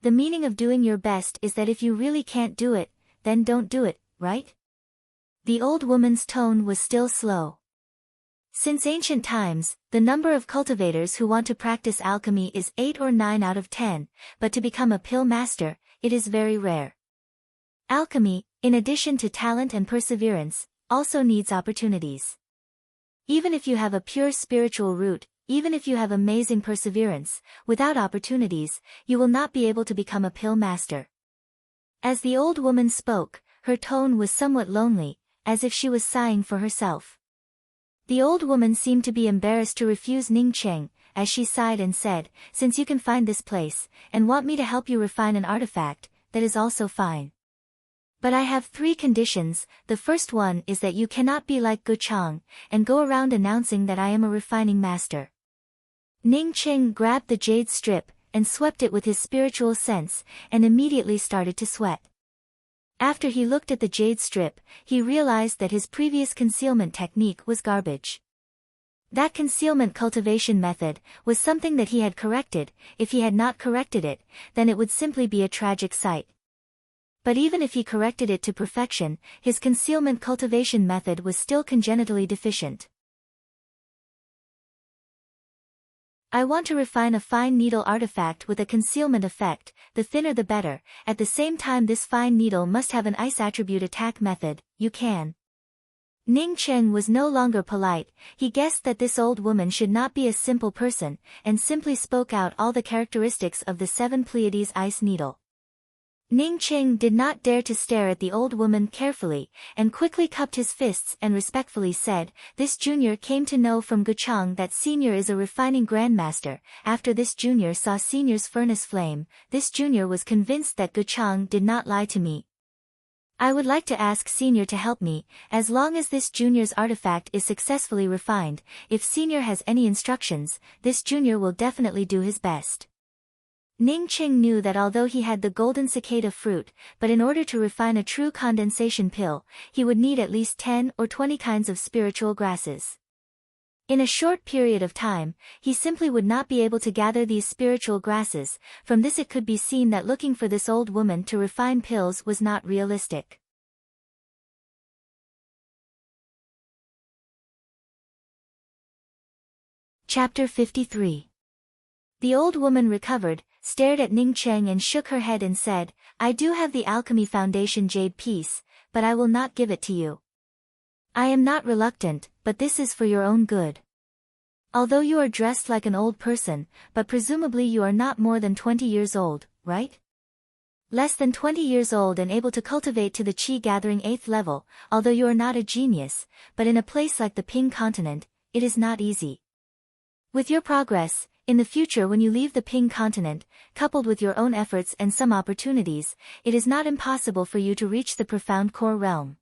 [SPEAKER 1] The meaning of doing your best is that if you really can't do it, then don't do it, right? The old woman's tone was still slow. Since ancient times, the number of cultivators who want to practice alchemy is 8 or 9 out of 10, but to become a pill master, it is very rare. Alchemy, in addition to talent and perseverance, also needs opportunities. Even if you have a pure spiritual root, even if you have amazing perseverance, without opportunities, you will not be able to become a pill master. As the old woman spoke, her tone was somewhat lonely, as if she was sighing for herself. The old woman seemed to be embarrassed to refuse Ning Cheng, as she sighed and said, "Since you can find this place, and want me to help you refine an artifact, that is also fine. But I have 3 conditions. The first one is that you cannot be like Gu Chang, and go around announcing that I am a refining master." Ning Cheng grabbed the jade strip, and swept it with his spiritual sense, and immediately started to sweat. After he looked at the jade strip, he realized that his previous concealment technique was garbage. That concealment cultivation method was something that he had corrected. If he had not corrected it, then it would simply be a tragic sight. But even if he corrected it to perfection, his concealment cultivation method was still congenitally deficient. I want to refine a fine needle artifact with a concealment effect, the thinner the better. At the same time this fine needle must have an ice attribute attack method. You can. Ning Cheng was no longer polite, he guessed that this old woman should not be a simple person, and simply spoke out all the characteristics of the 7 Pleiades ice needle. Ning Qing did not dare to stare at the old woman carefully, and quickly cupped his fists and respectfully said, "This junior came to know from Guchang that senior is a refining grandmaster." After this junior saw senior's furnace flame, this junior was convinced that Guchang did not lie to me. I would like to ask senior to help me, as long as this junior's artifact is successfully refined. If senior has any instructions, this junior will definitely do his best. Ning Qing knew that although he had the golden cicada fruit, but in order to refine a true condensation pill, he would need at least 10 or 20 kinds of spiritual grasses. In a short period of time, he simply would not be able to gather these spiritual grasses. From this it could be seen that looking for this old woman to refine pills was not realistic. Chapter 53. The old woman recovered, stared at Ning Cheng and shook her head and said, "I do have the Alchemy Foundation jade piece, but I will not give it to you. I am not reluctant, but this is for your own good. Although you are dressed like an old person, but presumably you are not more than 20 years old, right? Less than 20 years old and able to cultivate to the Qi gathering 8th level, although you are not a genius, but in a place like the Ping continent, it is not easy. With your progress, in the future when you leave the Ping continent, coupled with your own efforts and some opportunities, it is not impossible for you to reach the profound core realm.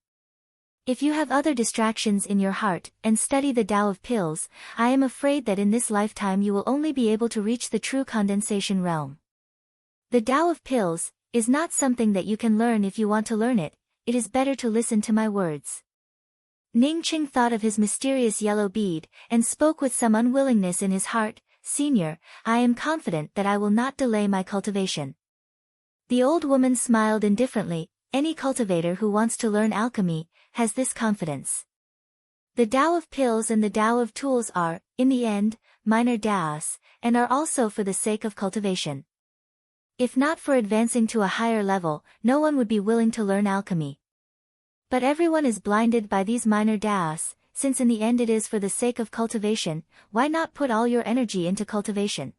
[SPEAKER 1] If you have other distractions in your heart, and study the Tao of Pills, I am afraid that in this lifetime you will only be able to reach the true condensation realm. The Tao of Pills is not something that you can learn if you want to learn it. It is better to listen to my words." Ning Qing thought of his mysterious yellow bead, and spoke with some unwillingness in his heart, "Senior, I am confident that I will not delay my cultivation." The old woman smiled indifferently. Any cultivator who wants to learn alchemy has this confidence. The Tao of Pills and the Tao of Tools are, in the end, minor Taos, and are also for the sake of cultivation. If not for advancing to a higher level, no one would be willing to learn alchemy. But everyone is blinded by these minor Taos. Since in the end it is for the sake of cultivation, why not put all your energy into cultivation?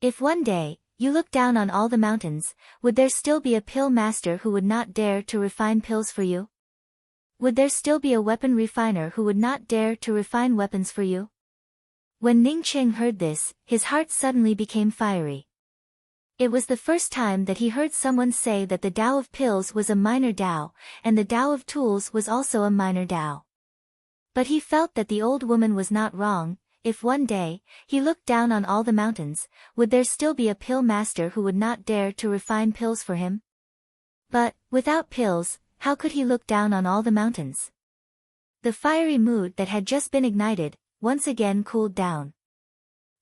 [SPEAKER 1] If one day, you look down on all the mountains, would there still be a pill master who would not dare to refine pills for you? Would there still be a weapon refiner who would not dare to refine weapons for you? When Ning Qing heard this, his heart suddenly became fiery. It was the first time that he heard someone say that the Tao of Pills was a minor Tao, and the Tao of Tools was also a minor Tao. But he felt that the old woman was not wrong. If one day, he looked down on all the mountains, would there still be a pill master who would not dare to refine pills for him? But, without pills, how could he look down on all the mountains? The fiery mood that had just been ignited, once again cooled down.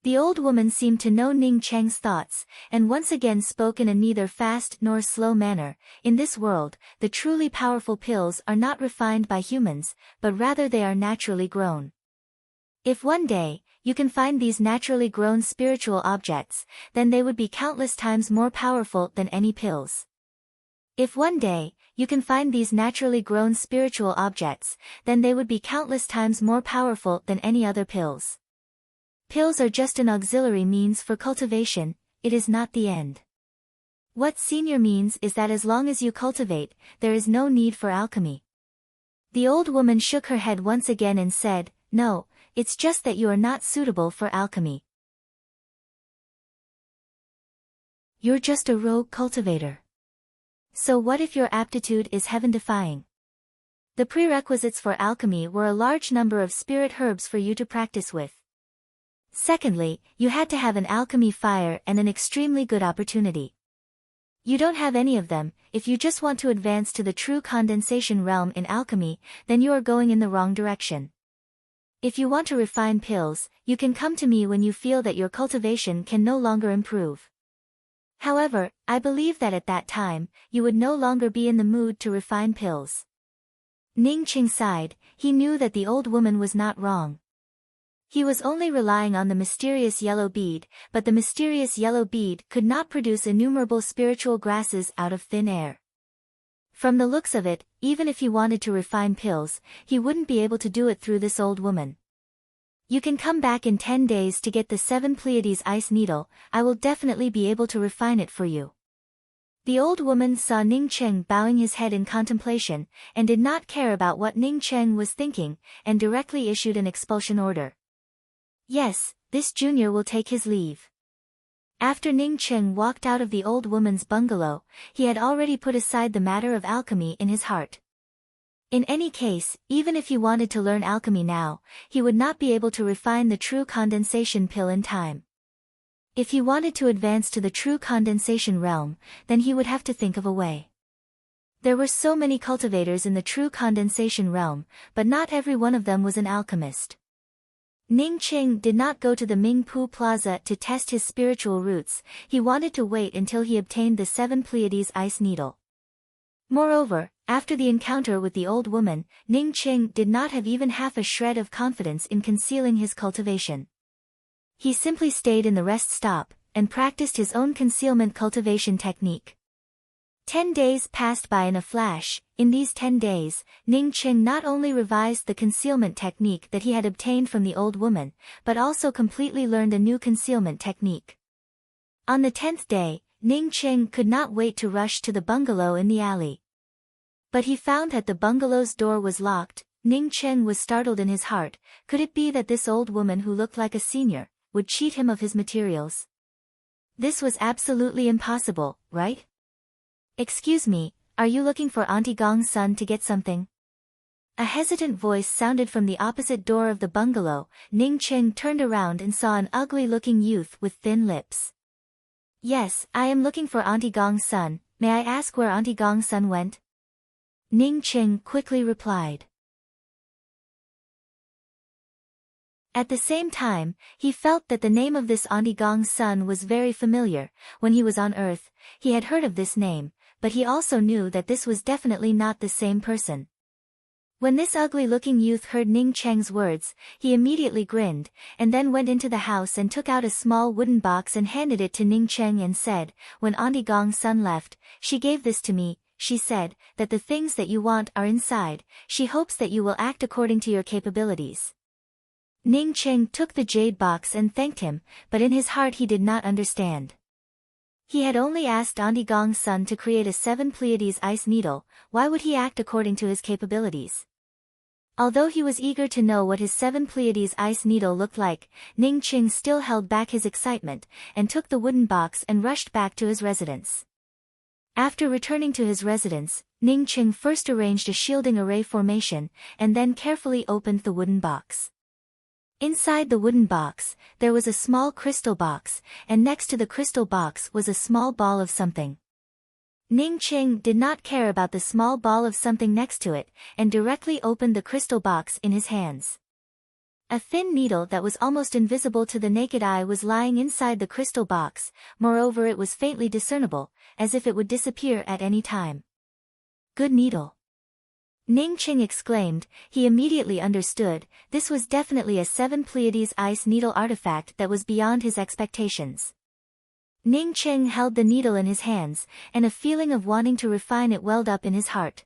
[SPEAKER 1] The old woman seemed to know Ning Cheng's thoughts, and once again spoke in a neither fast nor slow manner. In this world, the truly powerful pills are not refined by humans, but rather they are naturally grown. If one day, you can find these naturally grown spiritual objects, then they would be countless times more powerful than any pills. If one day, you can find these naturally grown spiritual objects, then they would be countless times more powerful than any other pills. Pills are just an auxiliary means for cultivation, it is not the end. What senior means is that as long as you cultivate, there is no need for alchemy. The old woman shook her head once again and said, "No, it's just that you are not suitable for alchemy. You're just a rogue cultivator. So what if your aptitude is heaven-defying?" The prerequisites for alchemy were a large number of spirit herbs for you to practice with. Secondly, you had to have an alchemy fire and an extremely good opportunity. You don't have any of them. If you just want to advance to the true condensation realm in alchemy, then you are going in the wrong direction. If you want to refine pills, you can come to me when you feel that your cultivation can no longer improve. However, I believe that at that time, you would no longer be in the mood to refine pills. Ning Qing sighed. He knew that the old woman was not wrong. He was only relying on the mysterious yellow bead, but the mysterious yellow bead could not produce innumerable spiritual grasses out of thin air. From the looks of it, even if he wanted to refine pills, he wouldn't be able to do it through this old woman. "You can come back in 10 days to get the 7 Pleiades ice needle, I will definitely be able to refine it for you." The old woman saw Ning Cheng bowing his head in contemplation, and did not care about what Ning Cheng was thinking, and directly issued an expulsion order. Yes, this junior will take his leave. After Ning Cheng walked out of the old woman's bungalow, he had already put aside the matter of alchemy in his heart. In any case, even if he wanted to learn alchemy now, he would not be able to refine the true condensation pill in time. If he wanted to advance to the true condensation realm, then he would have to think of a way. There were so many cultivators in the true condensation realm, but not every one of them was an alchemist. Ning Cheng did not go to the Mingpu Plaza to test his spiritual roots, he wanted to wait until he obtained the 7 Pleiades ice needle. Moreover, after the encounter with the old woman, Ning Cheng did not have even half a shred of confidence in concealing his cultivation. He simply stayed in the rest stop, and practiced his own concealment cultivation technique. 10 days passed by in a flash. In these 10 days, Ning Cheng not only revised the concealment technique that he had obtained from the old woman, but also completely learned a new concealment technique. On the 10th day, Ning Cheng could not wait to rush to the bungalow in the alley. But he found that the bungalow's door was locked. Ning Cheng was startled in his heart. Could it be that this old woman who looked like a senior would cheat him of his materials? This was absolutely impossible, right? Excuse me, are you looking for Auntie Gong's son to get something? A hesitant voice sounded from the opposite door of the bungalow. Ning Cheng turned around and saw an ugly-looking youth with thin lips. Yes, I am looking for Auntie Gong's son. May I ask where Auntie Gong's son went? Ning Cheng quickly replied. At the same time, he felt that the name of this Auntie Gong's son was very familiar. When he was on Earth, he had heard of this name, but he also knew that this was definitely not the same person. When this ugly-looking youth heard Ning Cheng's words, he immediately grinned, and then went into the house and took out a small wooden box and handed it to Ning Cheng and said, "When Auntie Gong's son left, she gave this to me. She said that the things that you want are inside. She hopes that you will act according to your capabilities." Ning Cheng took the jade box and thanked him, but in his heart he did not understand. He had only asked Auntie Gong's son to create a 7 Pleiades ice needle. Why would he act according to his capabilities? Although he was eager to know what his 7 Pleiades ice needle looked like, Ning Cheng still held back his excitement, and took the wooden box and rushed back to his residence. After returning to his residence, Ning Cheng first arranged a shielding array formation, and then carefully opened the wooden box. Inside the wooden box, there was a small crystal box, and next to the crystal box was a small ball of something. Ning Cheng did not care about the small ball of something next to it, and directly opened the crystal box in his hands. A thin needle that was almost invisible to the naked eye was lying inside the crystal box. Moreover, it was faintly discernible, as if it would disappear at any time. Good needle. Ning Cheng exclaimed. He immediately understood. This was definitely a 7 Pleiades ice needle artifact that was beyond his expectations. Ning Cheng held the needle in his hands, and a feeling of wanting to refine it welled up in his heart.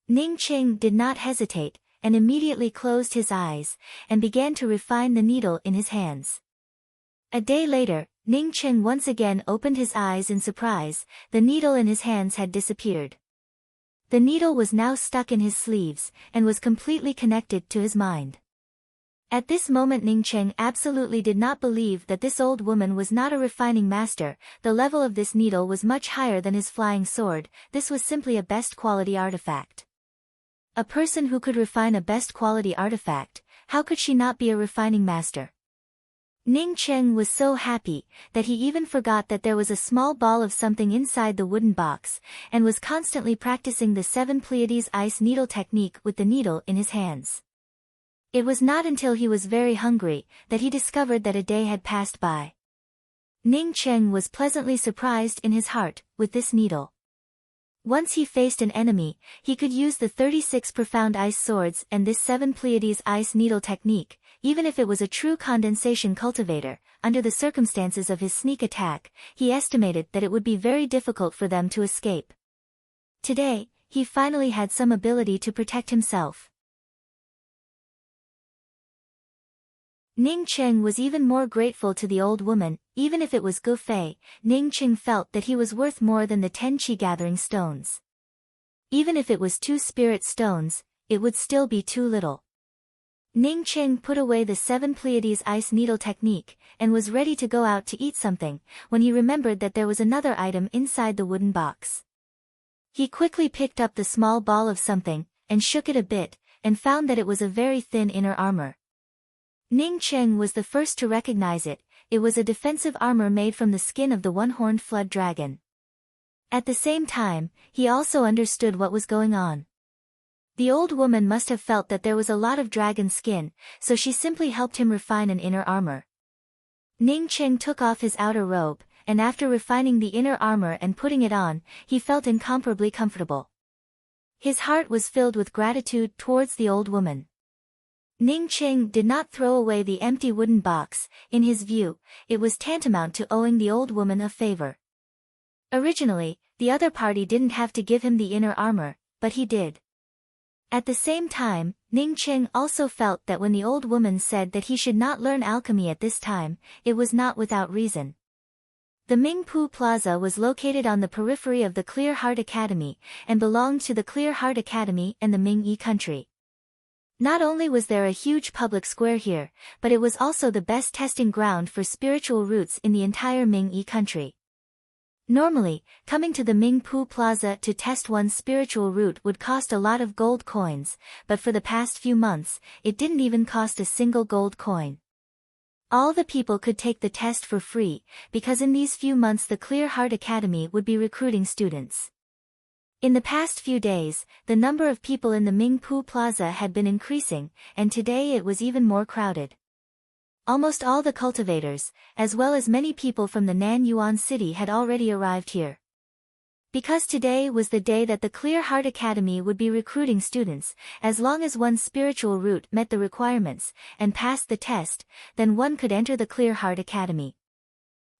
[SPEAKER 1] Ning Cheng did not hesitate, and immediately closed his eyes, and began to refine the needle in his hands. A day later, Ning Cheng once again opened his eyes in surprise. The needle in his hands had disappeared. The needle was now stuck in his sleeves, and was completely connected to his mind. At this moment Ning Cheng absolutely did not believe that this old woman was not a refining master. The level of this needle was much higher than his flying sword. This was simply a best quality artifact. A person who could refine a best quality artifact, how could she not be a refining master? Ning Cheng was so happy, that he even forgot that there was a small ball of something inside the wooden box, and was constantly practicing the 7 Pleiades ice needle technique with the needle in his hands. It was not until he was very hungry, that he discovered that a day had passed by. Ning Cheng was pleasantly surprised in his heart, with this needle. Once he faced an enemy, he could use the 36 profound ice swords and this 7 Pleiades ice needle technique. Even if it was a true condensation cultivator, under the circumstances of his sneak attack, he estimated that it would be very difficult for them to escape. Today, he finally had some ability to protect himself. Ning Cheng was even more grateful to the old woman. Even if it was Gu Fei, Ning Cheng felt that he was worth more than the 10 chi gathering stones. Even if it was 2 spirit stones, it would still be too little. Ning Cheng put away the 7 Pleiades ice needle technique, and was ready to go out to eat something, when he remembered that there was another item inside the wooden box. He quickly picked up the small ball of something, and shook it a bit, and found that it was a very thin inner armor. Ning Cheng was the first to recognize it. It was a defensive armor made from the skin of the one-horned flood dragon. At the same time, he also understood what was going on. The old woman must have felt that there was a lot of dragon skin, so she simply helped him refine an inner armor. Ning Cheng took off his outer robe, and after refining the inner armor and putting it on, he felt incomparably comfortable. His heart was filled with gratitude towards the old woman. Ning Cheng did not throw away the empty wooden box. In his view, it was tantamount to owing the old woman a favor. Originally, the other party didn't have to give him the inner armor, but he did. At the same time, Ning Cheng also felt that when the old woman said that he should not learn alchemy at this time, it was not without reason. The Mingpu Plaza was located on the periphery of the Clear Heart Academy, and belonged to the Clear Heart Academy and the Ming-Yi country. Not only was there a huge public square here, but it was also the best testing ground for spiritual roots in the entire Ming-Yi country. Normally, coming to the Mingpu Plaza to test one's spiritual root would cost a lot of gold coins, but for the past few months, it didn't even cost a single gold coin. All the people could take the test for free, because in these few months the Clear Heart Academy would be recruiting students. In the past few days, the number of people in the Mingpu Plaza had been increasing, and today it was even more crowded. Almost all the cultivators, as well as many people from the Nanyuan city had already arrived here. Because today was the day that the Clear Heart Academy would be recruiting students, as long as one's spiritual root met the requirements, and passed the test, then one could enter the Clear Heart Academy.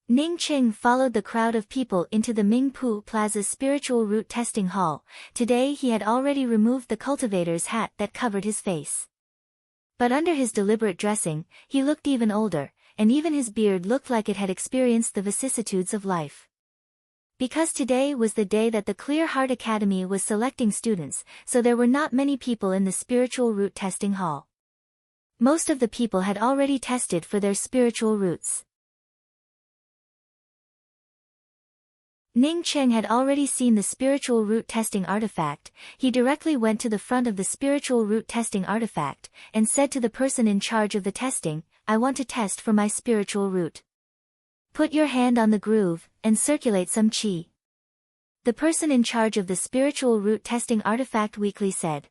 [SPEAKER 1] Ning Cheng followed the crowd of people into the Mingpu Plaza's spiritual root testing hall. Today he had already removed the cultivator's hat that covered his face. But under his deliberate dressing, he looked even older, and even his beard looked like it had experienced the vicissitudes of life. Because today was the day that the Clear Heart Academy was selecting students, so there were not many people in the spiritual root testing hall. Most of the people had already tested for their spiritual roots. Ning Cheng had already seen the spiritual root testing artifact. He directly went to the front of the spiritual root testing artifact, and said to the person in charge of the testing, "I want to test for my spiritual root. Put your hand on the groove, and circulate some qi." The person in charge of the spiritual root testing artifact weakly said.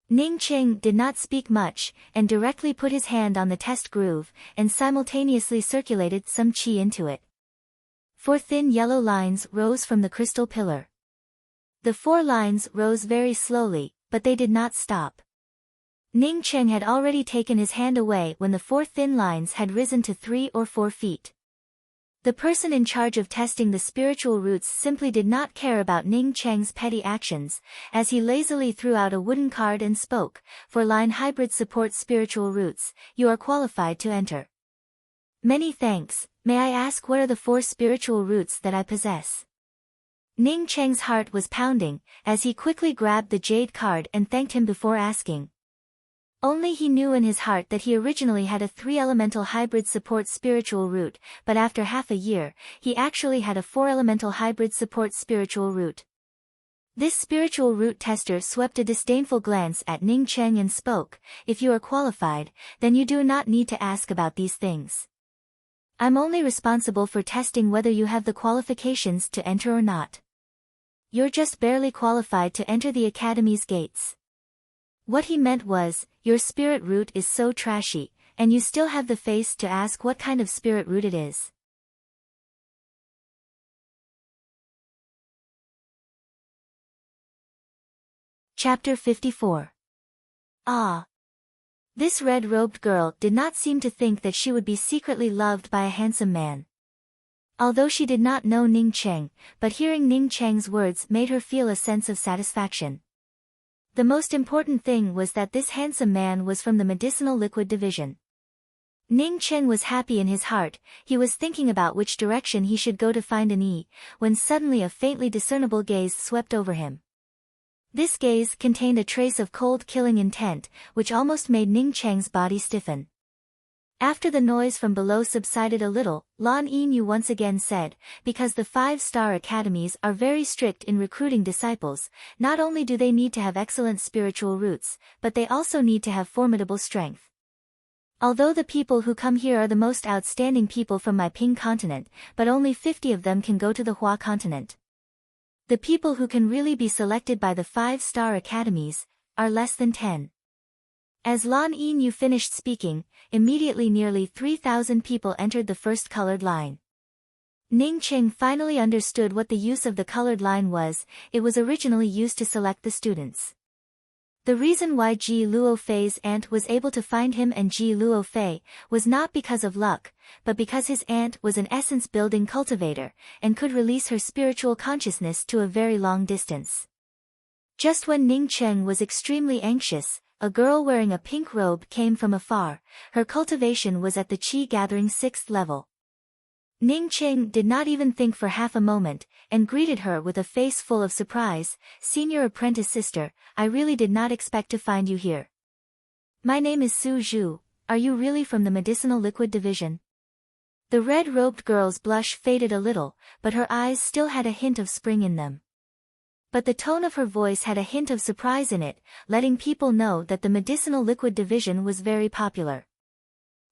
[SPEAKER 1] Ning Cheng did not speak much, and directly put his hand on the test groove, and simultaneously circulated some qi into it. 4 thin yellow lines rose from the crystal pillar. The 4 lines rose very slowly, but they did not stop. Ning Cheng had already taken his hand away when the 4 thin lines had risen to 3 or 4 feet. The person in charge of testing the spiritual roots simply did not care about Ning Cheng's petty actions, as he lazily threw out a wooden card and spoke, "For line hybrid support spiritual roots, you are qualified to enter. Many thanks. May I ask what are the 4 spiritual roots that I possess?" Ning Cheng's heart was pounding, as he quickly grabbed the jade card and thanked him before asking. Only he knew in his heart that he originally had a 3-elemental hybrid support spiritual root, but after half a year, he actually had a 4-elemental hybrid support spiritual root. This spiritual root tester swept a disdainful glance at Ning Cheng and spoke, "If you are qualified, then you do not need to ask about these things. I'm only responsible for testing whether you have the qualifications to enter or not. You're just barely qualified to enter the academy's gates." What he meant was, your spirit root is so trashy, and you still have the face to ask what kind of spirit root it is. Chapter 54. Ah! This red-robed girl did not seem to think that she would be secretly loved by a handsome man. Although she did not know Ning Cheng, but hearing Ning Cheng's words made her feel a sense of satisfaction. The most important thing was that this handsome man was from the medicinal liquid division. Ning Cheng was happy in his heart. He was thinking about which direction he should go to find an E, when suddenly a faintly discernible gaze swept over him. This gaze contained a trace of cold killing intent, which almost made Ning Cheng's body stiffen. After the noise from below subsided a little, Lan Yinyu once again said, because the 5-star academies are very strict in recruiting disciples, not only do they need to have excellent spiritual roots, but they also need to have formidable strength. Although the people who come here are the most outstanding people from my Ping continent, but only 50 of them can go to the Hua continent. The people who can really be selected by the 5-star academies are less than 10. As Lan Yinyu finished speaking, immediately nearly 3,000 people entered the first colored line. Ning Cheng finally understood what the use of the colored line was. It was originally used to select the students. The reason why Ji Luofei's aunt was able to find him and Ji Luofei was not because of luck, but because his aunt was an essence-building cultivator, and could release her spiritual consciousness to a very long distance. Just when Ning Cheng was extremely anxious, a girl wearing a pink robe came from afar. Her cultivation was at the Qi-gathering 6th level. Ning Cheng did not even think for half a moment, and greeted her with a face full of surprise. "Senior apprentice sister, I really did not expect to find you here. My name is Su Zhu. Are you really from the medicinal liquid division?" The red-robed girl's blush faded a little, but her eyes still had a hint of spring in them. But the tone of her voice had a hint of surprise in it, letting people know that the medicinal liquid division was very popular.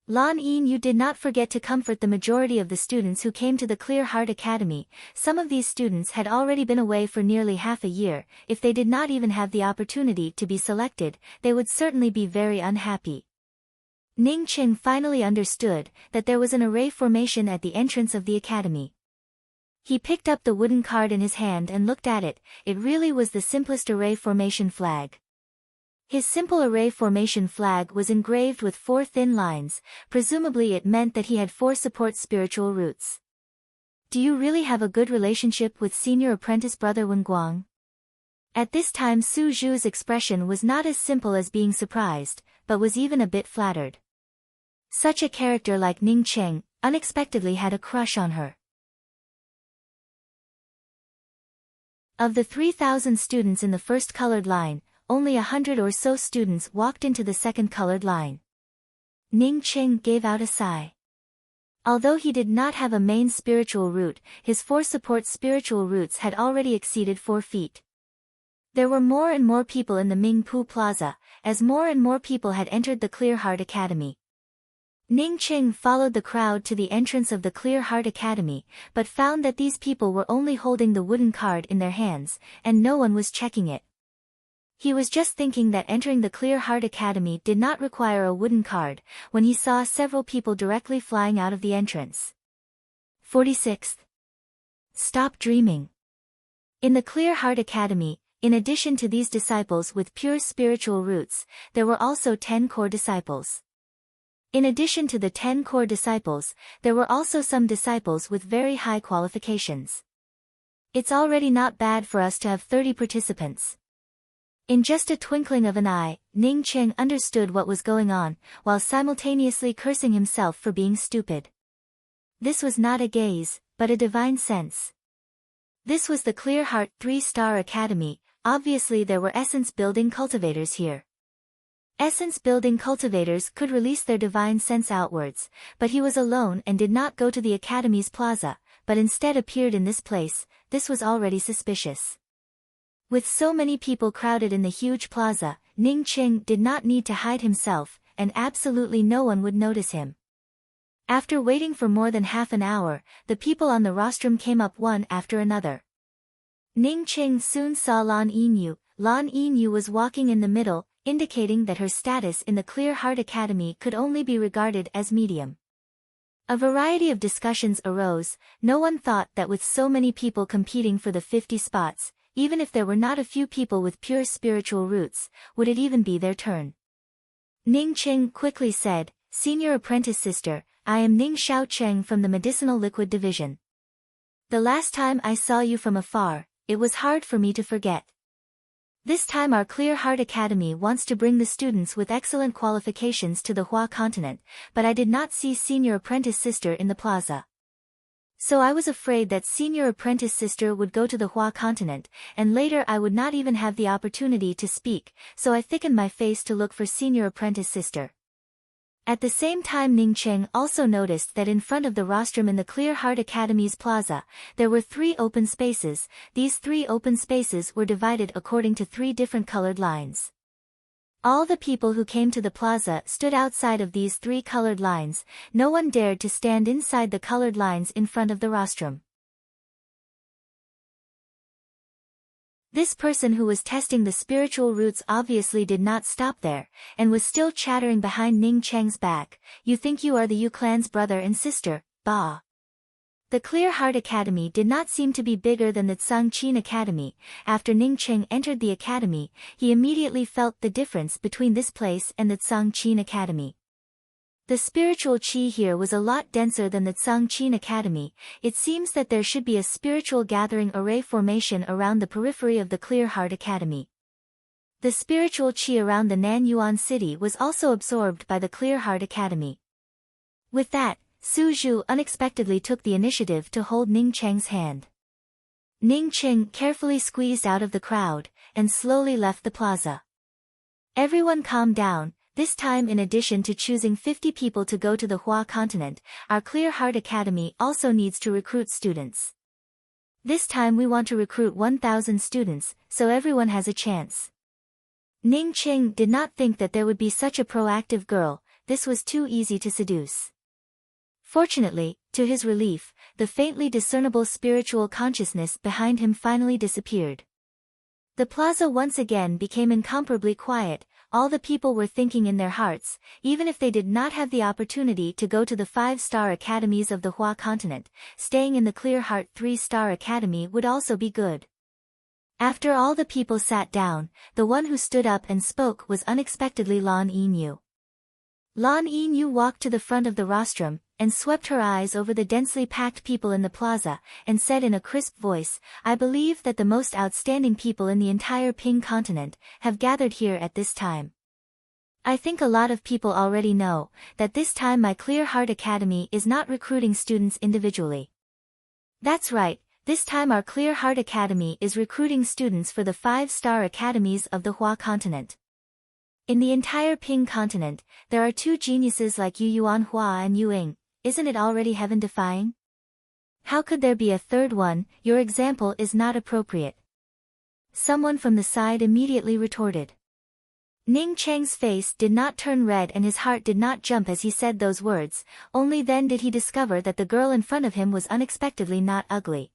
[SPEAKER 1] Lan Yinyu did not forget to comfort the majority of the students who came to the Clear Heart Academy. Some of these students had already been away for nearly half a year. If they did not even have the opportunity to be selected, they would certainly be very unhappy. Ning Cheng finally understood that there was an array formation at the entrance of the academy. He picked up the wooden card in his hand and looked at it. It really was the simplest array formation flag. His simple array formation flag was engraved with 4 thin lines. Presumably it meant that he had 4 support spiritual roots. "Do you really have a good relationship with senior apprentice brother Wen Guang?" At this time Su Zhu's expression was not as simple as being surprised, but was even a bit flattered. Such a character like Ning Cheng unexpectedly had a crush on her. Of the 3,000 students in the first colored line, only 100 or so students walked into the second colored line. Ning Cheng gave out a sigh. Although he did not have a main spiritual root, his 4 support spiritual roots had already exceeded 4 feet. There were more and more people in the Ming Pu Plaza, as more and more people had entered the Clear Heart Academy. Ning Cheng followed the crowd to the entrance of the Clear Heart Academy, but found that these people were only holding the wooden card in their hands, and no one was checking it. He was just thinking that entering the Clear Heart Academy did not require a wooden card, when he saw several people directly flying out of the entrance. 46th. Stop dreaming. In the Clear Heart Academy, in addition to these disciples with pure spiritual roots, there were also 10 core disciples. In addition to the 10 core disciples, there were also some disciples with very high qualifications. It's already not bad for us to have 30 participants. In just a twinkling of an eye, Ning Cheng understood what was going on, while simultaneously cursing himself for being stupid. This was not a gaze, but a divine sense. This was the Clear Heart 3-star Academy. Obviously there were essence-building cultivators here. Essence-building cultivators could release their divine sense outwards, but he was alone and did not go to the Academy's plaza, but instead appeared in this place. This was already suspicious. With so many people crowded in the huge plaza, Ning Cheng did not need to hide himself, and absolutely no one would notice him. After waiting for more than half an hour, the people on the rostrum came up one after another. Ning Cheng soon saw Lan Yinyu. Lan Yinyu was walking in the middle, indicating that her status in the Clear Heart Academy could only be regarded as medium. A variety of discussions arose. No one thought that with so many people competing for the 50 spots, even if there were not a few people with pure spiritual roots, would it even be their turn? Ning Cheng quickly said, "Senior apprentice sister, I am Ning Xiaocheng from the medicinal liquid division. The last time I saw you from afar, it was hard for me to forget." This time our Clear Heart Academy wants to bring the students with excellent qualifications to the Hua continent, but I did not see Senior Apprentice Sister in the plaza. So I was afraid that Senior Apprentice Sister would go to the Hua continent, and later I would not even have the opportunity to speak, so I thickened my face to look for Senior Apprentice Sister. At the same time Ning Cheng also noticed that in front of the rostrum in the Clear Heart Academy's plaza, there were 3 open spaces. These 3 open spaces were divided according to 3 different colored lines. All the people who came to the plaza stood outside of these 3 colored lines. No one dared to stand inside the colored lines in front of the rostrum. This person who was testing the spiritual roots obviously did not stop there, and was still chattering behind Ning Cheng's back. You think you are the Yu clan's brother and sister, bah. The Clear Heart Academy did not seem to be bigger than the Tsangqin Academy. After Ning Cheng entered the academy, he immediately felt the difference between this place and the Tsangqin Academy. The spiritual chi here was a lot denser than the Tsangqin Academy. It seems that there should be a spiritual gathering array formation around the periphery of the Clear Heart Academy. The spiritual chi around the Nanyuan city was also absorbed by the Clear Heart Academy. With that, Su Zhu unexpectedly took the initiative to hold Ning Cheng's hand. Ning Cheng carefully squeezed out of the crowd, and slowly left the plaza. Everyone calmed down. This time, in addition to choosing 50 people to go to the Hua continent, our Clear Heart Academy also needs to recruit students. This time we want to recruit 1,000 students, so everyone has a chance. Ning Cheng did not think that there would be such a proactive girl. This was too easy to seduce. Fortunately, to his relief, the faintly discernible spiritual consciousness behind him finally disappeared. The plaza once again became incomparably quiet. All the people were thinking in their hearts, even if they did not have the opportunity to go to the 5-star academies of the Hua continent, staying in the Clear Heart 3-star academy would also be good. After all the people sat down, the one who stood up and spoke was unexpectedly Lan Yinyu. Lan Yinyu walked to the front of the rostrum, and swept her eyes over the densely packed people in the plaza, and said in a crisp voice, I believe that the most outstanding people in the entire Ping continent have gathered here at this time. I think a lot of people already know that this time my Clear Heart Academy is not recruiting students individually. That's right, this time our Clear Heart Academy is recruiting students for the 5-star academies of the Hua continent. In the entire Ping continent, there are 2 geniuses like Yu Yuanhua and Yu Ying. Isn't it already heaven-defying? How could there be a third one? Your example is not appropriate. Someone from the side immediately retorted. Ning Cheng's face did not turn red and his heart did not jump as he said those words, only then did he discover that the girl in front of him was unexpectedly not ugly.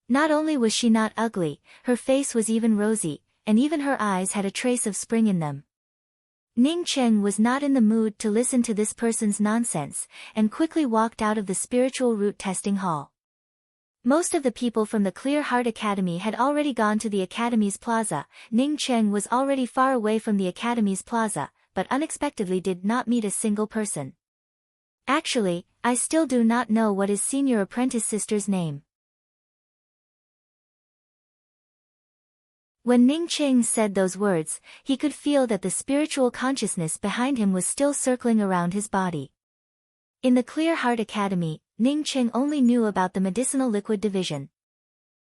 [SPEAKER 1] Not only was she not ugly, her face was even rosy, and even her eyes had a trace of spring in them. Ning Cheng was not in the mood to listen to this person's nonsense, and quickly walked out of the spiritual root testing hall. Most of the people from the Clear Heart Academy had already gone to the Academy's plaza. Ning Cheng was already far away from the Academy's plaza, but unexpectedly did not meet a single person. Actually, I still do not know what is Senior Apprentice Sister's name. When Ning Cheng said those words, he could feel that the spiritual consciousness behind him was still circling around his body. In the Clear Heart Academy, Ning Cheng only knew about the medicinal liquid division.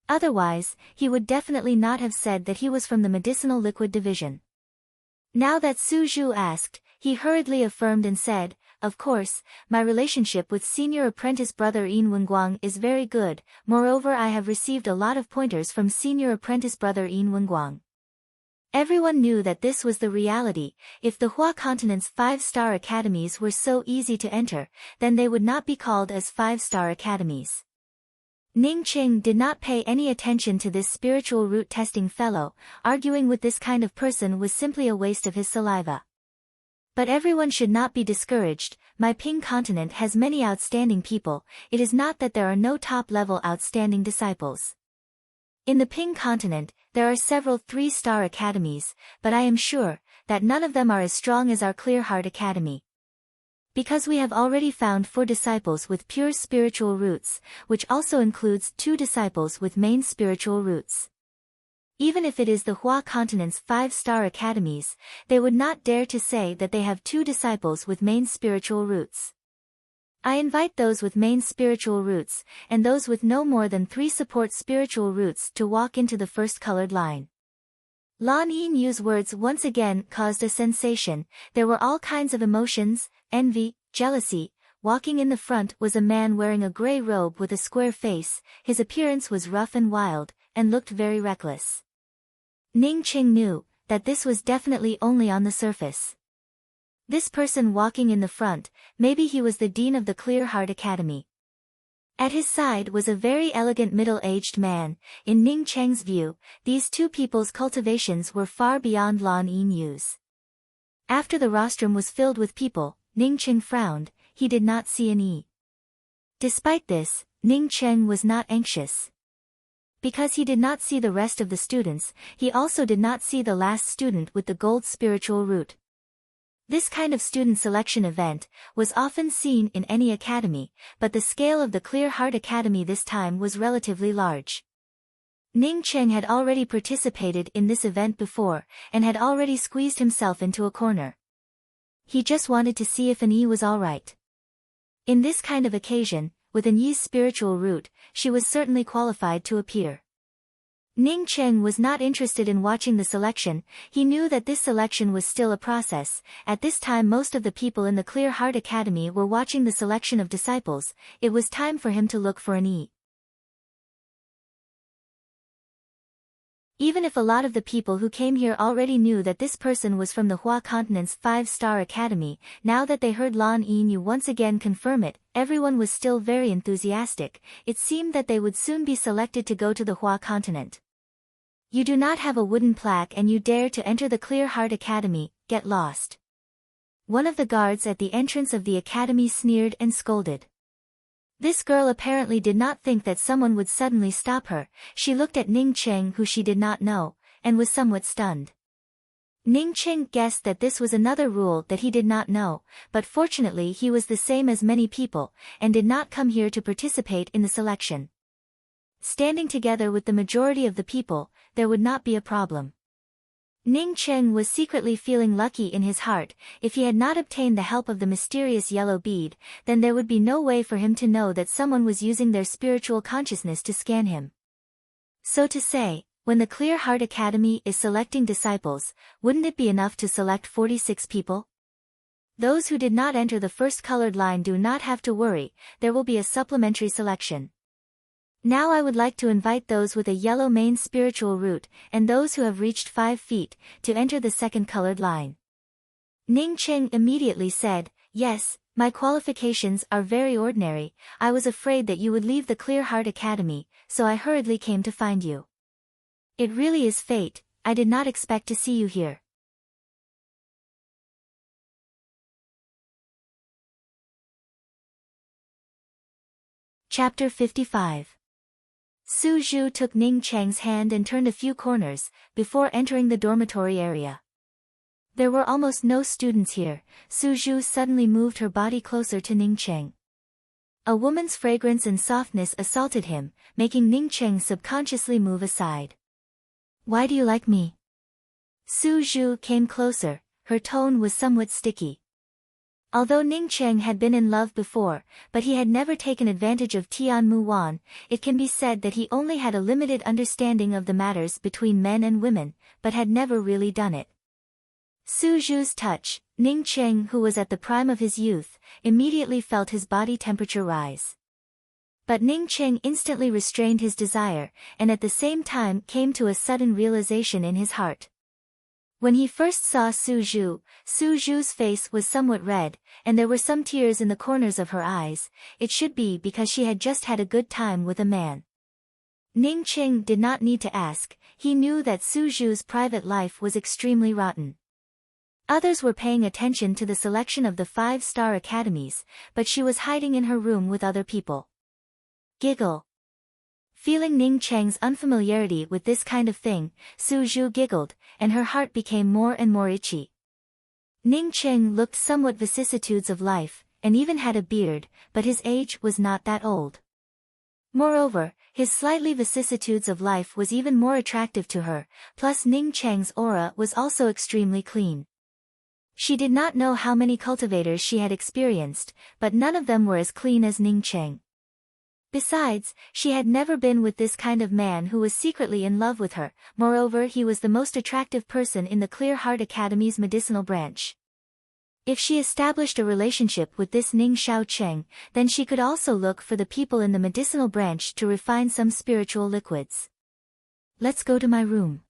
[SPEAKER 1] Otherwise, he would definitely not have said that he was from the medicinal liquid division. Now that Su Zhu asked, he hurriedly affirmed and said, of course, my relationship with Senior Apprentice Brother Yin Wenguang is very good, moreover I have received a lot of pointers from Senior Apprentice Brother Yin Wenguang. Everyone knew that this was the reality. If the Hua continent's 5-star academies were so easy to enter, then they would not be called as 5-star academies. Ning Cheng did not pay any attention to this spiritual root testing fellow. Arguing with this kind of person was simply a waste of his saliva. But everyone should not be discouraged. My Ping continent has many outstanding people. It is not that there are no top-level outstanding disciples. In the Ping continent, there are several 3-star academies, but I am sure that none of them are as strong as our Clear Heart Academy. Because we have already found 4 disciples with pure spiritual roots, which also includes 2 disciples with main spiritual roots. Even if it is the Hua continent's 5-star academies, they would not dare to say that they have 2 disciples with main spiritual roots. I invite those with main spiritual roots, and those with no more than 3 support spiritual roots to walk into the first colored line. Lan Yinyu's words once again caused a sensation. There were all kinds of emotions, envy, jealousy. Walking in the front was a man wearing a gray robe with a square face. His appearance was rough and wild, and looked very reckless. Ning Qing knew that this was definitely only on the surface. This person walking in the front, maybe he was the dean of the Clear Heart Academy. At his side was a very elegant middle-aged man. In Ning Cheng's view, these 2 people's cultivations were far beyond Lan Yinyu's. After the rostrum was filled with people, Ning Cheng frowned. He did not see an E. Despite this, Ning Cheng was not anxious. Because he did not see the rest of the students, he also did not see the last student with the gold spiritual root. This kind of student selection event was often seen in any academy, but the scale of the Clear Heart Academy this time was relatively large. Ning Cheng had already participated in this event before, and had already squeezed himself into a corner. He just wanted to see if an E was alright. In this kind of occasion, with an Yi's spiritual root, she was certainly qualified to appear. Ning Cheng was not interested in watching the selection. He knew that this selection was still a process. At this time most of the people in the Clear Heart Academy were watching the selection of disciples. It was time for him to look for an E. Even if a lot of the people who came here already knew that this person was from the Hua continent's 5-star academy, now that they heard Lan Yinyu once again confirm it, everyone was still very enthusiastic. It seemed that they would soon be selected to go to the Hua continent. You do not have a wooden plaque and you dare to enter the Clear Heart Academy, get lost. One of the guards at the entrance of the academy sneered and scolded. This girl apparently did not think that someone would suddenly stop her. She looked at Ning Cheng, who she did not know, and was somewhat stunned. Ning Cheng guessed that this was another rule that he did not know, but fortunately he was the same as many people, and did not come here to participate in the selection. Standing together with the majority of the people, there would not be a problem. Ning Cheng was secretly feeling lucky in his heart. If he had not obtained the help of the mysterious yellow bead, then there would be no way for him to know that someone was using their spiritual consciousness to scan him. So to say, when the Clear Heart Academy is selecting disciples, wouldn't it be enough to select 46 people? Those who did not enter the first colored line do not have to worry, there will be a supplementary selection. Now I would like to invite those with a yellow main spiritual root, and those who have reached 5 feet, to enter the second colored line. Ning Cheng immediately said, yes, my qualifications are very ordinary. I was afraid that you would leave the Clear Heart Academy, so I hurriedly came to find you. It really is fate, I did not expect to see you here. Chapter 55. Su Zhu took Ning Cheng's hand and turned a few corners, before entering the dormitory area. There were almost no students here. Su Zhu suddenly moved her body closer to Ning Cheng. A woman's fragrance and softness assaulted him, making Ning Cheng subconsciously move aside. Why do you like me? Su Zhu came closer, her tone was somewhat sticky. Although Ning Cheng had been in love before, but he had never taken advantage of Tian Mu Wan, it can be said that he only had a limited understanding of the matters between men and women, but had never really done it. Su Zhu's touch, Ning Cheng, who was at the prime of his youth, immediately felt his body temperature rise. But Ning Cheng instantly restrained his desire, and at the same time came to a sudden realization in his heart. When he first saw Su Zhu's face was somewhat red, and there were some tears in the corners of her eyes. It should be because she had just had a good time with a man. Ning Cheng did not need to ask, he knew that Su Zhu's private life was extremely rotten. Others were paying attention to the selection of the 5-star academies, but she was hiding in her room with other people. Giggle. Feeling Ning Cheng's unfamiliarity with this kind of thing, Su Zhu giggled, and her heart became more and more itchy. Ning Cheng looked somewhat vicissitudes of life, and even had a beard, but his age was not that old. Moreover, his slightly vicissitudes of life was even more attractive to her, plus Ning Cheng's aura was also extremely clean. She did not know how many cultivators she had experienced, but none of them were as clean as Ning Cheng. Besides, she had never been with this kind of man who was secretly in love with her. Moreover, he was the most attractive person in the Clear Heart Academy's medicinal branch. If she established a relationship with this Ning Xiaocheng, then she could also look for the people in the medicinal branch to refine some spiritual liquids. Let's go to my room.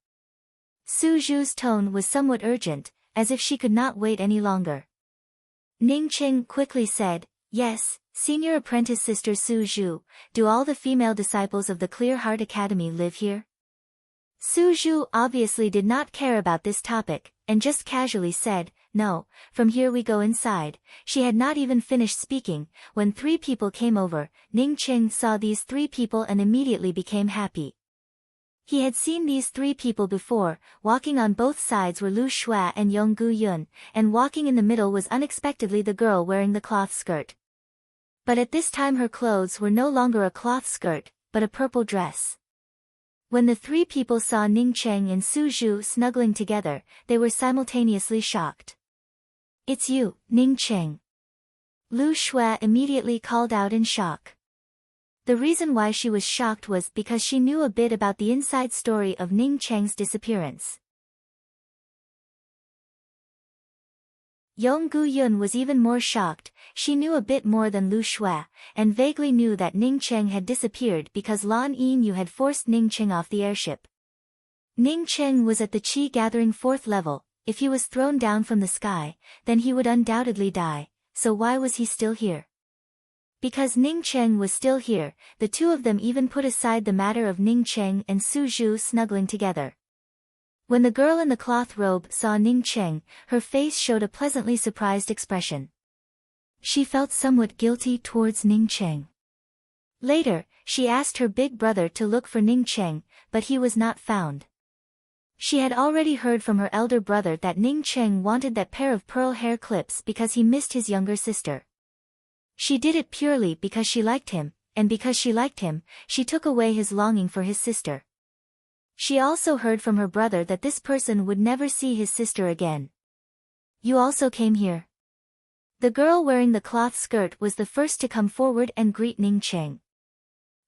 [SPEAKER 1] Su Zhu's tone was somewhat urgent, as if she could not wait any longer. Ning Qing quickly said, yes, Senior Apprentice Sister Su Zhu, do all the female disciples of the Clear Heart Academy live here? Su Zhu obviously did not care about this topic, and just casually said, no, from here we go inside. She had not even finished speaking, when 3 people came over. Ning Qing saw these 3 people and immediately became happy. He had seen these 3 people before. Walking on both sides were Lu Shuai and Yong Gu Yun, and walking in the middle was unexpectedly the girl wearing the cloth skirt. But at this time her clothes were no longer a cloth skirt, but a purple dress. When the 3 people saw Ning Cheng and Su Zhu snuggling together, they were simultaneously shocked. It's you, Ning Cheng. Lu Shuai immediately called out in shock. The reason why she was shocked was because she knew a bit about the inside story of Ning Cheng's disappearance. Yong Gu Yun was even more shocked. She knew a bit more than Lu Shuai, and vaguely knew that Ning Cheng had disappeared because Lan Yinyu had forced Ning Cheng off the airship. Ning Cheng was at the Qi Gathering 4th level. If he was thrown down from the sky, then he would undoubtedly die, so why was he still here? Because Ning Cheng was still here, the 2 of them even put aside the matter of Ning Cheng and Su Zhu snuggling together. When the girl in the cloth robe saw Ning Cheng, her face showed a pleasantly surprised expression. She felt somewhat guilty towards Ning Cheng. Later, she asked her big brother to look for Ning Cheng, but he was not found. She had already heard from her elder brother that Ning Cheng wanted that pair of pearl hair clips because he missed his younger sister. She did it purely because she liked him, and because she liked him, she took away his longing for his sister. She also heard from her brother that this person would never see his sister again. You also came here. The girl wearing the cloth skirt was the first to come forward and greet Ning Cheng.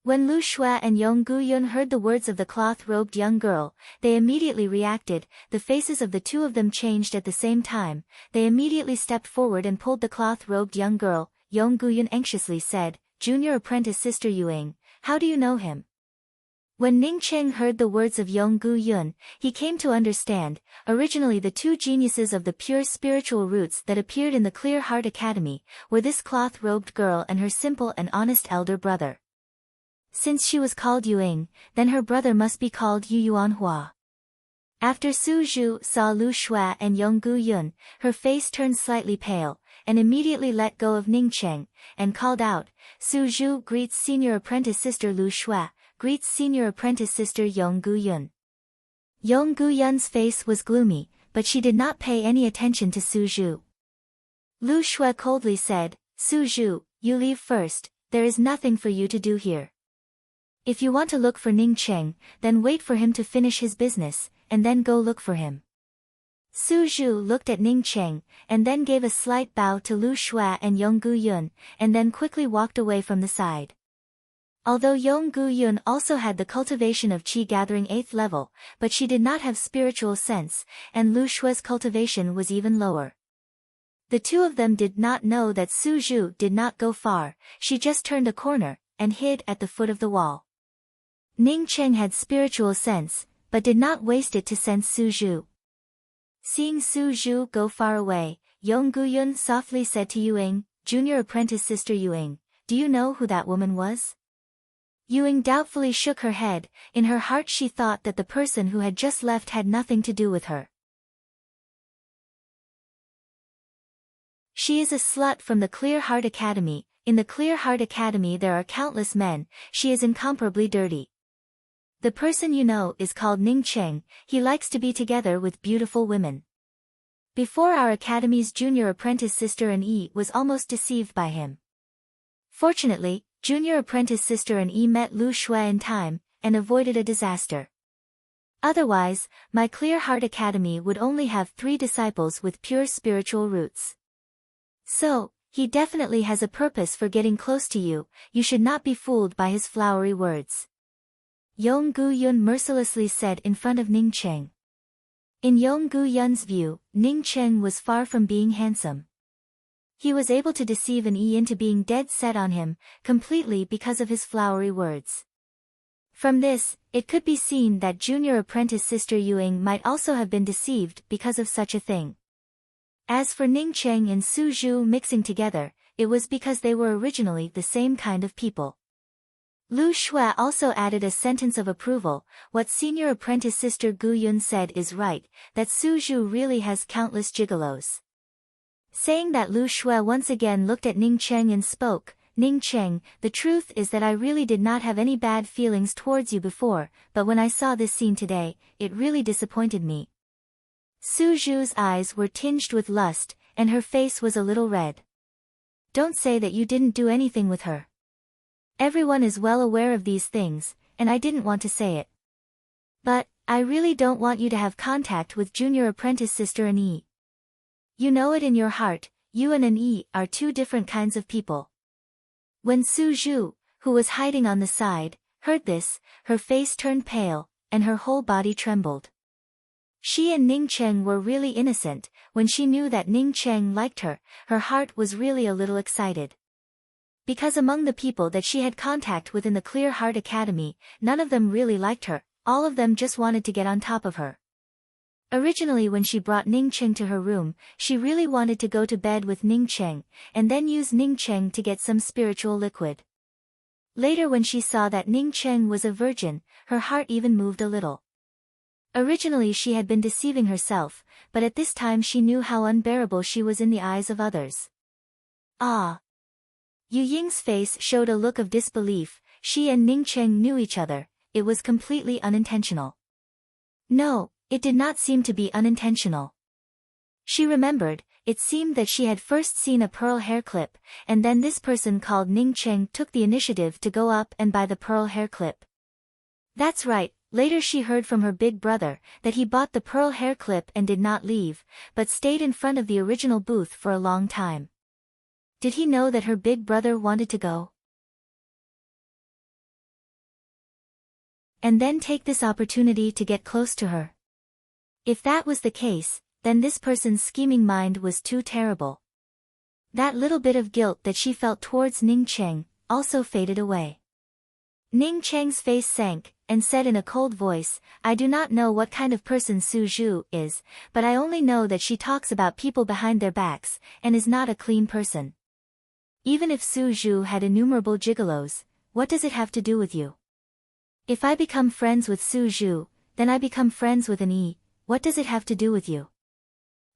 [SPEAKER 1] When Lu Shuai and Yong Gu Yun heard the words of the cloth-robed young girl, they immediately reacted. The faces of the 2 of them changed at the same time. They immediately stepped forward and pulled the cloth-robed young girl. Yong Gu Yun anxiously said, Junior Apprentice Sister Yuing, how do you know him? When Ning Cheng heard the words of Yong Gu Yun, he came to understand. Originally the 2 geniuses of the pure spiritual roots that appeared in the Clear Heart Academy were this cloth-robed girl and her simple and honest elder brother. Since she was called Yuing, then her brother must be called Yu Yuanhua. After Su Zhu saw Lu Shuai and Yong Gu Yun, her face turned slightly pale, and immediately let go of Ning Cheng, and called out, Su Zhu greets Senior Apprentice Sister Lu Shuai, greets Senior Apprentice Sister Yong Gu Yun. Yong Gu Yun's face was gloomy, but she did not pay any attention to Su Zhu. Lu Shuai coldly said, Su Zhu, you leave first, there is nothing for you to do here. If you want to look for Ning Cheng, then wait for him to finish his business, and then go look for him. Su Zhu looked at Ning Cheng, and then gave a slight bow to Lu Shuai and Yong Gu Yun, and then quickly walked away from the side. Although Yong Gu Yun also had the cultivation of Qi Gathering 8th level, but she did not have spiritual sense, and Lu Shuai's cultivation was even lower. The 2 of them did not know that Su Zhu did not go far. She just turned a corner, and hid at the foot of the wall. Ning Cheng had spiritual sense, but did not waste it to sense Su Zhu. Seeing Su Zhu go far away, Yong Gu Yun softly said to Yuing, Junior Apprentice Sister Yuing, do you know who that woman was? Yuing doubtfully shook her head. In her heart she thought that the person who had just left had nothing to do with her. She is a slut from the Clear Heart Academy. In the Clear Heart Academy there are countless men. She is incomparably dirty. The person you know is called Ning Cheng. He likes to be together with beautiful women. Before our academy's junior apprentice sister An Yi was almost deceived by him. Fortunately, junior apprentice sister and Yi met Lu Shui in time, and avoided a disaster. Otherwise, my Clear Heart Academy would only have 3 disciples with pure spiritual roots. So, he definitely has a purpose for getting close to you, you should not be fooled by his flowery words. Yong Gu Yun mercilessly said in front of Ning Cheng. In Yong Gu Yun's view, Ning Cheng was far from being handsome. He was able to deceive an Yi into being dead set on him, completely because of his flowery words. From this, it could be seen that junior apprentice sister Yuing might also have been deceived because of such a thing. As for Ning Cheng and Su Zhu mixing together, it was because they were originally the same kind of people. Lu Shui also added a sentence of approval. What senior apprentice sister Gu Yun said is right, that Su Zhu really has countless gigolos. Saying that, Lu Shui once again looked at Ning Cheng and spoke, Ning Cheng, the truth is that I really did not have any bad feelings towards you before, but when I saw this scene today, it really disappointed me. Su Zhu's eyes were tinged with lust, and her face was a little red. Don't say that you didn't do anything with her. Everyone is well aware of these things, and I didn't want to say it. But, I really don't want you to have contact with junior apprentice sister An Yi. You know it in your heart, you and An Yi are 2 different kinds of people. When Su Zhu, who was hiding on the side, heard this, her face turned pale, and her whole body trembled. She and Ning Cheng were really innocent. When she knew that Ning Cheng liked her, her heart was really a little excited. Because among the people that she had contact with in the Clear Heart Academy, none of them really liked her, all of them just wanted to get on top of her. Originally when she brought Ning Cheng to her room, she really wanted to go to bed with Ning Cheng, and then use Ning Cheng to get some spiritual liquid. Later when she saw that Ning Cheng was a virgin, her heart even moved a little. Originally she had been deceiving herself, but at this time she knew how unbearable she was in the eyes of others. Ah! Yu Ying's face showed a look of disbelief. She and Ning Cheng knew each other, it was completely unintentional. No, it did not seem to be unintentional. She remembered, it seemed that she had first seen a pearl hair clip, and then this person called Ning Cheng took the initiative to go up and buy the pearl hair clip. That's right, later she heard from her big brother, that he bought the pearl hair clip and did not leave, but stayed in front of the original booth for a long time. Did he know that her big brother wanted to go? And then take this opportunity to get close to her. If that was the case, then this person's scheming mind was too terrible. That little bit of guilt that she felt towards Ning Cheng also faded away. Ning Cheng's face sank, and said in a cold voice, I do not know what kind of person Su Zhu is, but I only know that she talks about people behind their backs, and is not a clean person. Even if Su Zhu had innumerable gigolos, what does it have to do with you? If I become friends with Su Zhu, then I become friends with An Yi, what does it have to do with you?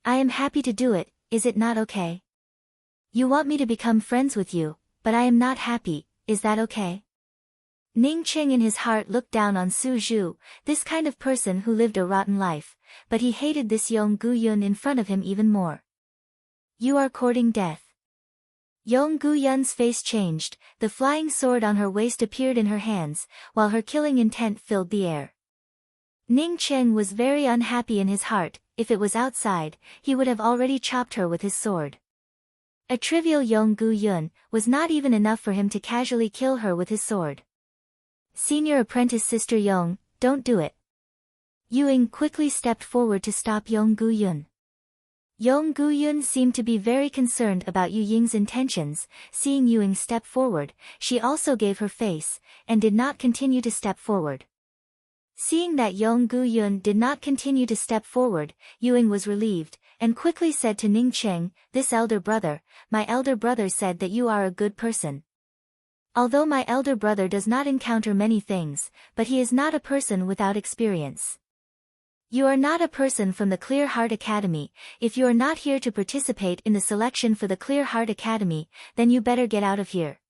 [SPEAKER 1] I am happy to do it, is it not okay? You want me to become friends with you, but I am not happy, is that okay? Ning Cheng in his heart looked down on Su Zhu, this kind of person who lived a rotten life, but he hated this Yong Gu Yun in front of him even more. You are courting death. Yong Gu Yun's face changed, the flying sword on her waist appeared in her hands, while her killing intent filled the air. Ning Cheng was very unhappy in his heart. If it was outside, he would have already chopped her with his sword. A trivial Yong Gu Yun was not even enough for him to casually kill her with his sword. Senior apprentice sister Yong, don't do it. Yuing quickly stepped forward to stop Yong Gu Yun. Yong Gu Yun seemed to be very concerned about Yu Ying's intentions. Seeing Yuing step forward, she also gave her face, and did not continue to step forward. Seeing that Yong Gu Yun did not continue to step forward, Yuing was relieved, and quickly said to Ning Cheng, this elder brother, my elder brother said that you are a good person. Although my elder brother does not encounter many things, but he is not a person without experience. You are not a person from the Clear Heart Academy. If you are not here to participate in the selection for the Clear Heart Academy, then you better get out of here.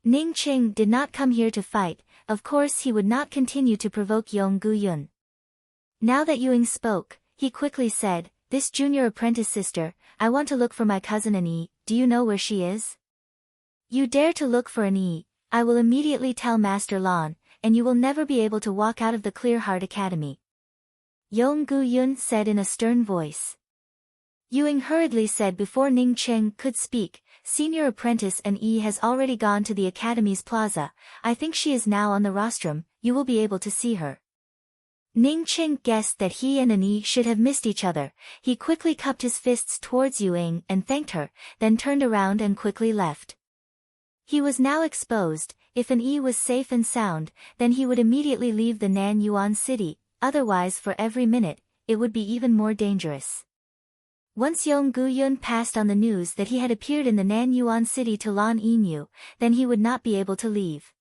[SPEAKER 1] Ning Cheng did not come here to fight, of course he would not continue to provoke Yong Gu Yun. Now that Yuing spoke, he quickly said, this junior apprentice sister, I want to look for my cousin An Yi, do you know where she is? You dare to look for An Yi, I will immediately tell Master Lan, and you will never be able to walk out of the Clear Heart Academy. Yong Gu-yun said in a stern voice. Ying hurriedly said before Ning Cheng could speak, Senior Apprentice and Yi has already gone to the Academy's plaza. I think she is now on the rostrum, you will be able to see her. Ning Cheng guessed that he and An Yi should have missed each other. He quickly cupped his fists towards Ying and thanked her, then turned around and quickly left. He was now exposed. If An Yi was safe and sound, then he would immediately leave the Nan Yuan city, otherwise for every minute, it would be even more dangerous. Once Yong Gu-yun passed on the news that he had appeared in the Nan Yuan city to Lan Yinyu, then he would not be able to leave.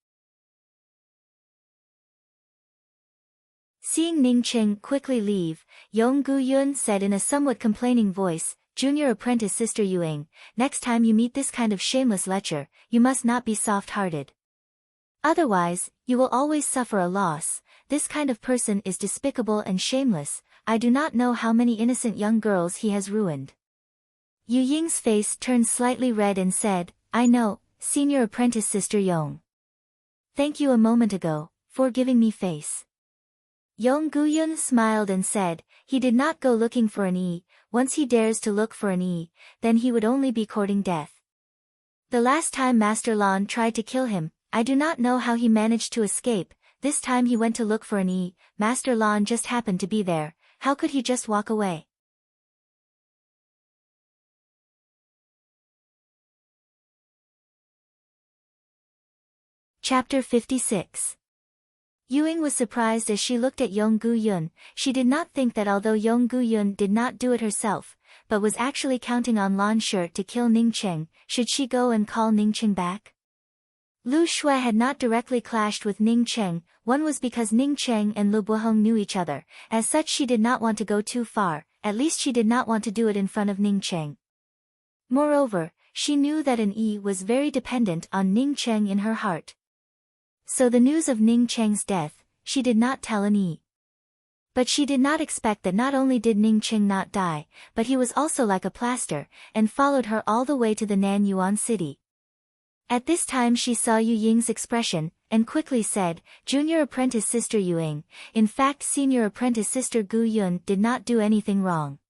[SPEAKER 1] Seeing Ning Cheng quickly leave, Yong Gu-yun said in a somewhat complaining voice, Junior Apprentice Sister Ying, next time you meet this kind of shameless lecher, you must not be soft-hearted. Otherwise, you will always suffer a loss. This kind of person is despicable and shameless. I do not know how many innocent young girls he has ruined. Yu Ying's face turned slightly red and said, I know, Senior Apprentice Sister Yong. Thank you a moment ago, for giving me face. Yong Gu-yun smiled and said, he did not go looking for An Yi. Once he dares to look for An Yi, then he would only be courting death. The last time Master Lan tried to kill him, I do not know how he managed to escape. This time he went to look for An Yi, Master Lan just happened to be there. How could he just walk away? Chapter 56. Ying was surprised as she looked at Yong Gu-yun. She did not think that although Yong Gu-yun did not do it herself, but was actually counting on Lan Shi to kill Ning Cheng, should she go and call Ning Cheng back? Lu Shui had not directly clashed with Ning Cheng. One was because Ning Cheng and Lu Buhong knew each other. As such, she did not want to go too far, at least she did not want to do it in front of Ning Cheng. Moreover, she knew that An Yi was very dependent on Ning Cheng in her heart. So the news of Ning Cheng's death, she did not tell An Yi. But she did not expect that not only did Ning Cheng not die, but he was also like a plaster, and followed her all the way to the Nan Yuan city. At this time she saw Yu Ying's expression, and quickly said, Junior Apprentice Sister Ying, in fact Senior Apprentice Sister Gu Yun did not do anything wrong.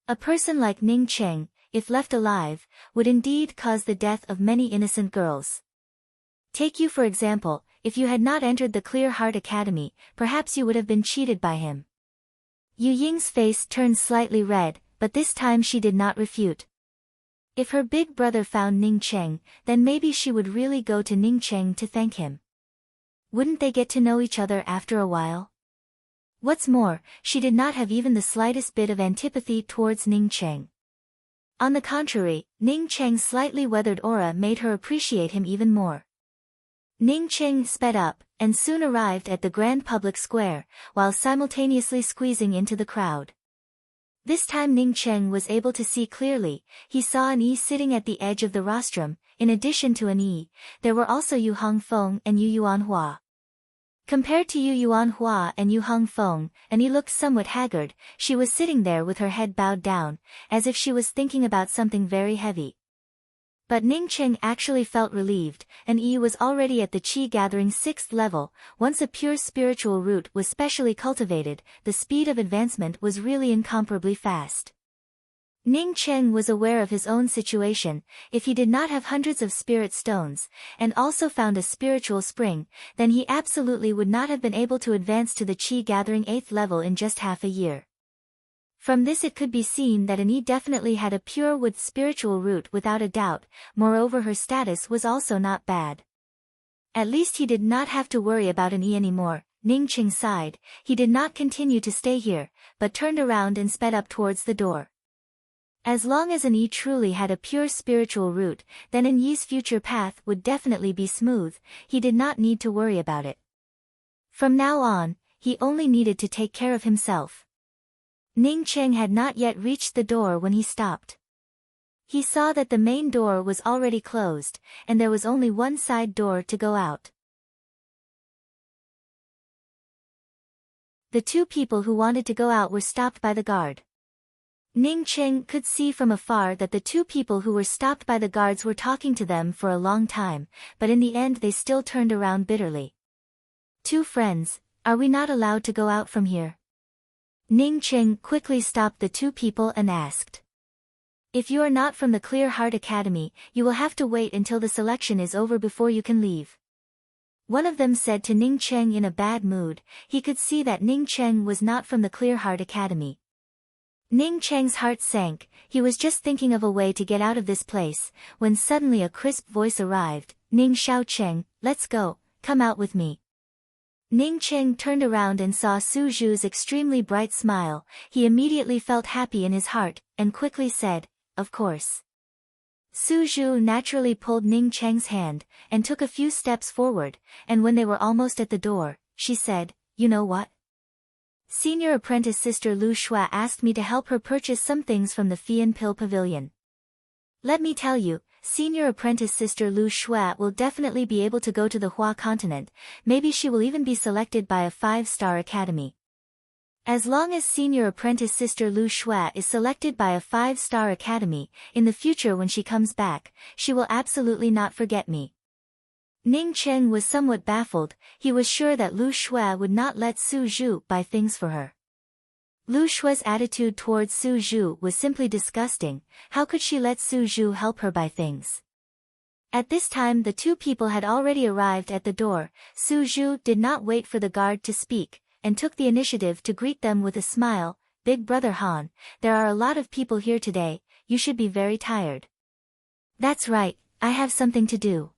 [SPEAKER 1] A person like Ning Cheng, if left alive, would indeed cause the death of many innocent girls. Take you for example, if you had not entered the Clear Heart Academy, perhaps you would have been cheated by him. Yu Ying's face turned slightly red, but this time she did not refute. If her big brother found Ning Cheng, then maybe she would really go to Ning Cheng to thank him. Wouldn't they get to know each other after a while? What's more, she did not have even the slightest bit of antipathy towards Ning Cheng. On the contrary, Ning Cheng's slightly weathered aura made her appreciate him even more. Ning Cheng sped up, and soon arrived at the grand public square, while simultaneously squeezing into the crowd. This time Ning Cheng was able to see clearly. He saw An Yi sitting at the edge of the rostrum. In addition to An Yi, there were also Yu Hongfeng and Yu Yuanhua. Compared to Yu Yuanhua and Yu Hongfeng, An Yi looked somewhat haggard. She was sitting there with her head bowed down, as if she was thinking about something very heavy. But Ning Cheng actually felt relieved. An Yi was already at the Qi Gathering 6th level. Once a pure spiritual root was specially cultivated, the speed of advancement was really incomparably fast. Ning Cheng was aware of his own situation. If he did not have hundreds of spirit stones, and also found a spiritual spring, then he absolutely would not have been able to advance to the Qi Gathering 8th level in just half a year. From this it could be seen that An Yi definitely had a pure wood spiritual root without a doubt. Moreover, her status was also not bad. At least he did not have to worry about An Yi anymore. Ning Cheng sighed. He did not continue to stay here, but turned around and sped up towards the door. As long as An Yi truly had a pure spiritual root, then An Yi's future path would definitely be smooth. He did not need to worry about it. From now on, he only needed to take care of himself. Ning Cheng had not yet reached the door when he stopped. He saw that the main door was already closed, and there was only one side door to go out. The two people who wanted to go out were stopped by the guard. Ning Cheng could see from afar that the two people who were stopped by the guards were talking to them for a long time, but in the end they still turned around bitterly. Two friends, are we not allowed to go out from here? Ning Cheng quickly stopped the two people and asked. If you are not from the Clear Heart Academy, you will have to wait until the selection is over before you can leave. One of them said to Ning Cheng in a bad mood. He could see that Ning Cheng was not from the Clear Heart Academy. Ning Cheng's heart sank. He was just thinking of a way to get out of this place, when suddenly a crisp voice arrived. Ning Xiaocheng, let's go, come out with me. Ning Cheng turned around and saw Su Zhu's extremely bright smile. He immediately felt happy in his heart, and quickly said, of course. Su Zhu naturally pulled Ning Cheng's hand, and took a few steps forward, and when they were almost at the door, she said, you know what? Senior apprentice sister Lu Shua asked me to help her purchase some things from the Fian Pill Pavilion. Let me tell you, senior apprentice sister Lu Shua will definitely be able to go to the Hua continent. Maybe she will even be selected by a 5-star academy. As long as senior apprentice sister Lu Shua is selected by a 5-star academy, in the future when she comes back, she will absolutely not forget me. Ning Cheng was somewhat baffled. He was sure that Lu Shua would not let Su Zhu buy things for her. Lu Shua's attitude towards Su Zhu was simply disgusting. How could she let Su Zhu help her buy things? At this time the two people had already arrived at the door. Su Zhu did not wait for the guard to speak, and took the initiative to greet them with a smile. Big brother Han, there are a lot of people here today, you should be very tired. That's right, I have something to do.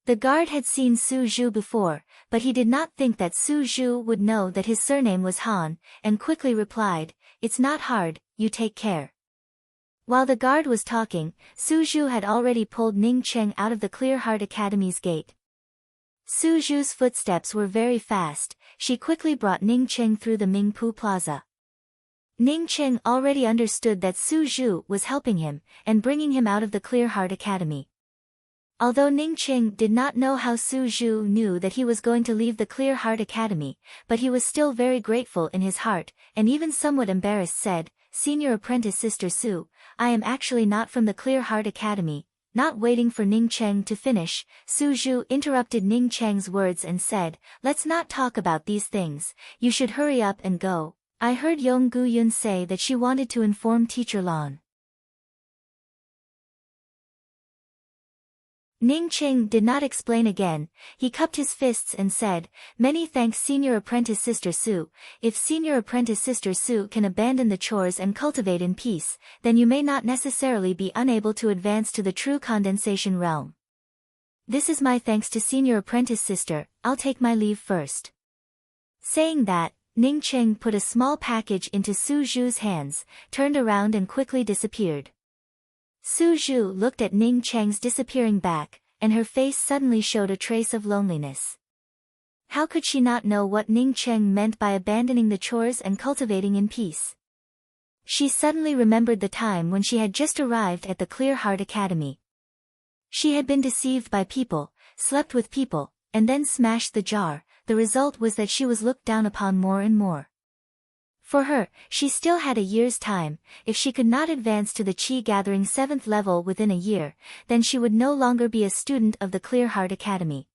[SPEAKER 1] The guard had seen Su Zhu before, but he did not think that Su Zhu would know that his surname was Han, and quickly replied, it's not hard, you take care. While the guard was talking, Su Zhu had already pulled Ning Cheng out of the Clear Heart Academy's gate. Su Zhu's footsteps were very fast. She quickly brought Ning Cheng through the Mingpu Plaza. Ning Cheng already understood that Su Zhu was helping him, and bringing him out of the Clear Heart Academy. Although Ning Cheng did not know how Su Zhu knew that he was going to leave the Clear Heart Academy, but he was still very grateful in his heart, and even somewhat embarrassed said, Senior apprentice sister Su, I am actually not from the Clear Heart Academy. Not waiting for Ning Cheng to finish, Su Zhu interrupted Ning Cheng's words and said, let's not talk about these things, you should hurry up and go. I heard Yong Gu Yun say that she wanted to inform Teacher Lan. Ning Cheng did not explain again. He cupped his fists and said, many thanks Senior Apprentice Sister Su. If Senior Apprentice Sister Su can abandon the chores and cultivate in peace, then you may not necessarily be unable to advance to the true condensation realm. This is my thanks to Senior Apprentice Sister, I'll take my leave first. Saying that, Ning Cheng put a small package into Su Zhu's hands, turned around and quickly disappeared. Su Zhu looked at Ning Cheng's disappearing back, and her face suddenly showed a trace of loneliness. How could she not know what Ning Cheng meant by abandoning the chores and cultivating in peace? She suddenly remembered the time when she had just arrived at the Clear Heart Academy. She had been deceived by people, slept with people, and then smashed the jar. The result was that she was looked down upon more and more. For her, she still had a year's time. If she could not advance to the Qi Gathering 7th level within a year, then she would no longer be a student of the Clear Heart Academy.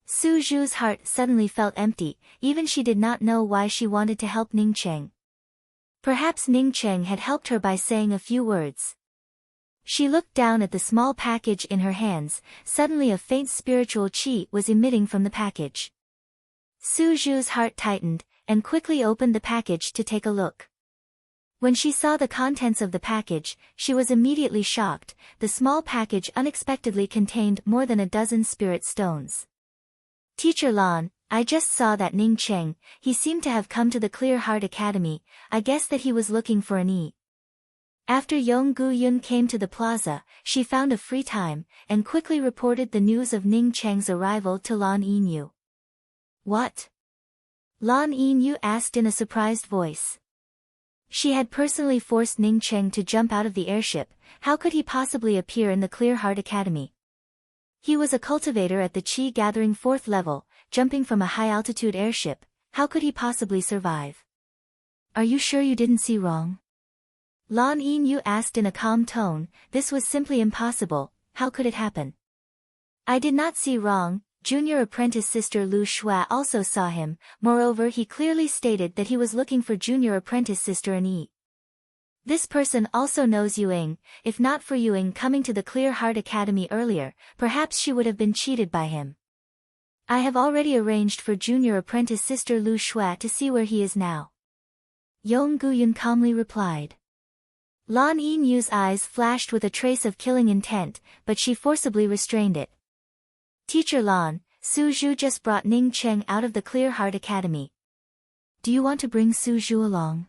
[SPEAKER 1] Su Zhu's heart suddenly felt empty. Even she did not know why she wanted to help Ning Cheng. Perhaps Ning Cheng had helped her by saying a few words. She looked down at the small package in her hands. Suddenly a faint spiritual qi was emitting from the package. Su Zhu's heart tightened, and quickly opened the package to take a look. When she saw the contents of the package, she was immediately shocked. The small package unexpectedly contained more than a dozen spirit stones. Teacher Lan, I just saw that Ning Cheng, he seemed to have come to the Clear Heart Academy. I guess that he was looking for an E. After Yong Gu Yun came to the plaza, she found a free time, and quickly reported the news of Ning Cheng's arrival to Lan Yinyu. What? Lan Yinyu asked in a surprised voice. She had personally forced Ning Cheng to jump out of the airship. How could he possibly appear in the Clear Heart Academy? He was a cultivator at the Qi Gathering 4th level, jumping from a high-altitude airship. How could he possibly survive? Are you sure you didn't see wrong? Lan Yin asked in a calm tone. This was simply impossible. How could it happen? I did not see wrong. Junior apprentice sister Lu Shua also saw him. Moreover, he clearly stated that he was looking for junior apprentice sister An Yi. This person also knows Yuing. If not for Yuing coming to the Clear Heart Academy earlier, perhaps she would have been cheated by him. I have already arranged for junior apprentice sister Lu Shua to see where he is now. Yong Guyun calmly replied. Lan Yinyu's eyes flashed with a trace of killing intent, but she forcibly restrained it. Teacher Lan, Su Zhu just brought Ning Cheng out of the Clear Heart Academy. Do you want to bring Su Zhu along?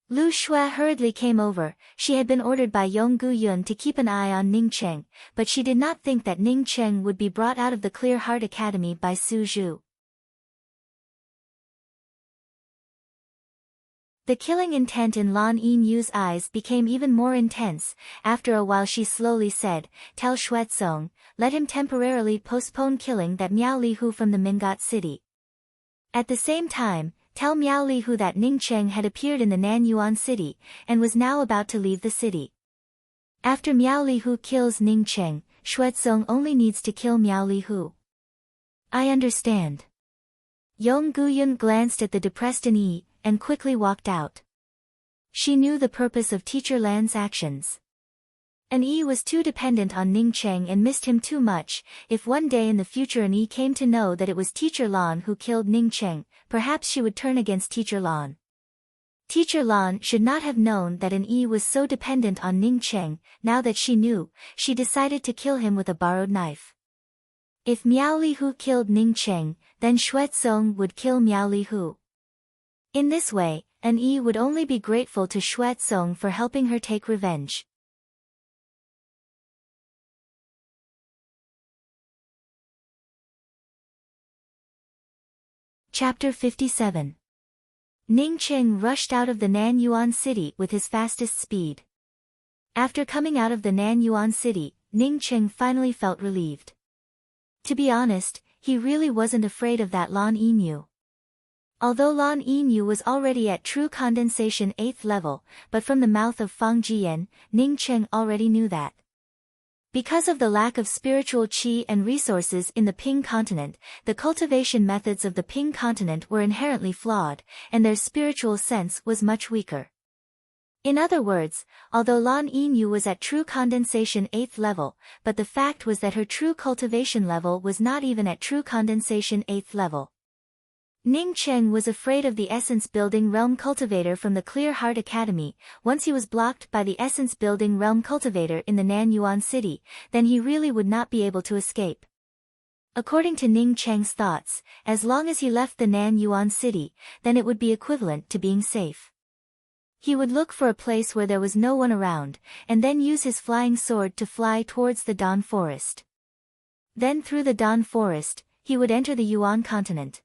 [SPEAKER 1] Lu Shua hurriedly came over. She had been ordered by Yong Guyun to keep an eye on Ning Cheng, but she did not think that Ning Cheng would be brought out of the Clear Heart Academy by Su Zhu. The killing intent in Lan Yinyu's eyes became even more intense. After a while she slowly said, Tell Xuezong, let him temporarily postpone killing that Miao Lihu from the Mingot city. At the same time, tell Miao Lihu that Ning Cheng had appeared in the Nanyuan city, and was now about to leave the city. After Miao Lihu kills Ning Cheng, Xuezong only needs to kill Miao Lihu. I understand. Yong Guyun glanced at the depressed An Yi, and quickly walked out. She knew the purpose of Teacher Lan's actions. An Yi was too dependent on Ning Cheng and missed him too much. If one day in the future An Yi came to know that it was Teacher Lan who killed Ning Cheng, perhaps she would turn against Teacher Lan. Teacher Lan should not have known that An Yi was so dependent on Ning Cheng. Now that she knew, she decided to kill him with a borrowed knife. If Miao Lihu killed Ning Cheng, then Xuezong would kill Miao Lihu. In this way, An Yi would only be grateful to Xuezong for helping her take revenge. Chapter 57. Ning Cheng rushed out of the Nanyuan city with his fastest speed. After coming out of the Nanyuan city, Ning Cheng finally felt relieved. To be honest, he really wasn't afraid of that Lan Yinyu. Although Lan Yinyu was already at true condensation 8th level, but from the mouth of Fang Jiyan, Ning Cheng already knew that. Because of the lack of spiritual qi and resources in the Ping continent, the cultivation methods of the Ping continent were inherently flawed, and their spiritual sense was much weaker. In other words, although Lan Yinyu was at true condensation 8th level, but the fact was that her true cultivation level was not even at true condensation 8th level. Ning Cheng was afraid of the essence-building realm cultivator from the Clear Heart Academy. Once he was blocked by the essence-building realm cultivator in the Nanyuan city, then he really would not be able to escape. According to Ning Cheng's thoughts, as long as he left the Nanyuan city, then it would be equivalent to being safe. He would look for a place where there was no one around, and then use his flying sword to fly towards the Dawn Forest. Then through the Dawn Forest, he would enter the Yuan continent.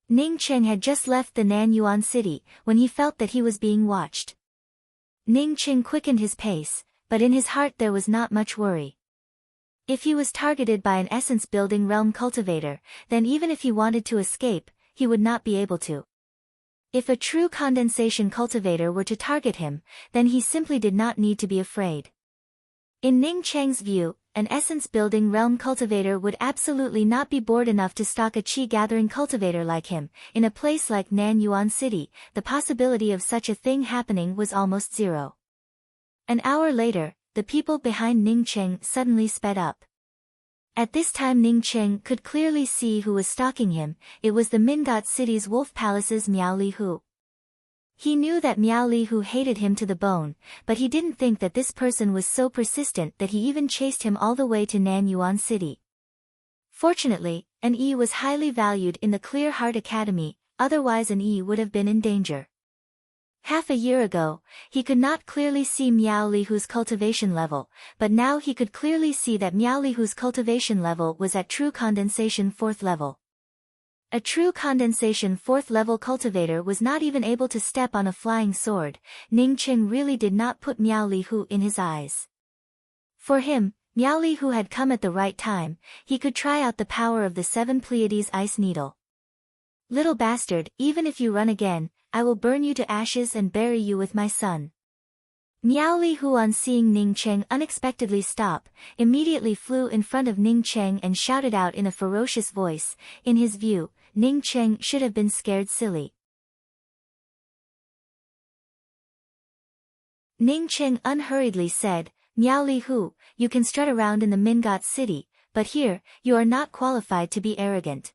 [SPEAKER 1] Ning Cheng had just left the Nanyuan city, when he felt that he was being watched. Ning Cheng quickened his pace, but in his heart there was not much worry. If he was targeted by an essence-building realm cultivator, then even if he wanted to escape, he would not be able to. If a true condensation cultivator were to target him, then he simply did not need to be afraid. In Ning Cheng's view, an essence-building realm cultivator would absolutely not be bored enough to stalk a qi-gathering cultivator like him. In a place like Nanyuan City, the possibility of such a thing happening was almost zero. An hour later, the people behind Ning Cheng suddenly sped up. At this time Ning Cheng could clearly see who was stalking him. It was the Mingot City's Wolf Palace's Miao Lihu. He knew that Miao Lihu hated him to the bone, but he didn't think that this person was so persistent that he even chased him all the way to Nanyuan City. Fortunately, An Yi was highly valued in the Clear Heart Academy, otherwise An Yi would have been in danger. Half a year ago, he could not clearly see Miao Lihu's cultivation level, but now he could clearly see that Miao Lihu's cultivation level was at true condensation 4th level. A true condensation 4th level cultivator was not even able to step on a flying sword. Ning Cheng really did not put Miao Lihu in his eyes. For him, Miao Lihu had come at the right time. He could try out the power of the 7 Pleiades ice needle. Little bastard, even if you run again, I will burn you to ashes and bury you with my son. Miao Li Hu, on seeing Ning Cheng unexpectedly stop, immediately flew in front of Ning Cheng and shouted out in a ferocious voice. In his view, Ning Cheng should have been scared silly. Ning Cheng unhurriedly said, "Miao Li Hu, you can strut around in the Mingot city, but here, you are not qualified to be arrogant.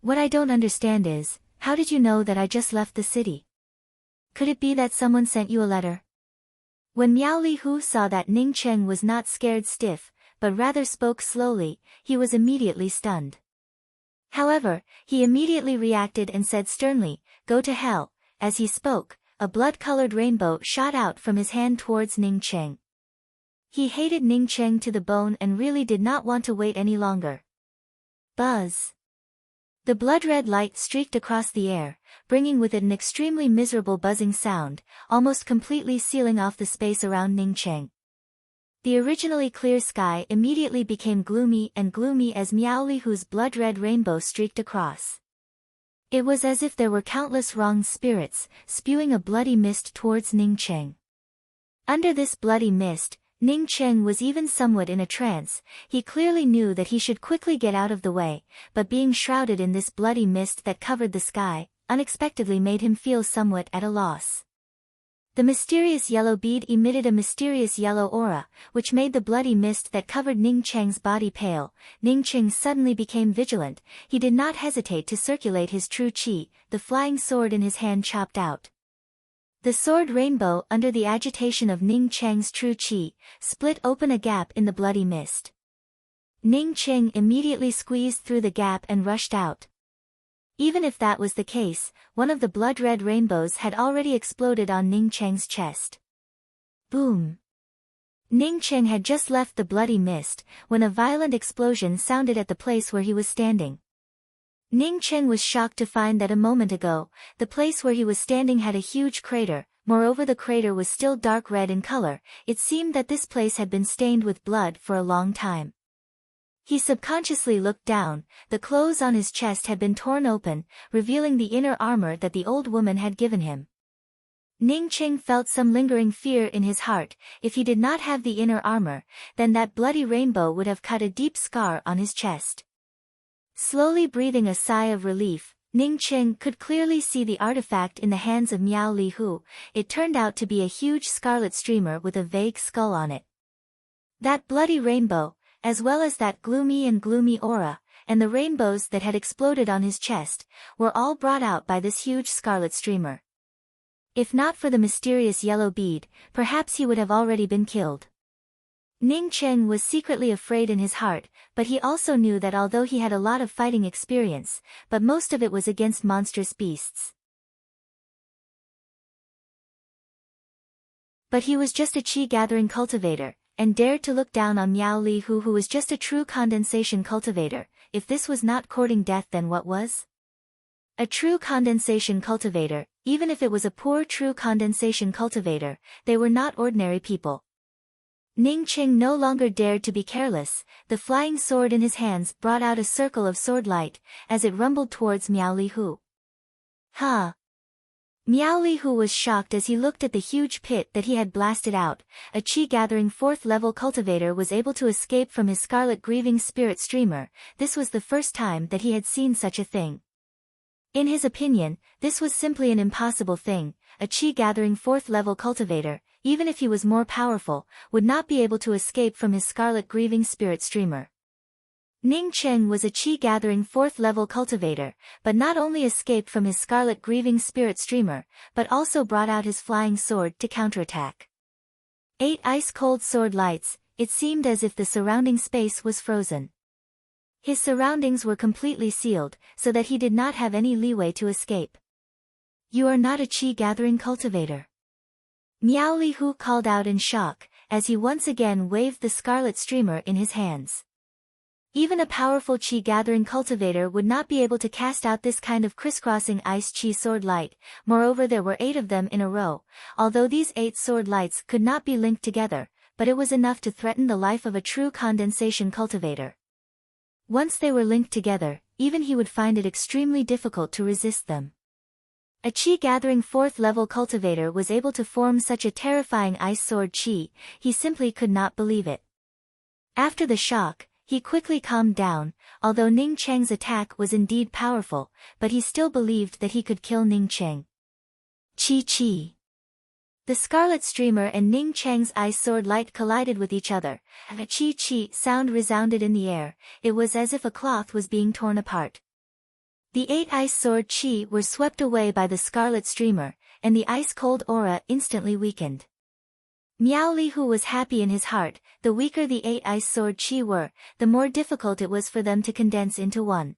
[SPEAKER 1] What I don't understand is, how did you know that I just left the city? Could it be that someone sent you a letter?" When Miao Li Hu saw that Ning Cheng was not scared stiff, but rather spoke slowly, he was immediately stunned. However, he immediately reacted and said sternly, "Go to hell." As he spoke, a blood-colored rainbow shot out from his hand towards Ning Cheng. He hated Ning Cheng to the bone and really did not want to wait any longer. Buzz! The blood-red light streaked across the air, bringing with it an extremely miserable buzzing sound, almost completely sealing off the space around Ning Cheng. The originally clear sky immediately became gloomy as Miao Li Hu's blood-red rainbow streaked across. It was as if there were countless wronged spirits, spewing a bloody mist towards Ning Cheng. Under this bloody mist, Ning Cheng was even somewhat in a trance. He clearly knew that he should quickly get out of the way, but being shrouded in this bloody mist that covered the sky, unexpectedly made him feel somewhat at a loss. The mysterious yellow bead emitted a mysterious yellow aura, which made the bloody mist that covered Ning Cheng's body pale. Ning Cheng suddenly became vigilant. He did not hesitate to circulate his true qi, the flying sword in his hand chopped out. The sword rainbow, under the agitation of Ning Cheng's true qi, split open a gap in the bloody mist. Ning Cheng immediately squeezed through the gap and rushed out. Even if that was the case, one of the blood-red rainbows had already exploded on Ning Cheng's chest. Boom! Ning Cheng had just left the bloody mist, when a violent explosion sounded at the place where he was standing. Ning Cheng was shocked to find that a moment ago, the place where he was standing had a huge crater. Moreover, the crater was still dark red in color. It seemed that this place had been stained with blood for a long time. He subconsciously looked down. The clothes on his chest had been torn open, revealing the inner armor that the old woman had given him. Ning Cheng felt some lingering fear in his heart. If he did not have the inner armor, then that bloody rainbow would have cut a deep scar on his chest. Slowly breathing a sigh of relief, Ning Cheng could clearly see the artifact in the hands of Miao Li Hu. It turned out to be a huge scarlet streamer with a vague skull on it. That bloody rainbow, as well as that gloomy aura, and the rainbows that had exploded on his chest, were all brought out by this huge scarlet streamer. If not for the mysterious yellow bead, perhaps he would have already been killed. Ning Cheng was secretly afraid in his heart, but he also knew that although he had a lot of fighting experience, but most of it was against monstrous beasts. But he was just a qi-gathering cultivator, and dared to look down on Miao Li Hu, who was just a true condensation cultivator. If this was not courting death, then what was? A true condensation cultivator, even if it was a poor true condensation cultivator, they were not ordinary people. Ning Cheng no longer dared to be careless. The flying sword in his hands brought out a circle of sword light, as it rumbled towards Miao Li Hu. Ha! Miao Li Hu was shocked as he looked at the huge pit that he had blasted out. A qi-gathering 4th-level cultivator was able to escape from his scarlet grieving spirit streamer. This was the first time that he had seen such a thing. In his opinion, this was simply an impossible thing. A qi-gathering 4th-level cultivator, even if he was more powerful, would not be able to escape from his scarlet grieving spirit streamer. Ning Cheng was a qi-gathering 4th-level cultivator, but not only escaped from his scarlet grieving spirit streamer, but also brought out his flying sword to counterattack. 8 ice-cold sword lights. It seemed as if the surrounding space was frozen. His surroundings were completely sealed, so that he did not have any leeway to escape. "You are not a qi-gathering cultivator," Miao Li Hu called out in shock, as he once again waved the scarlet streamer in his hands. Even a powerful qi-gathering cultivator would not be able to cast out this kind of crisscrossing ice qi sword light. Moreover, there were 8 of them in a row. Although these 8 sword lights could not be linked together, but it was enough to threaten the life of a true condensation cultivator. Once they were linked together, even he would find it extremely difficult to resist them. A chi-gathering 4th-level cultivator was able to form such a terrifying ice sword chi, he simply could not believe it. After the shock, he quickly calmed down, although Ning Cheng's attack was indeed powerful, but he still believed that he could kill Ning Cheng. Chi. The scarlet streamer and Ning Cheng's ice sword light collided with each other, and a chi sound resounded in the air. It was as if a cloth was being torn apart. The 8 ice sword chi were swept away by the scarlet streamer, and the ice-cold aura instantly weakened. Miao Li Hu was happy in his heart. The weaker the 8 ice sword chi were, the more difficult it was for them to condense into one.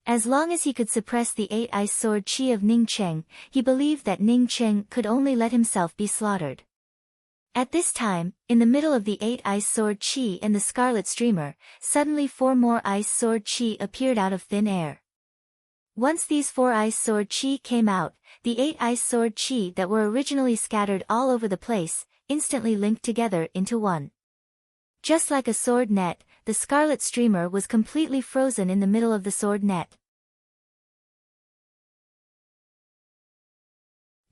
[SPEAKER 1] As long as he could suppress the 8 ice sword chi of Ning Cheng, he believed that Ning Cheng could only let himself be slaughtered. At this time, in the middle of the 8 ice sword chi and the scarlet streamer, suddenly 4 more ice sword chi appeared out of thin air. Once these 4 ice sword chi came out, the 8 ice sword chi that were originally scattered all over the place, instantly linked together into one. Just like a sword net, the scarlet streamer was completely frozen in the middle of the sword net.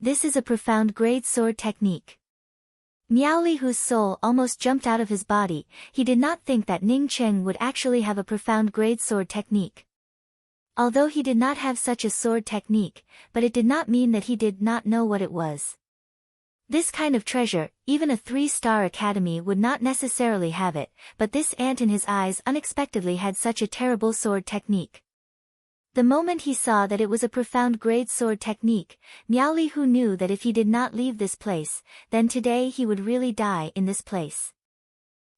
[SPEAKER 1] This is a profound grade sword technique. Miao Li Hu's soul almost jumped out of his body. He did not think that Ning Cheng would actually have a profound grade sword technique. Although he did not have such a sword technique, but it did not mean that he did not know what it was. This kind of treasure, even a 3-star academy would not necessarily have it, but this ant in his eyes unexpectedly had such a terrible sword technique. The moment he saw that it was a profound grade sword technique, Miao Li Hu knew that if he did not leave this place, then today he would really die in this place.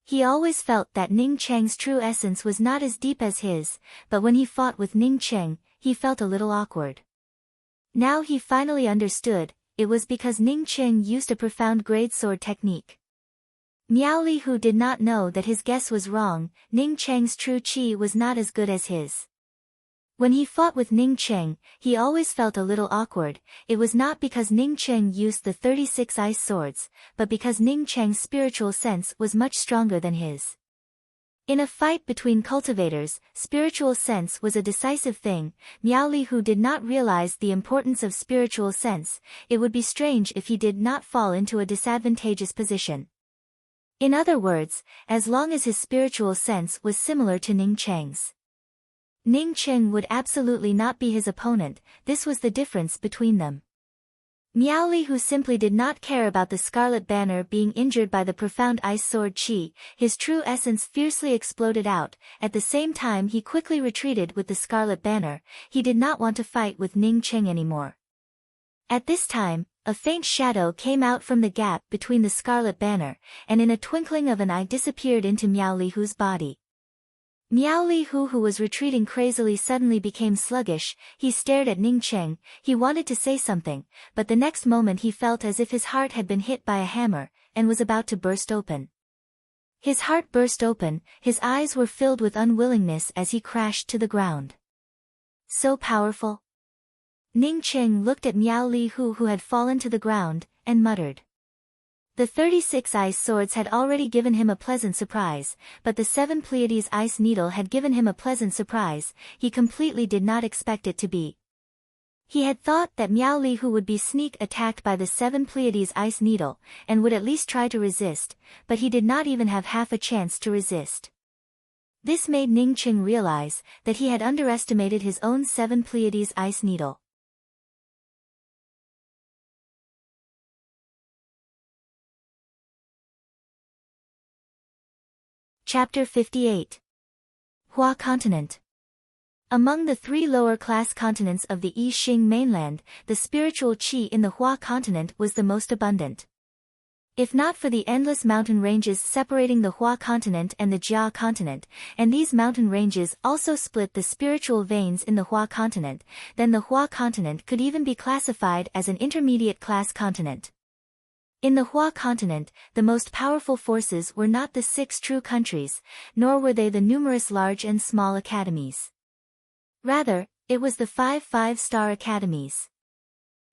[SPEAKER 1] He always felt that Ning Cheng's true essence was not as deep as his, but when he fought with Ning Cheng, he felt a little awkward. Now he finally understood, it was because Ning Cheng used a profound grade sword technique. Miao Li Hu did not know that his guess was wrong. Ning Cheng's true chi was not as good as his. When he fought with Ning Cheng, he always felt a little awkward. It was not because Ning Cheng used the 36 ice swords, but because Ning Cheng's spiritual sense was much stronger than his. In a fight between cultivators, spiritual sense was a decisive thing. Miao Li Hu did not realize the importance of spiritual sense. It would be strange if he did not fall into a disadvantageous position. In other words, as long as his spiritual sense was similar to Ning Cheng's, Ning Cheng would absolutely not be his opponent. This was the difference between them. Miao Li Hu simply did not care about the Scarlet Banner being injured by the profound ice sword chi. His true essence fiercely exploded out. At the same time he quickly retreated with the Scarlet Banner. He did not want to fight with Ning Cheng anymore. At this time, a faint shadow came out from the gap between the Scarlet Banner, and in a twinkling of an eye disappeared into Miao Li Hu's body. Miao Li Hu, who was retreating crazily, suddenly became sluggish. He stared at Ning Cheng. He wanted to say something, but the next moment he felt as if his heart had been hit by a hammer, and was about to burst open. His heart burst open, his eyes were filled with unwillingness as he crashed to the ground. So powerful? Ning Cheng looked at Miao Li Hu, who had fallen to the ground, and muttered. The 36 ice swords had already given him a pleasant surprise, but the 7 Pleiades ice needle had given him a pleasant surprise. He completely did not expect it to be. He had thought that Miao Li Hu would be sneak attacked by the 7 Pleiades ice needle, and would at least try to resist, but he did not even have half a chance to resist. This made Ning Cheng realize that he had underestimated his own 7 Pleiades ice needle. Chapter 58. Hua Continent. Among the 3 lower-class continents of the I Ching mainland, the spiritual qi in the Hua Continent was the most abundant. If not for the endless mountain ranges separating the Hua Continent and the Jia Continent, and these mountain ranges also split the spiritual veins in the Hua Continent, then the Hua Continent could even be classified as an intermediate-class continent. In the Hua Continent, the most powerful forces were not the 6 true countries, nor were they the numerous large and small academies. Rather, it was the 5 5-star academies.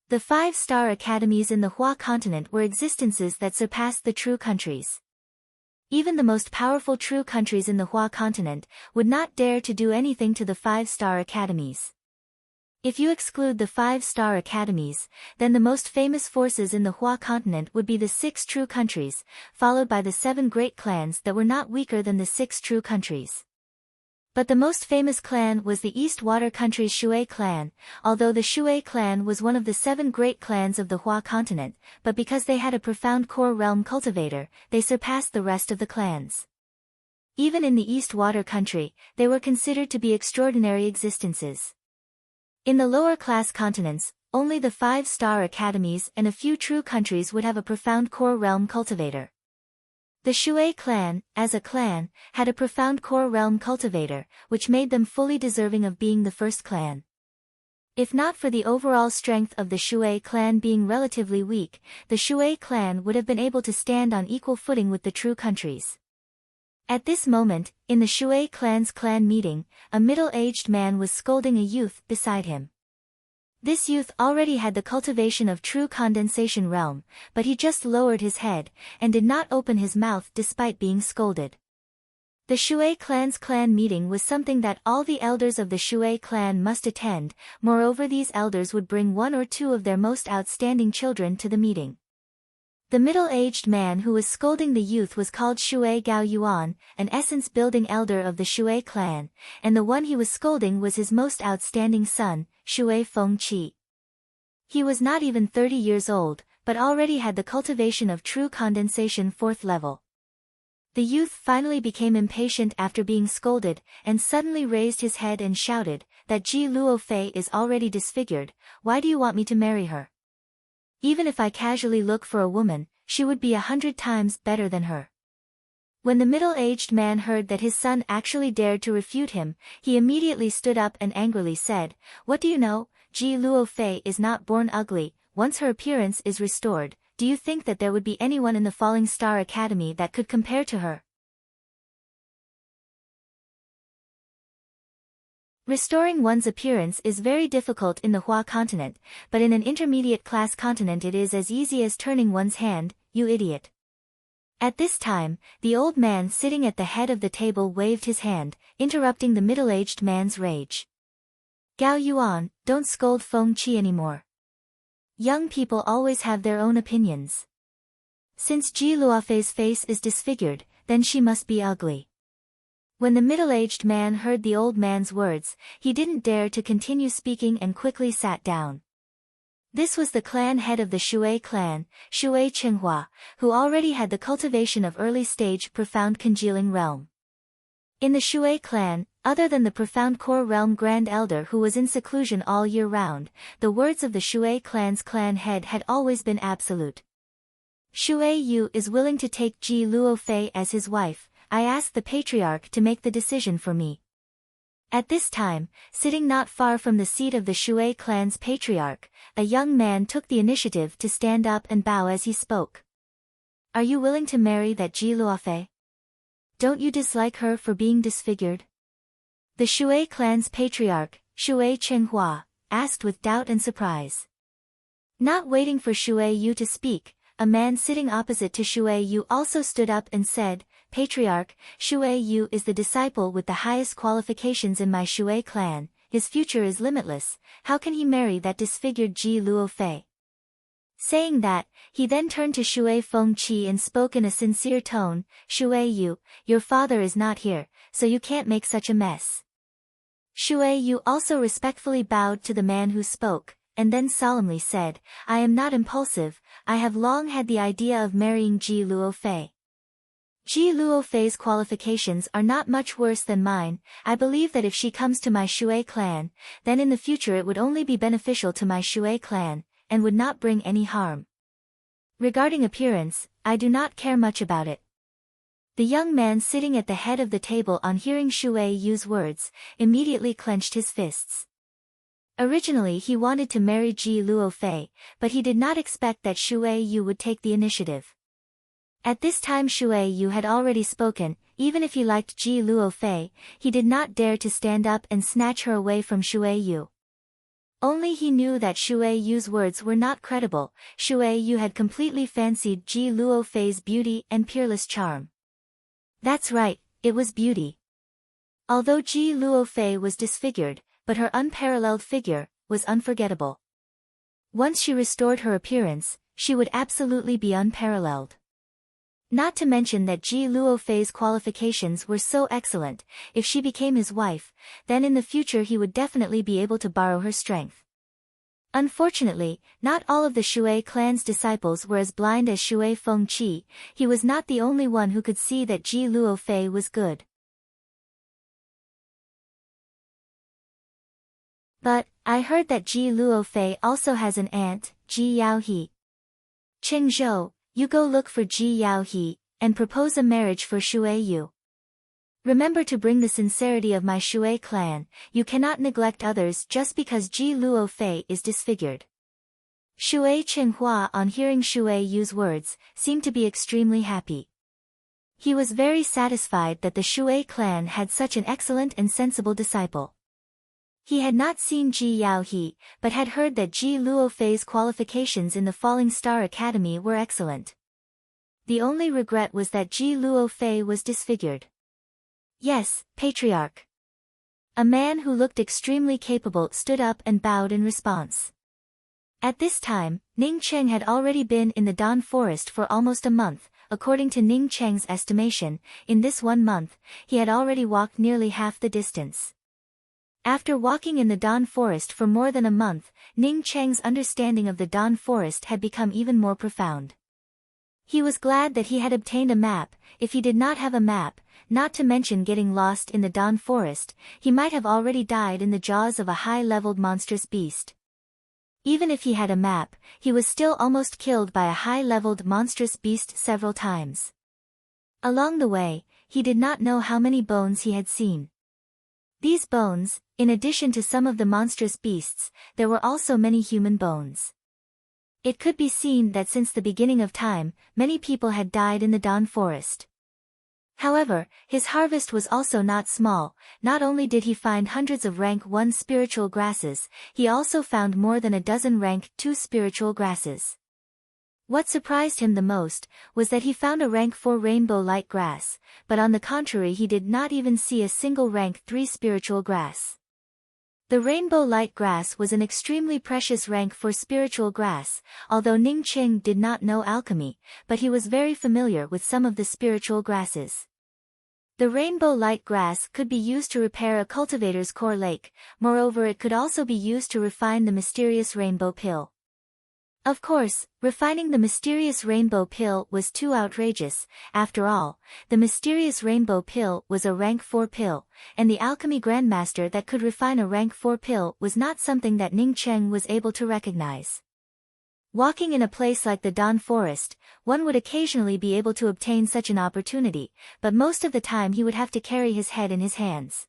[SPEAKER 1] The 5-star academies in the Hua Continent were existences that surpassed the true countries. Even the most powerful true countries in the Hua Continent would not dare to do anything to the 5-star academies. If you exclude the 5-star academies, then the most famous forces in the Hua continent would be the 6 true countries, followed by the 7 great clans that were not weaker than the 6 true countries. But the most famous clan was the East Water Country's Shui clan, although the Shui clan was one of the 7 great clans of the Hua continent, but because they had a profound core realm cultivator, they surpassed the rest of the clans. Even in the East Water Country, they were considered to be extraordinary existences. In the lower class continents, only the 5-star academies and a few true countries would have a profound core realm cultivator. The Shui clan, as a clan, had a profound core realm cultivator, which made them fully deserving of being the first clan. If not for the overall strength of the Shui clan being relatively weak, the Shui clan would have been able to stand on equal footing with the true countries. At this moment, in the Shui clan's clan meeting, a middle-aged man was scolding a youth beside him. This youth already had the cultivation of true condensation realm, but he just lowered his head, and did not open his mouth despite being scolded. The Shui clan's clan meeting was something that all the elders of the Shui clan must attend, moreover these elders would bring 1 or 2 of their most outstanding children to the meeting. The middle-aged man who was scolding the youth was called Shui Gao Yuan, an essence-building elder of the Shui clan, and the one he was scolding was his most outstanding son, Shui Feng Qi. He was not even 30 years old, but already had the cultivation of true condensation 4th level. The youth finally became impatient after being scolded, and suddenly raised his head and shouted, "That Ji Luofei is already disfigured, why do you want me to marry her? Even if I casually look for a woman, she would be 100 times better than her." When the middle-aged man heard that his son actually dared to refute him, he immediately stood up and angrily said, "What do you know? Ji Luofei is not born ugly. Once her appearance is restored, do you think that there would be anyone in the Falling Star Academy that could compare to her?" Restoring one's appearance is very difficult in the Hua continent, but in an intermediate class continent it is as easy as turning one's hand, you idiot. At this time, the old man sitting at the head of the table waved his hand, interrupting the middle-aged man's rage. "Gao Yuan, don't scold Feng Qi anymore. Young people always have their own opinions. Since Ji Luofei's face is disfigured, then she must be ugly." When the middle-aged man heard the old man's words, he didn't dare to continue speaking and quickly sat down. This was the clan head of the Shui clan, Shui Qinghua, who already had the cultivation of early-stage profound congealing realm. In the Shui clan, other than the profound core realm grand elder who was in seclusion all year round, the words of the Shui clan's clan head had always been absolute. "Shui Yu is willing to take Ji Luofei as his wife. I ask the patriarch to make the decision for me." At this time, sitting not far from the seat of the Shui clan's patriarch, a young man took the initiative to stand up and bow as he spoke. "Are you willing to marry that Ji Luofei? Don't you dislike her for being disfigured?" The Shui clan's patriarch, Shui Qinghua, asked with doubt and surprise. Not waiting for Shui Yu to speak, a man sitting opposite to Shui Yu also stood up and said, "Patriarch, Shui Yu is the disciple with the highest qualifications in my Shui clan, his future is limitless, how can he marry that disfigured Ji Luofei?" Saying that, he then turned to Shui Feng Qi and spoke in a sincere tone, "Shui Yu, your father is not here, so you can't make such a mess." Shui Yu also respectfully bowed to the man who spoke, and then solemnly said, "I am not impulsive, I have long had the idea of marrying Ji Luofei. Ji Luofei's qualifications are not much worse than mine. I believe that if she comes to my Shui clan, then in the future it would only be beneficial to my Shui clan, and would not bring any harm. Regarding appearance, I do not care much about it." The young man sitting at the head of the table on hearing Shui Yu's words, immediately clenched his fists. Originally he wanted to marry Ji Luofei, but he did not expect that Shui Yu would take the initiative. At this time Shui Yu had already spoken. Even if he liked Ji Luofei, he did not dare to stand up and snatch her away from Shui Yu. Only he knew that Shui Yu's words were not credible. Shui Yu had completely fancied Ji Luofei's beauty and peerless charm. That's right, it was beauty. Although Ji Luofei was disfigured, but her unparalleled figure, was unforgettable. Once she restored her appearance, she would absolutely be unparalleled. Not to mention that Ji Luofei's qualifications were so excellent, if she became his wife, then in the future he would definitely be able to borrow her strength. Unfortunately, not all of the Shui clan's disciples were as blind as Shui Fengqi. He was not the only one who could see that Ji Luofei was good. But, I heard that Ji Luofei also has an aunt, Ji Yaohe. Qing Zhou, you go look for Ji Yaohe, and propose a marriage for Shui Yu. Remember to bring the sincerity of my Shui clan, you cannot neglect others just because Ji Luofei is disfigured. Shui Qinghua, on hearing Shui Yu's words, seemed to be extremely happy. He was very satisfied that the Shui clan had such an excellent and sensible disciple. He had not seen Ji Yaohe, but had heard that Ji Luofei's qualifications in the Falling Star Academy were excellent. The only regret was that Ji Luofei was disfigured. Yes, Patriarch. A man who looked extremely capable stood up and bowed in response. At this time, Ning Cheng had already been in the Dawn Forest for almost a month. According to Ning Cheng's estimation, in this 1 month, he had already walked nearly half the distance. After walking in the Dawn Forest for more than a month, Ning Cheng's understanding of the Dawn Forest had become even more profound. He was glad that he had obtained a map. If he did not have a map, not to mention getting lost in the Dawn Forest, he might have already died in the jaws of a high-leveled monstrous beast. Even if he had a map, he was still almost killed by a high-leveled monstrous beast several times. Along the way, he did not know how many bones he had seen. These bones, in addition to some of the monstrous beasts, there were also many human bones. It could be seen that since the beginning of time, many people had died in the Dawn Forest. However, his harvest was also not small. Not only did he find hundreds of rank 1 spiritual grasses, he also found more than a dozen rank 2 spiritual grasses. What surprised him the most was that he found a rank 4 rainbow light grass, but on the contrary he did not even see a single rank 3 spiritual grass. The rainbow light grass was an extremely precious rank 4 spiritual grass, although Ning Cheng did not know alchemy, but he was very familiar with some of the spiritual grasses. The rainbow light grass could be used to repair a cultivator's core lake, moreover it could also be used to refine the mysterious rainbow pill. Of course, refining the mysterious rainbow pill was too outrageous. After all, the mysterious rainbow pill was a rank 4 pill, and the alchemy grandmaster that could refine a rank 4 pill was not something that Ning Cheng was able to recognize. Walking in a place like the Dawn Forest, one would occasionally be able to obtain such an opportunity, but most of the time he would have to carry his head in his hands.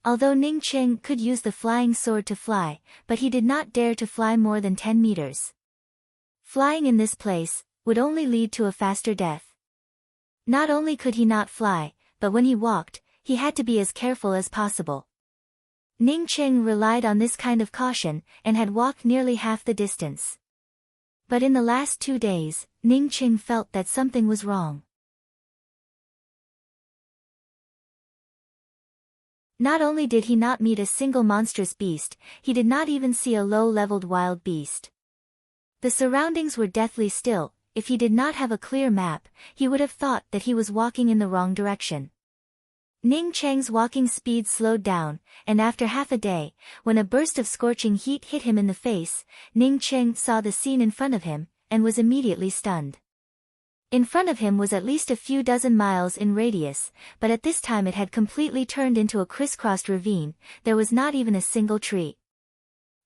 [SPEAKER 1] Although Ning Cheng could use the flying sword to fly, but he did not dare to fly more than 10 meters. Flying in this place would only lead to a faster death. Not only could he not fly, but when he walked, he had to be as careful as possible. Ning Cheng relied on this kind of caution, and had walked nearly half the distance. But in the last 2 days, Ning Cheng felt that something was wrong. Not only did he not meet a single monstrous beast, he did not even see a low-leveled wild beast. The surroundings were deathly still. If he did not have a clear map, he would have thought that he was walking in the wrong direction. Ning Cheng's walking speed slowed down, and after half a day, when a burst of scorching heat hit him in the face, Ning Cheng saw the scene in front of him, and was immediately stunned. In front of him was at least a few dozen miles in radius, but at this time it had completely turned into a crisscrossed ravine. There was not even a single tree.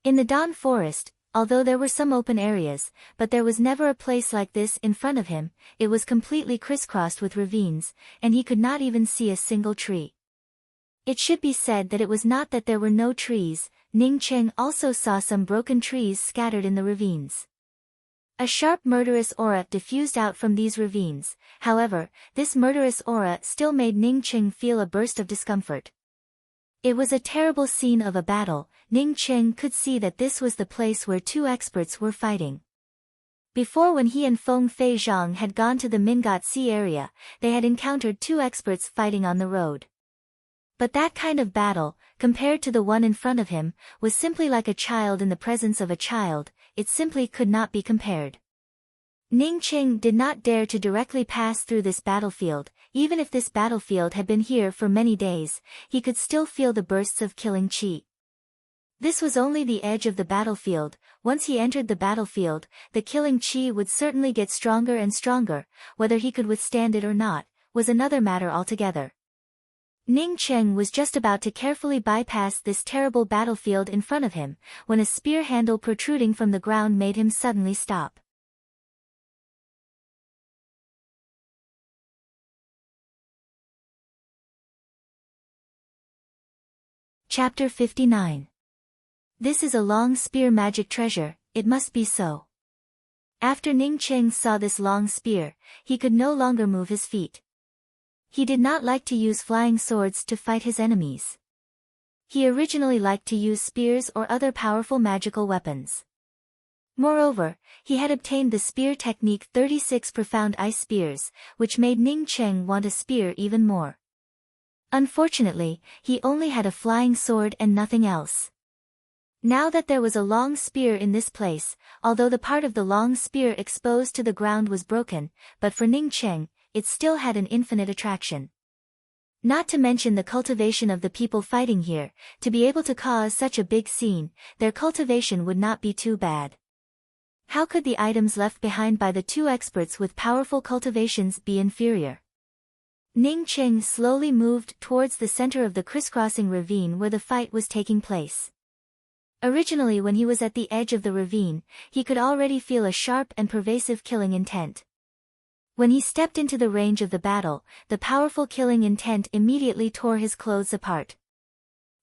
[SPEAKER 1] In the Dawn Forest, although there were some open areas, but there was never a place like this in front of him. It was completely crisscrossed with ravines, and he could not even see a single tree. It should be said that it was not that there were no trees. Ning Cheng also saw some broken trees scattered in the ravines. A sharp murderous aura diffused out from these ravines. However, this murderous aura still made Ning Cheng feel a burst of discomfort. It was a terrible scene of a battle. Ning Cheng could see that this was the place where 2 experts were fighting. Before, when he and Feng Fei Zhang had gone to the Mingat Sea area, they had encountered 2 experts fighting on the road. But that kind of battle, compared to the one in front of him, was simply like a child in the presence of a child. It simply could not be compared. Ning Qing did not dare to directly pass through this battlefield. Even if this battlefield had been here for many days, he could still feel the bursts of killing qi. This was only the edge of the battlefield. Once he entered the battlefield, the killing qi would certainly get stronger and stronger. Whether he could withstand it or not was another matter altogether. Ning Cheng was just about to carefully bypass this terrible battlefield in front of him, when a spear handle protruding from the ground made him suddenly stop. Chapter 59. This is a long spear magic treasure, it must be so. After Ning Cheng saw this long spear, he could no longer move his feet. He did not like to use flying swords to fight his enemies. He originally liked to use spears or other powerful magical weapons. Moreover, he had obtained the spear technique 36 profound ice spears, which made Ning Cheng want a spear even more. Unfortunately, he only had a flying sword and nothing else. Now that there was a long spear in this place, although the part of the long spear exposed to the ground was broken, but for Ning Cheng, it still had an infinite attraction. Not to mention the cultivation of the people fighting here. To be able to cause such a big scene, their cultivation would not be too bad. How could the items left behind by the two experts with powerful cultivations be inferior? Ning Cheng slowly moved towards the center of the crisscrossing ravine where the fight was taking place. Originally, when he was at the edge of the ravine, he could already feel a sharp and pervasive killing intent. When he stepped into the range of the battle, the powerful killing intent immediately tore his clothes apart.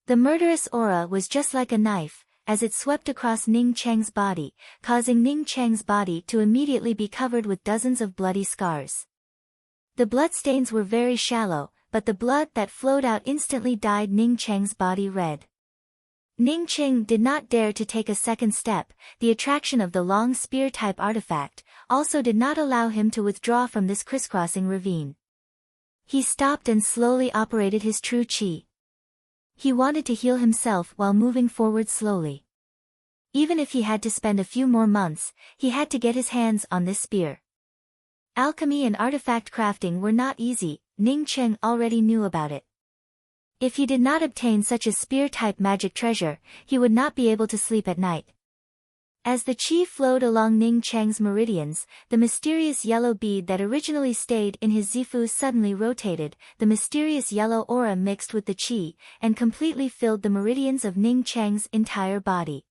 [SPEAKER 1] The murderous aura was just like a knife, as it swept across Ning Cheng's body, causing Ning Cheng's body to immediately be covered with dozens of bloody scars. The bloodstains were very shallow, but the blood that flowed out instantly dyed Ning Cheng's body red. Ning Cheng did not dare to take a second step. The attraction of the long spear-type artifact also did not allow him to withdraw from this crisscrossing ravine. He stopped and slowly operated his true qi. He wanted to heal himself while moving forward slowly. Even if he had to spend a few more months, he had to get his hands on this spear. Alchemy and artifact crafting were not easy. Ning Cheng already knew about it. If he did not obtain such a spear-type magic treasure, he would not be able to sleep at night. As the qi flowed along Ning Cheng's meridians, the mysterious yellow bead that originally stayed in his zifu suddenly rotated. The mysterious yellow aura mixed with the qi, and completely filled the meridians of Ning Cheng's entire body.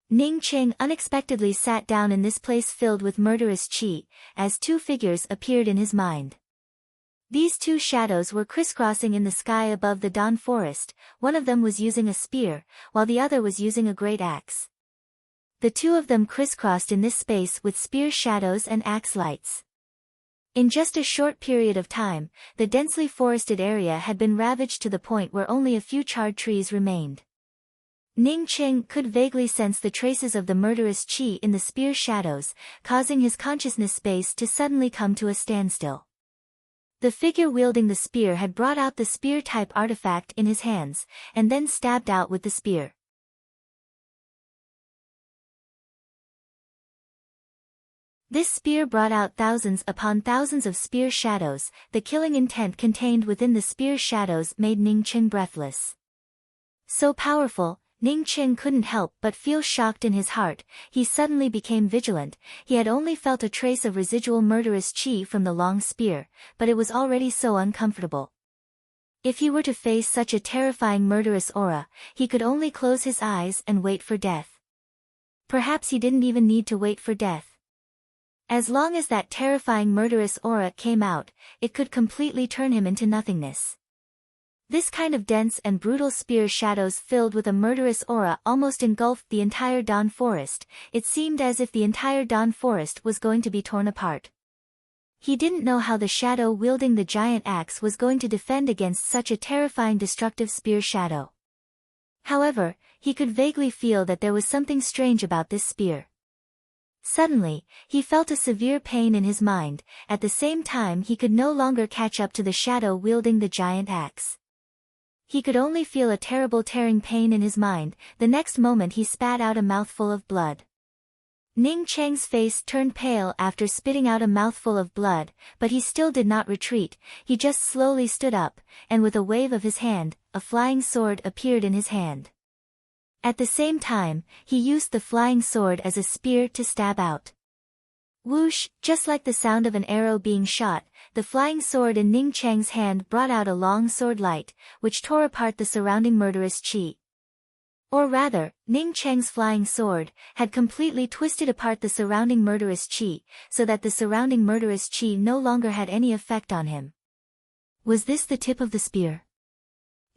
[SPEAKER 1] Ning Cheng unexpectedly sat down in this place filled with murderous qi, as two figures appeared in his mind. These two shadows were crisscrossing in the sky above the Dawn Forest. One of them was using a spear, while the other was using a great axe. The two of them crisscrossed in this space with spear shadows and axe lights. In just a short period of time, the densely forested area had been ravaged to the point where only a few charred trees remained. Ning Cheng could vaguely sense the traces of the murderous qi in the spear shadows, causing his consciousness space to suddenly come to a standstill. The figure wielding the spear had brought out the spear-type artifact in his hands, and then stabbed out with the spear. This spear brought out thousands upon thousands of spear shadows. The killing intent contained within the spear shadows made Ning Cheng breathless. So powerful, Ning Cheng couldn't help but feel shocked in his heart. He suddenly became vigilant. He had only felt a trace of residual murderous qi from the long spear, but it was already so uncomfortable. If he were to face such a terrifying murderous aura, he could only close his eyes and wait for death. Perhaps he didn't even need to wait for death. As long as that terrifying murderous aura came out, it could completely turn him into nothingness. This kind of dense and brutal spear shadows filled with a murderous aura almost engulfed the entire Dawn Forest. It seemed as if the entire Dawn Forest was going to be torn apart. He didn't know how the shadow wielding the giant axe was going to defend against such a terrifying destructive spear shadow. However, he could vaguely feel that there was something strange about this spear. Suddenly, he felt a severe pain in his mind. At the same time, he could no longer catch up to the shadow wielding the giant axe. He could only feel a terrible tearing pain in his mind. The next moment he spat out a mouthful of blood. Ning Cheng's face turned pale after spitting out a mouthful of blood, but he still did not retreat. He just slowly stood up, and with a wave of his hand, a flying sword appeared in his hand. At the same time, he used the flying sword as a spear to stab out. Whoosh, just like the sound of an arrow being shot, the flying sword in Ning Cheng's hand brought out a long sword light, which tore apart the surrounding murderous qi. Or rather, Ning Cheng's flying sword had completely twisted apart the surrounding murderous qi, so that the surrounding murderous qi no longer had any effect on him. Was this the tip of the spear?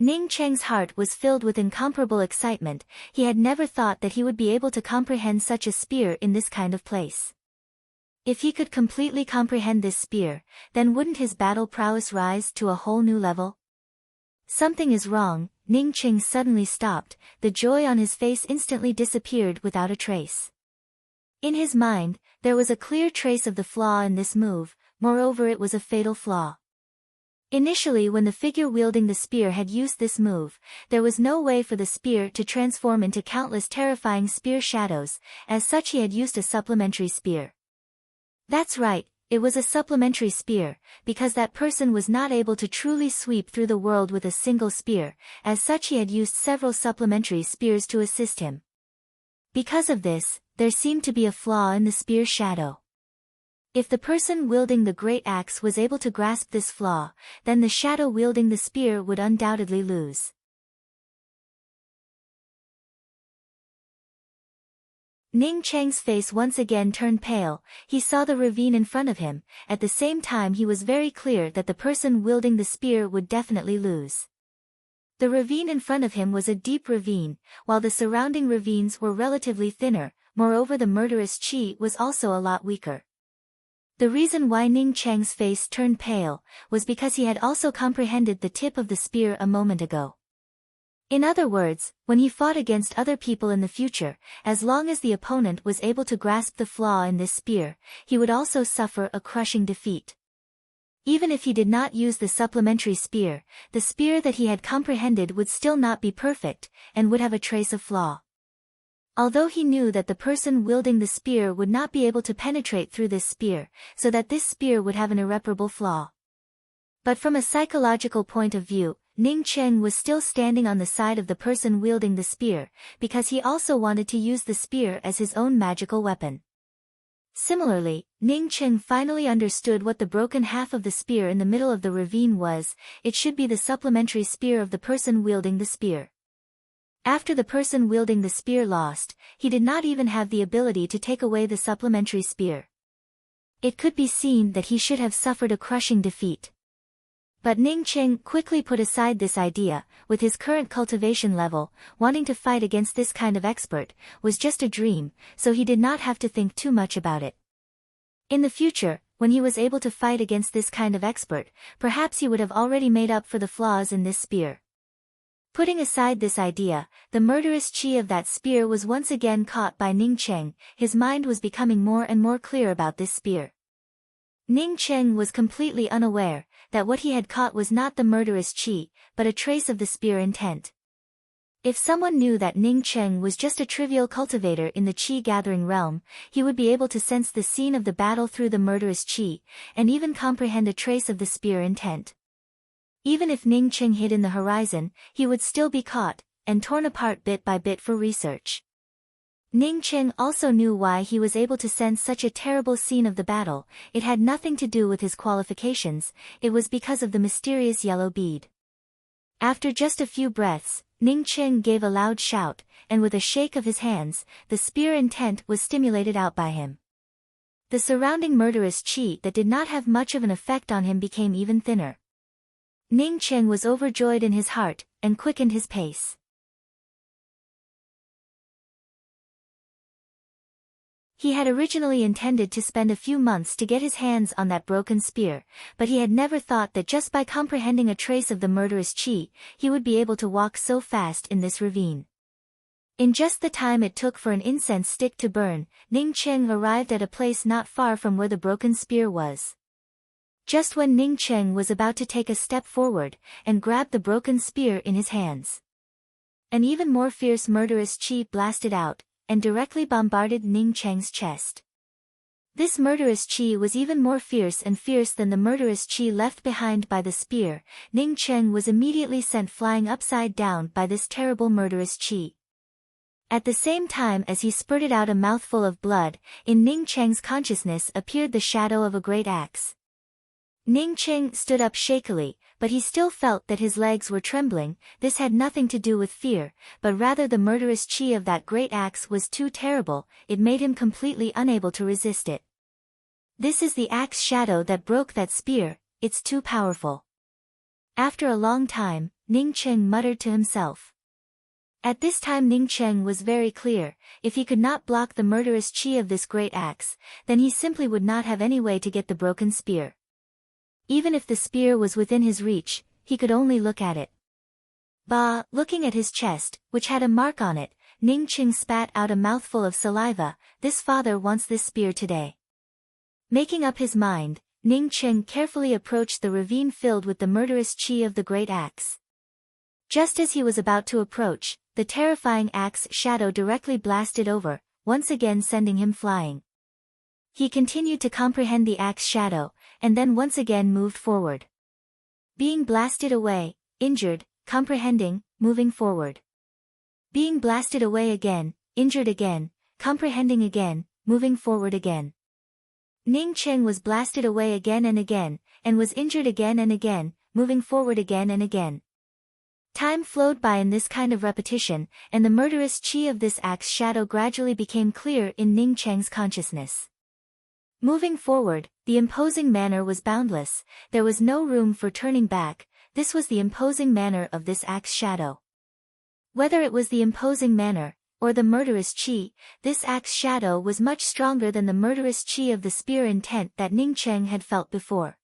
[SPEAKER 1] Ning Cheng's heart was filled with incomparable excitement. He had never thought that he would be able to comprehend such a spear in this kind of place. If he could completely comprehend this spear, then wouldn't his battle prowess rise to a whole new level? Something is wrong. Ning Cheng suddenly stopped. The joy on his face instantly disappeared without a trace. In his mind, there was a clear trace of the flaw in this move, moreover it was a fatal flaw. Initially, when the figure wielding the spear had used this move, there was no way for the spear to transform into countless terrifying spear shadows. As such, he had used a supplementary spear. That's right, it was a supplementary spear, because that person was not able to truly sweep through the world with a single spear. As such, he had used several supplementary spears to assist him. Because of this, there seemed to be a flaw in the spear's shadow. If the person wielding the great axe was able to grasp this flaw, then the shadow wielding the spear would undoubtedly lose. Ning Cheng's face once again turned pale. He saw the ravine in front of him. At the same time, he was very clear that the person wielding the spear would definitely lose. The ravine in front of him was a deep ravine, while the surrounding ravines were relatively thinner. Moreover, the murderous qi was also a lot weaker. The reason why Ning Cheng's face turned pale was because he had also comprehended the tip of the spear a moment ago. In other words, when he fought against other people in the future, as long as the opponent was able to grasp the flaw in this spear, he would also suffer a crushing defeat. Even if he did not use the supplementary spear, the spear that he had comprehended would still not be perfect, and would have a trace of flaw. Although he knew that the person wielding the spear would not be able to penetrate through this spear, so that this spear would have an irreparable flaw. But from a psychological point of view, Ning Cheng was still standing on the side of the person wielding the spear, because he also wanted to use the spear as his own magical weapon. Similarly, Ning Cheng finally understood what the broken half of the spear in the middle of the ravine was. It should be the supplementary spear of the person wielding the spear. After the person wielding the spear lost, he did not even have the ability to take away the supplementary spear. It could be seen that he should have suffered a crushing defeat. But Ning Cheng quickly put aside this idea. With his current cultivation level, wanting to fight against this kind of expert was just a dream, so he did not have to think too much about it. In the future, when he was able to fight against this kind of expert, perhaps he would have already made up for the flaws in this spear. Putting aside this idea, the murderous qi of that spear was once again caught by Ning Cheng. His mind was becoming more and more clear about this spear. Ning Cheng was completely unaware that what he had caught was not the murderous qi, but a trace of the spear intent. If someone knew that Ning Cheng was just a trivial cultivator in the qi-gathering realm, he would be able to sense the scene of the battle through the murderous qi, and even comprehend a trace of the spear intent. Even if Ning Cheng hid in the horizon, he would still be caught, and torn apart bit by bit for research. Ning Cheng also knew why he was able to sense such a terrible scene of the battle. It had nothing to do with his qualifications, it was because of the mysterious yellow bead. After just a few breaths, Ning Cheng gave a loud shout, and with a shake of his hands, the spear intent was stimulated out by him. The surrounding murderous qi that did not have much of an effect on him became even thinner. Ning Cheng was overjoyed in his heart, and quickened his pace. He had originally intended to spend a few months to get his hands on that broken spear, but he had never thought that just by comprehending a trace of the murderous qi, he would be able to walk so fast in this ravine. In just the time it took for an incense stick to burn, Ning Cheng arrived at a place not far from where the broken spear was. Just when Ning Cheng was about to take a step forward, and grab the broken spear in his hands, an even more fierce murderous chi blasted out, and directly bombarded Ning Cheng's chest. This murderous chi was even more fierce than the murderous chi left behind by the spear. Ning Cheng was immediately sent flying upside down by this terrible murderous chi. At the same time as he spurted out a mouthful of blood, in Ning Cheng's consciousness appeared the shadow of a great axe. Ning Cheng stood up shakily, but he still felt that his legs were trembling. This had nothing to do with fear, but rather the murderous chi of that great axe was too terrible, it made him completely unable to resist it. This is the axe shadow that broke that spear, it's too powerful. After a long time, Ning Cheng muttered to himself. At this time Ning Cheng was very clear, if he could not block the murderous chi of this great axe, then he simply would not have any way to get the broken spear. Even if the spear was within his reach, he could only look at it. Bah! Looking at his chest, which had a mark on it, Ning Cheng spat out a mouthful of saliva. This father wants this spear today. Making up his mind, Ning Cheng carefully approached the ravine filled with the murderous chi of the great axe. Just as he was about to approach, the terrifying axe shadow directly blasted over, once again sending him flying. He continued to comprehend the axe shadow, and then once again moved forward. Being blasted away, injured, comprehending, moving forward. Being blasted away again, injured again, comprehending again, moving forward again. Ning Cheng was blasted away again, and was injured again and again, moving forward again and again. Time flowed by in this kind of repetition, and the murderous chi of this axe shadow gradually became clear in Ning Cheng's consciousness. Moving forward, the imposing manner was boundless, there was no room for turning back. This was the imposing manner of this axe shadow. Whether it was the imposing manner, or the murderous chi, this axe shadow was much stronger than the murderous chi of the spear intent that Ning Cheng had felt before.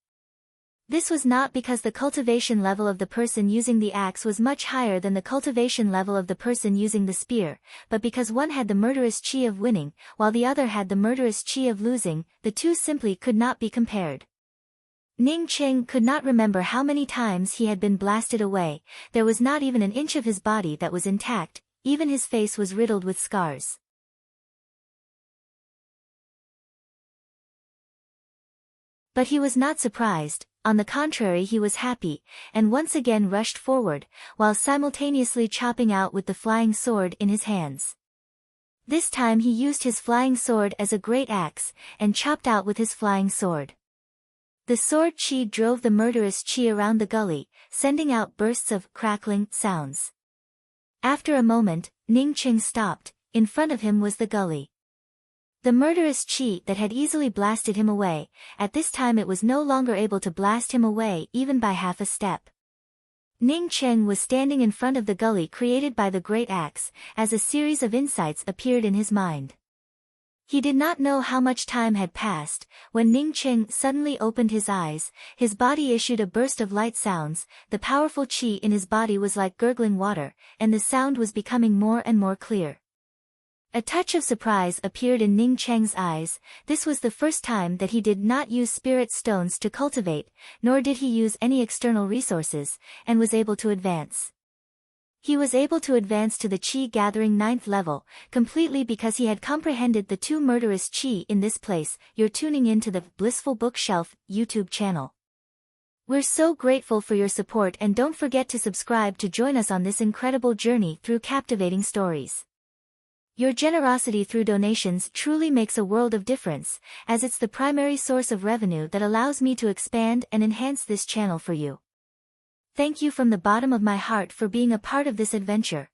[SPEAKER 1] This was not because the cultivation level of the person using the axe was much higher than the cultivation level of the person using the spear, but because one had the murderous chi of winning, while the other had the murderous chi of losing. The two simply could not be compared. Ning Cheng could not remember how many times he had been blasted away. There was not even an inch of his body that was intact, even his face was riddled with scars. But he was not surprised. On the contrary, he was happy, and once again rushed forward, while simultaneously chopping out with the flying sword in his hands. This time he used his flying sword as a great axe, and chopped out with his flying sword. The sword chi drove the murderous chi around the gully, sending out bursts of crackling sounds. After a moment, Ning Cheng stopped. In front of him was the gully. The murderous chi that had easily blasted him away, at this time it was no longer able to blast him away even by half a step. Ning Cheng was standing in front of the gully created by the great axe, as a series of insights appeared in his mind. He did not know how much time had passed, when Ning Cheng suddenly opened his eyes, his body issued a burst of light sounds, the powerful chi in his body was like gurgling water, and the sound was becoming more and more clear. A touch of surprise appeared in Ning Cheng's eyes. This was the first time that he did not use spirit stones to cultivate, nor did he use any external resources, and was able to advance. He was able to advance to the Chi Gathering 9th level, completely because he had comprehended the two murderous Chi in this place. You're tuning in to the Blissful Bookshelf YouTube channel. We're so grateful for your support, and don't forget to subscribe to join us on this incredible journey through captivating stories. Your generosity through donations truly makes a world of difference, as it's the primary source of revenue that allows me to expand and enhance this channel for you. Thank you from the bottom of my heart for being a part of this adventure.